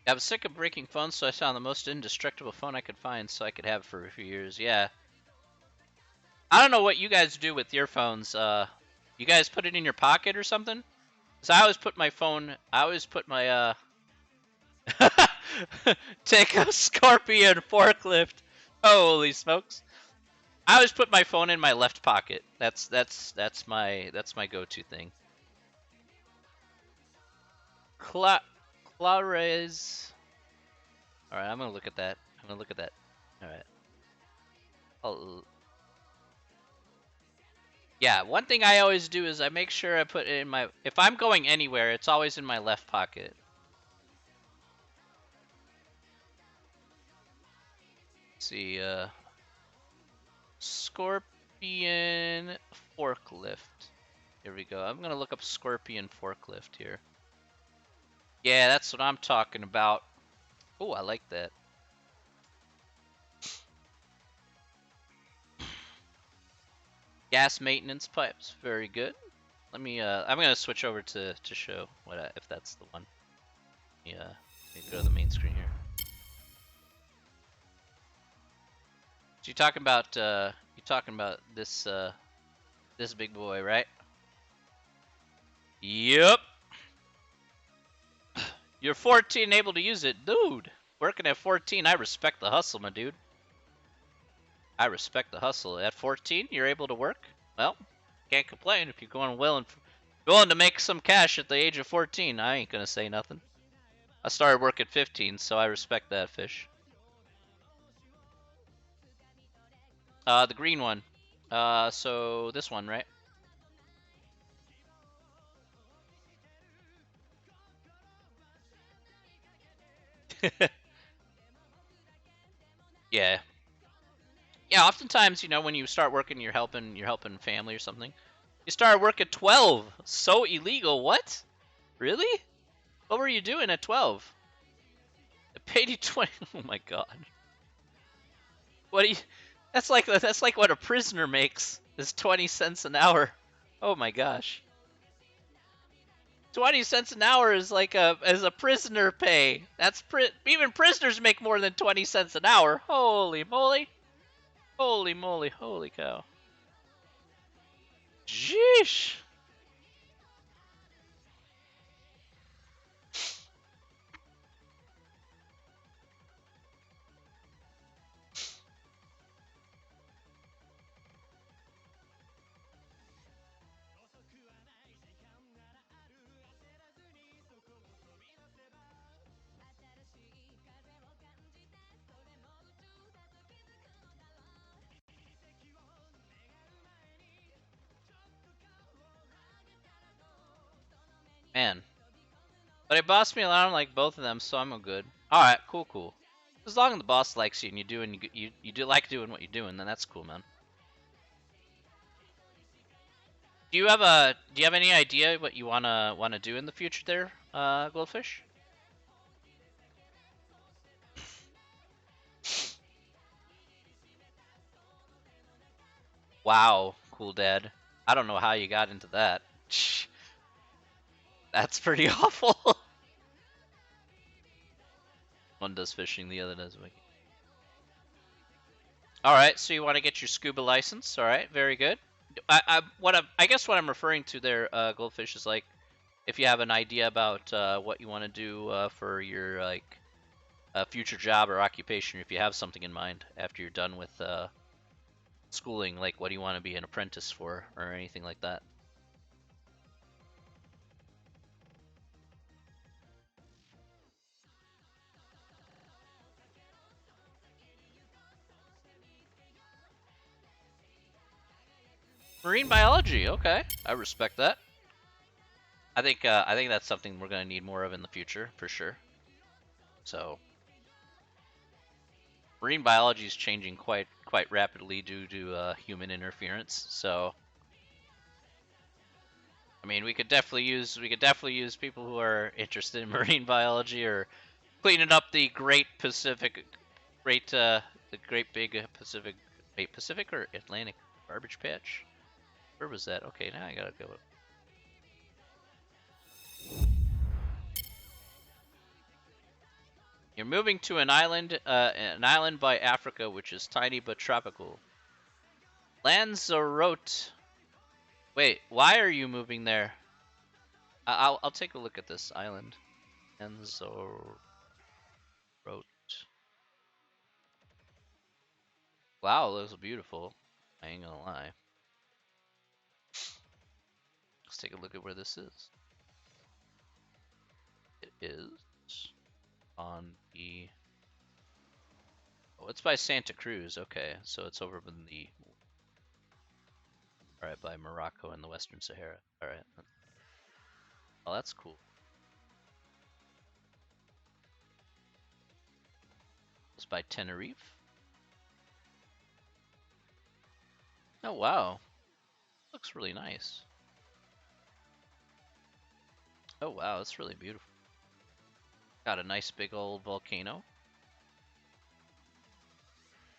I was sick of breaking phones, so I found the most indestructible phone I could find so I could have it for a few years. Yeah. I don't know what you guys do with your phones. You guys put it in your pocket or something? Cause I always put my take a scorpion forklift. Holy smokes! I always put my phone in my left pocket. That's my go-to thing. Cla Clares. All right, I'm gonna look at that. All right. Oh, yeah. One thing I always do is I make sure I put it in my. If I'm going anywhere, it's always in my left pocket. Let's see. Scorpion forklift. Here we go. I'm gonna look up scorpion forklift here. Yeah, that's what I'm talking about. Oh, I like that. Gas maintenance pipes, very good. Let me. I'm gonna switch over to show if that's the one. Yeah. Let me go to the main screen here. So you talking about this big boy, right? Yep. You're 14, able to use it, dude. Working at 14, I respect the hustle, my dude. I respect the hustle. At 14, you're able to work. Well, can't complain if you're going willing to make some cash at the age of 14. I ain't gonna say nothing. I started work at 15, so I respect that, fish. The green one. So this one, right? Yeah. Yeah, oftentimes, when you start working, you're helping family or something. You started work at 12. So illegal. What? Really? What were you doing at 12? I paid you 20. Oh my god. What do you? That's like what a prisoner makes. Is 20 cents an hour. Oh my gosh. 20 cents an hour is like a prisoner pay. Even prisoners make more than 20 cents an hour. Holy moly. Holy moly. Holy cow. Jeesh. Man. But it bossed me around like both of them, so I'm good. Alright, cool, cool. As long as the boss likes you and you do like doing what you're doing, then that's cool, man. Do you have any idea what you wanna do in the future there, Goldfish? Wow, cool dad. I don't know how you got into that. That's pretty awful. One does fishing, the other does wiki. All right, so you want to get your scuba license? All right, very good. I guess what I'm referring to there, Goldfish, is like if you have an idea about what you want to do for your like future job or occupation, if you have something in mind after you're done with schooling, like what do you want to be an apprentice for or anything like that. Marine biology, okay, I respect that. I think that's something we're gonna need more of in the future for sure. So marine biology is changing quite rapidly due to human interference. So I mean, we could definitely use people who are interested in marine biology or cleaning up the the great big Pacific, wait, Pacific or Atlantic garbage patch. Where was that? Okay, now I gotta go. You're moving to an island by Africa, which is tiny but tropical. Lanzarote. Wait, why are you moving there? I'll take a look at this island. Lanzarote. Wow, it looks beautiful. I ain't gonna lie. Let's take a look at where this is. It is on the. Oh, it's by Santa Cruz. Okay, so it's over in the. All right, by Morocco and the Western Sahara. All right. Oh, that's cool. It's by Tenerife. Oh wow, looks really nice. Oh wow, it's really beautiful. Got a nice big old volcano. Look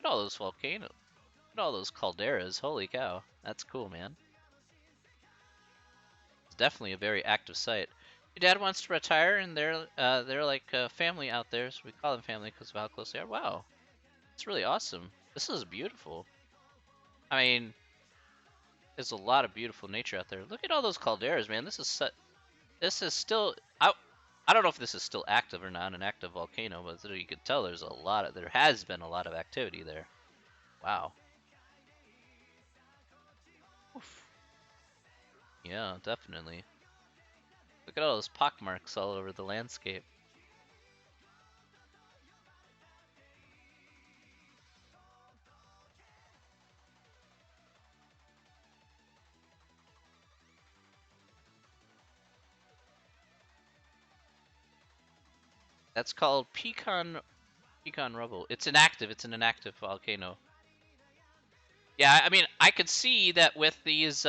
at all those volcanoes. Look at all those calderas. Holy cow, that's cool, man. It's definitely a very active site. Your dad wants to retire, and they're like family out there, so we call them family because of how close they are. Wow, it's really awesome. This is beautiful. I mean, there's a lot of beautiful nature out there. Look at all those calderas, man. This is still I don't know if this is still active or not, an active volcano, but you can tell there has been a lot of activity there. Wow. Oof. Yeah, definitely. Look at all those pockmarks all over the landscape. That's called Pecan Rubble. It's an inactive volcano. Yeah, I mean, I could see that with these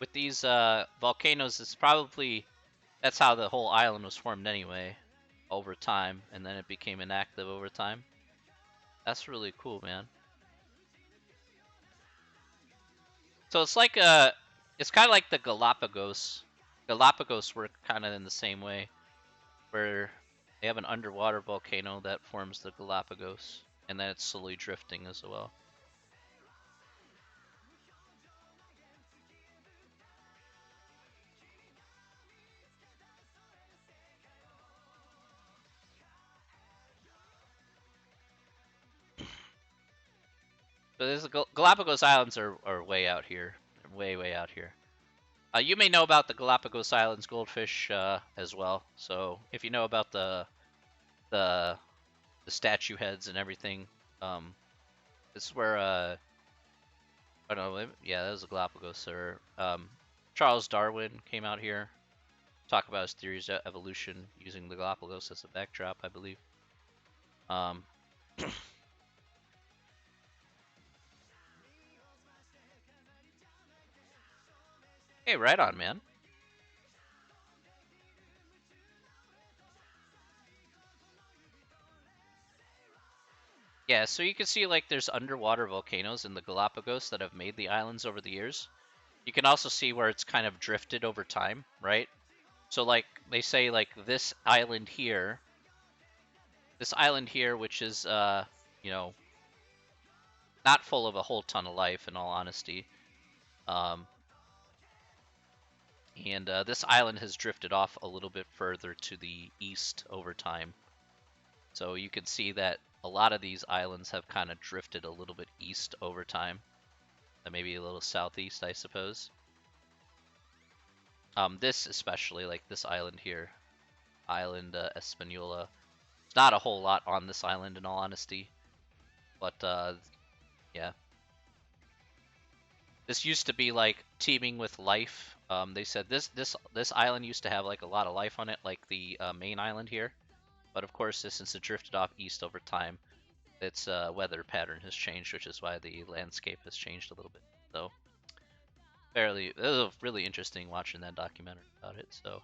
with these volcanoes, it's probably that's how the whole island was formed anyway, over time, and then it became inactive over time. That's really cool, man. So it's kind of like the Galapagos. Galapagos work kind of in the same way, where they have an underwater volcano that forms the Galapagos, and then it's slowly drifting as well. But there's Galapagos Islands are way out here, way out here. You may know about the Galapagos Islands goldfish as well. So if you know about the the statue heads and everything, um, this is where I don't know, yeah, that was the Galapagos. Or Charles Darwin came out here, talk about his theories of evolution using the Galapagos as a backdrop, I believe. Um, hey, right on, man. Yeah, so you can see like there's underwater volcanoes in the Galapagos that have made the islands over the years. You can also see where it's kind of drifted over time, right? So like they say like this island here, which is you know, not full of a whole ton of life in all honesty. Um, and this island has drifted off a little bit further to the east over time. So you can see that a lot of these islands have kind of drifted a little bit east over time, and maybe a little southeast, I suppose. This especially, like this island here, Island Espanola. It's not a whole lot on this island, in all honesty, but yeah, this used to be like teeming with life. They said this island used to have like a lot of life on it, like the main island here. But of course, since it drifted off east over time, its weather pattern has changed, which is why the landscape has changed a little bit. So, it was really interesting watching that documentary about it. So,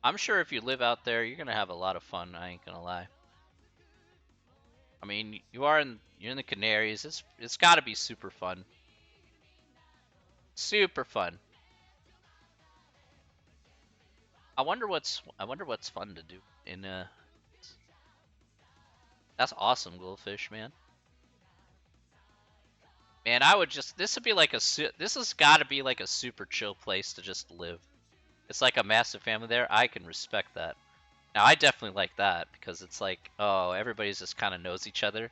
I'm sure if you live out there, you're gonna have a lot of fun. I ain't gonna lie. I mean, you're in the Canaries. It's got to be super fun. Super fun. I wonder what's fun to do in that's awesome, Goldfish, man. Man, I would just this would be like this has got to be like a super chill place to just live. It's like a massive family there. I can respect that. Now, I definitely like that because it's like, oh, everybody's just kind of knows each other.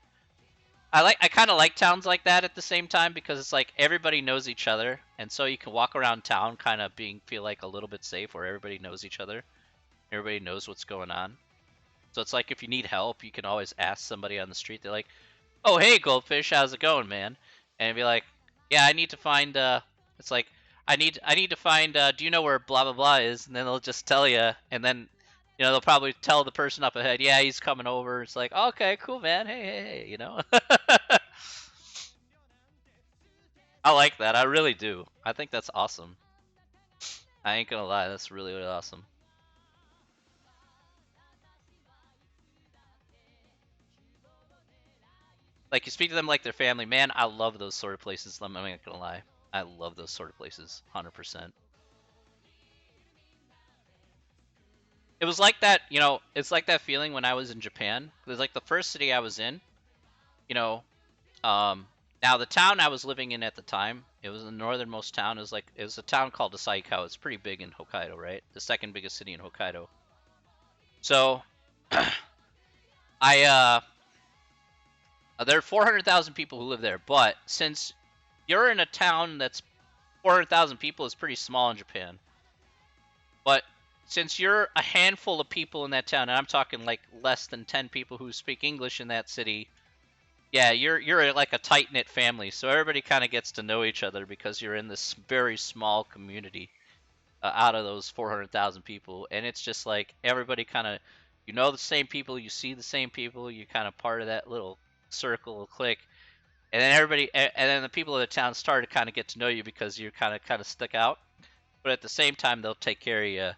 I kind of like towns like that at the same time because it's like everybody knows each other, and so you can walk around town kind of feel like a little bit safe where everybody knows each other. Everybody knows what's going on. So it's like if you need help, you can always ask somebody on the street. They're like, "Oh, hey, Goldfish, how's it going, man?" And it'd be like, "Yeah, I need to find." It's like, I need to find. Do you know where blah blah blah is?" And then they'll just tell you, and then, they'll probably tell the person up ahead, "Yeah, he's coming over." It's like, "Okay, cool, man. Hey, hey, hey," you know. I like that. I really do. I think that's awesome. I ain't gonna lie, that's really, really awesome. Like you speak to them like their family, man. I love those sort of places. I'm not gonna lie. I love those sort of places, 100%. It was like that, it's like that feeling when I was in Japan. It was like the first city I was in, you know, um, now the town I was living in at the time, it was the northernmost town. It was a town called Asaikawa. It's pretty big in Hokkaido, right? The second biggest city in Hokkaido. So, I there are 400,000 people who live there, but since you're in a town that's 400,000 people is pretty small in Japan. But since you're a handful of people in that town, and I'm talking like less than 10 people who speak English in that city, yeah, you're like a tight knit family. So everybody kind of gets to know each other because you're in this very small community. out of those 400,000 people, and it's just like everybody kind of, you know, the same people, you see the same people, you kind of part of that little circle, click, and then and then the people of the town start to kind of get to know you because you're kind of stuck out, but at the same time they'll take care of you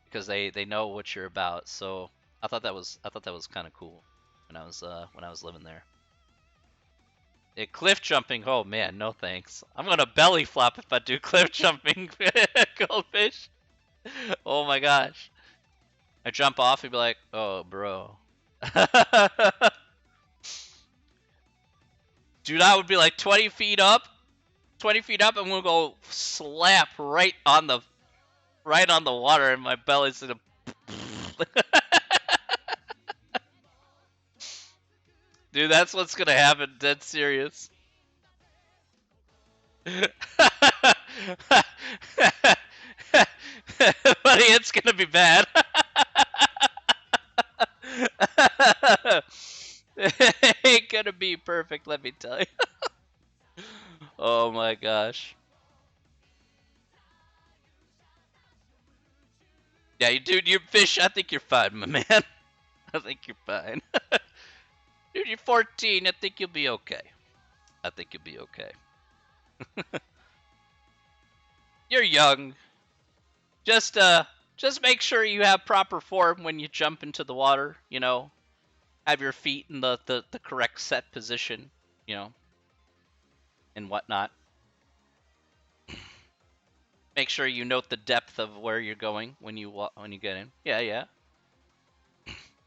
because they know what you're about. So I thought that was kind of cool when I was living there. Cliff jumping, oh man, no thanks. I'm gonna belly flop if I do cliff jumping, goldfish. Oh my gosh. I jump off and be like, oh bro. Dude, I would be like 20 feet up, 20 feet up, and we'll go slap right on the water, and my belly's gonna. Dude, that's what's gonna happen. Dead serious. Buddy, it's gonna be bad. It ain't gonna be perfect, let me tell you. Oh my gosh. Yeah, you dude, you fish. I think you're fine, my man. I think you're fine. Dude, you're 14. I think you'll be okay. I think you'll be okay. You're young. Just just make sure you have proper form when you jump into the water, you know. Have your feet in the correct set position, you know, and whatnot. Make sure you note the depth of where you're going when you get in. Yeah, yeah.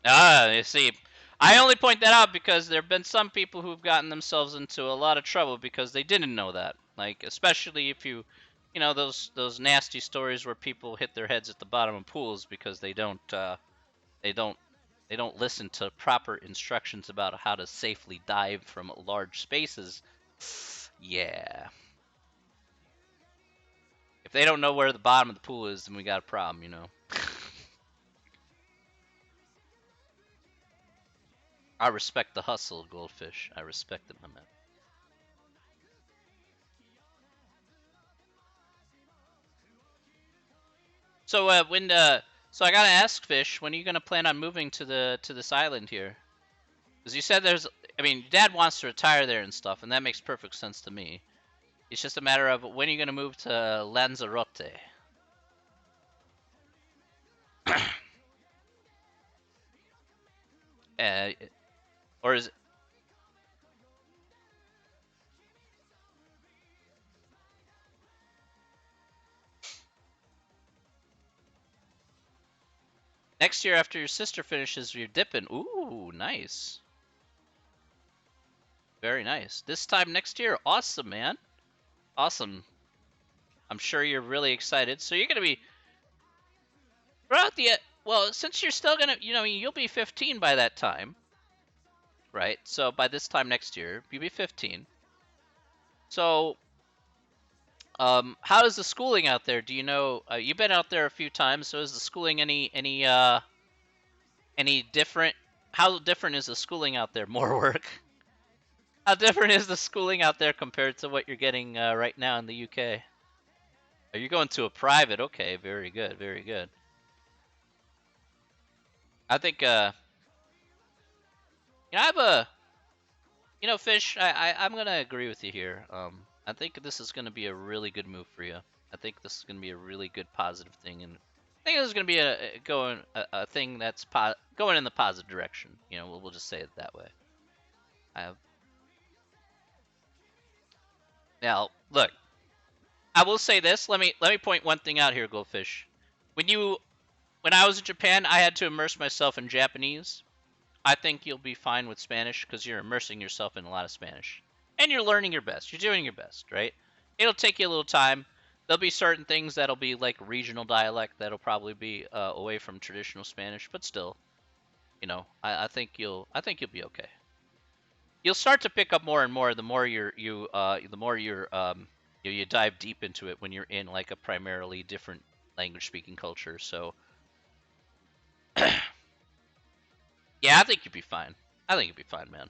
Ah, you see, I only point that out because there have been some people who've gotten themselves into a lot of trouble because they didn't know that. Like, especially if you know, those nasty stories where people hit their heads at the bottom of pools because they don't they don't listen to proper instructions about how to safely dive from large spaces. Yeah. If they don't know where the bottom of the pool is, then we got a problem, you know. I respect the hustle, goldfish. I respect it, my man. So so I gotta ask, Fish, when are you gonna plan on moving to this island here? Because you said I mean, Dad wants to retire there and stuff, and that makes perfect sense to me. It's just a matter of when are you gonna move to Lanzarote? uh, or is it next year after your sister finishes your dipping? Ooh, nice, very nice. This time next year, awesome, man, awesome. I'm sure you're really excited. So you're gonna be throughout the well, since you're still gonna, you know, you'll be 15 by that time, right? So by this time next year, you'll be 15. So, how is the schooling out there? Do you know? You've been out there a few times. So is the schooling any different? How different is the schooling out there? More work? How different is the schooling out there compared to what you're getting right now in the UK? Are you going to a private? Okay, very good, very good. I think you know, I have a you know, Fish. I'm gonna agree with you here. I think this is gonna be a really good move for you. I think this is gonna be a really good positive thing, and I think this is gonna be a thing that's going in the positive direction. You know, we'll just say it that way. I have now look. I will say this. Let me point one thing out here, Goldfish. When you when I was in Japan, I had to immerse myself in Japanese. I think you'll be fine with Spanish because you're immersing yourself in a lot of Spanish. And you're learning your best. You're doing your best, right? It'll take you a little time. There'll be certain things that'll be like regional dialect that'll probably be away from traditional Spanish, but still, you know, I think you'll be okay. You'll start to pick up more and more the more the more you dive deep into it when you're in like a primarily different language speaking culture. So yeah, I think you'll be fine. I think you'll be fine, man.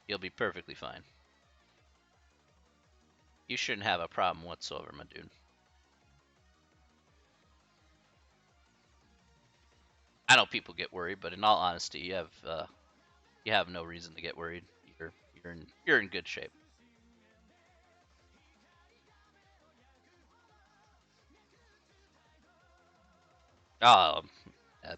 You'll be perfectly fine. You shouldn't have a problem whatsoever, my dude. I know people get worried, but in all honesty, you have no reason to get worried. You're in good shape. Um, uh,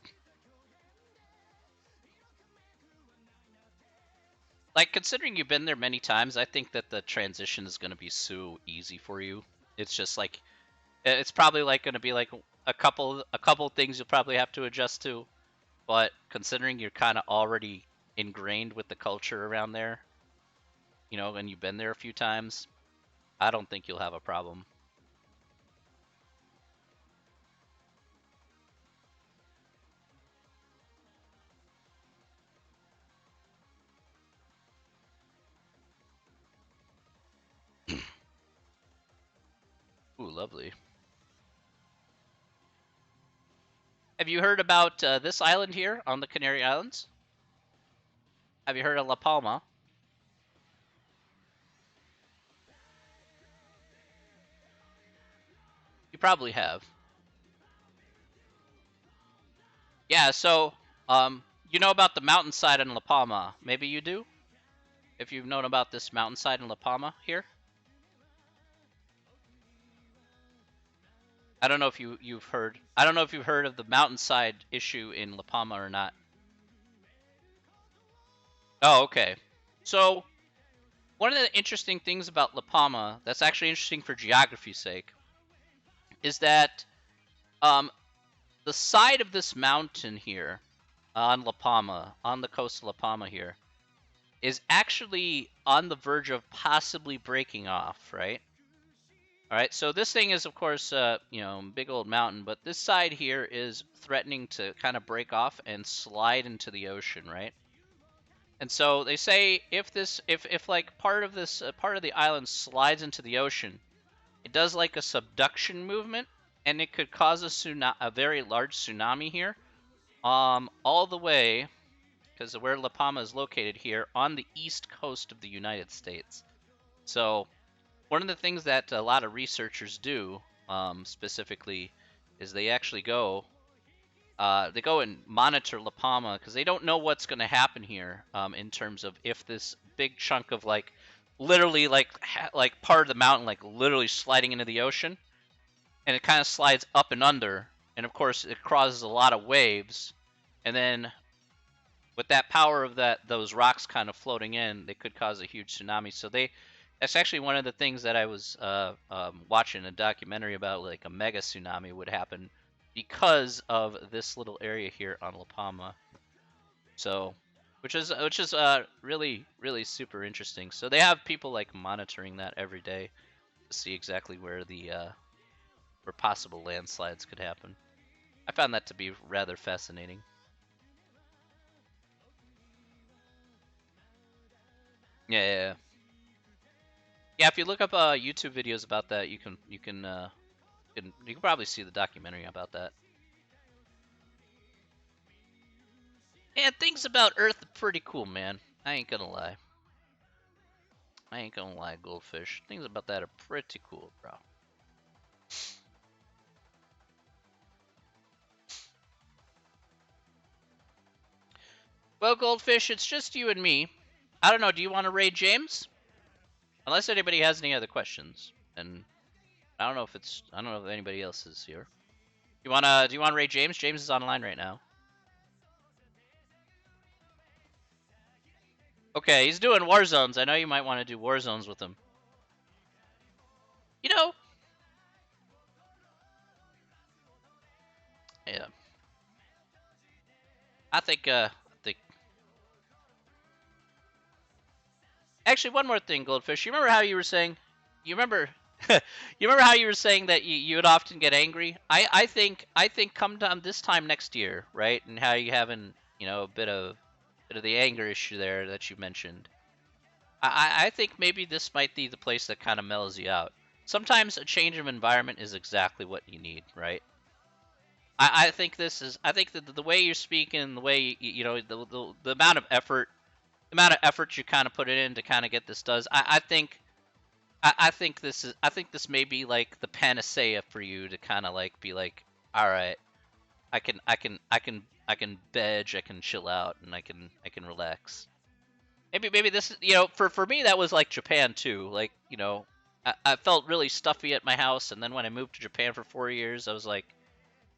like considering you've been there many times, I think that the transition is going to be so easy for you. It's just like it's probably like going to be like a couple things you'll probably have to adjust to, but considering you're kind of already ingrained with the culture around there, and you've been there a few times, I don't think you'll have a problem. Ooh, lovely. Have you heard about this island here on the Canary Islands? Have you heard of La Palma? You probably have. Yeah, so you know about the mountainside in La Palma. Maybe you do, if you've known about this mountainside in La Palma here. I don't know if you've heard. I don't know if you've heard of the mountainside issue in La Palma or not. Oh, okay. So one of the interesting things about La Palma that's actually interesting for geography's sake is that um, the side of this mountain here on La Palma, on the coast of La Palma here, is actually on the verge of possibly breaking off, right? All right, so this thing is, of course, big old mountain, but this side here is threatening to kind of break off and slide into the ocean, right? And so they say if like part of the island slides into the ocean, it does like a subduction movement, and it could cause a very large tsunami here, all the way because where La Palma is located here on the east coast of the United States. So one of the things that a lot of researchers do, specifically, is they go and monitor La Palma because they don't know what's going to happen here, in terms of if this big chunk of like literally like part of the mountain like literally sliding into the ocean, and it kind of slides up and under, and of course it causes a lot of waves, and then with that power of those rocks kind of floating in, they could cause a huge tsunami. So that's actually one of the things that I was watching a documentary about, like a mega tsunami would happen because of this little area here on La Palma. So, which is really really super interesting. So they have people like monitoring that every day to see exactly where possible landslides could happen. I found that to be rather fascinating. Yeah, yeah, yeah. Yeah, if you look up YouTube videos about that, you can probably see the documentary about that. And things about Earth are pretty cool, man. I ain't gonna lie. I ain't gonna lie, goldfish. Things about that are pretty cool, bro. Well, goldfish, it's just you and me. I don't know. Do you want to raid James? Unless anybody has any other questions, and I don't know if anybody else is here. Do you wanna raid James? James is online right now. Okay, he's doing war zones. I know you might want to do war zones with him. You know, yeah. I think actually one more thing, Goldfish. You remember how you were saying? You remember? You remember how you were saying that you would often get angry? I think come down this time next year, right? And how you having a bit of the anger issue there that you mentioned. I think maybe this might be the place that kind of mellows you out. Sometimes a change of environment is exactly what you need, right? I think that the way you're speaking, the way the amount of effort you kind of put it in to kind of get this does. I think this may be like the panacea for you to kind of like be like, all right, I can I can veg, I can chill out, and I can relax. Maybe this is, you know, for me that was like Japan too. Like, you know, I felt really stuffy at my house, and then when I moved to Japan for 4 years, I was like,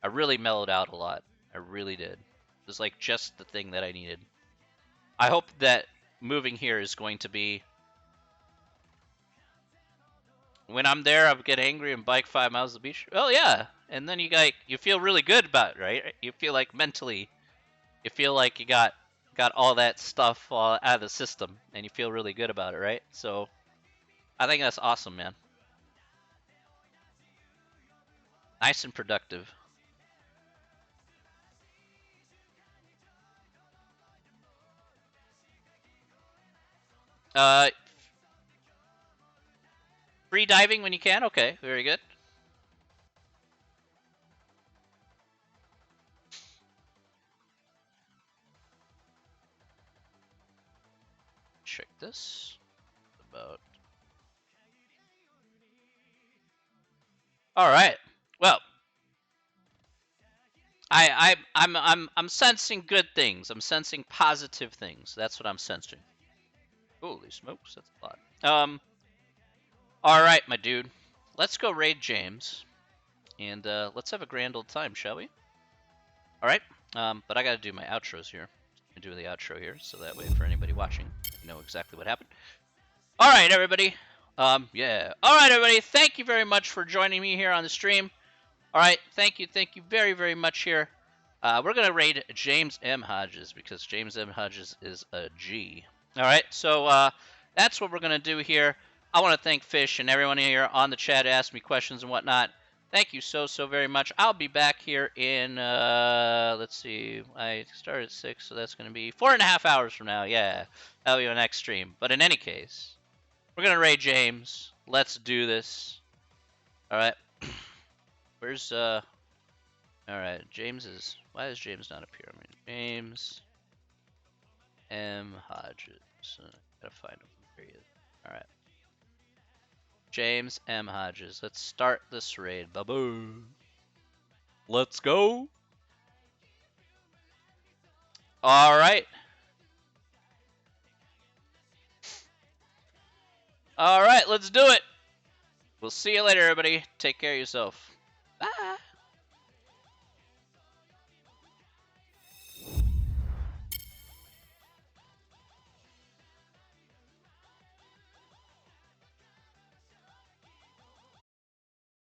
I really mellowed out a lot. I really did. It was like just the thing that I needed. I hope that moving here is going to be, when I'm there, I'll get angry and bike 5 miles to the beach. Oh yeah, and then you feel really good about it, right? You feel like mentally, you feel like you got all that stuff out of the system, and you feel really good about it, right? So I think that's awesome, man. Nice and productive. Uh, Free diving when you can. Okay, very good. Check this. About. All right. Well, I'm sensing good things. I'm sensing positive things. That's what I'm sensing. Holy smokes, that's a lot. All right, my dude. Let's go raid James, and let's have a grand old time, shall we? All right. But I got to do my outros here. I do the outro here, so that way for anybody watching, you know exactly what happened. All right, everybody. Yeah. All right, everybody. Thank you very much for joining me here on the stream. All right, thank you very, very much here. We're gonna raid James M. Hodges because James M. Hodges is a G. All right, so that's what we're gonna do here. I want to thank Fish and everyone here on the chat who asked me questions and whatnot. Thank you so very much. I'll be back here in let's see, I started at 6, so that's gonna be 4.5 hours from now. Yeah, that'll be my next stream. But in any case, we're gonna raid James. Let's do this. All right. Where's All right, James is. Why is James not appearing? James M. Hodges. Gotta find him. Here he is. All right, James M. Hodges. Let's start this raid. Baboo. Let's go. All right. All right, let's do it. We'll see you later, everybody. Take care of yourself. Bye.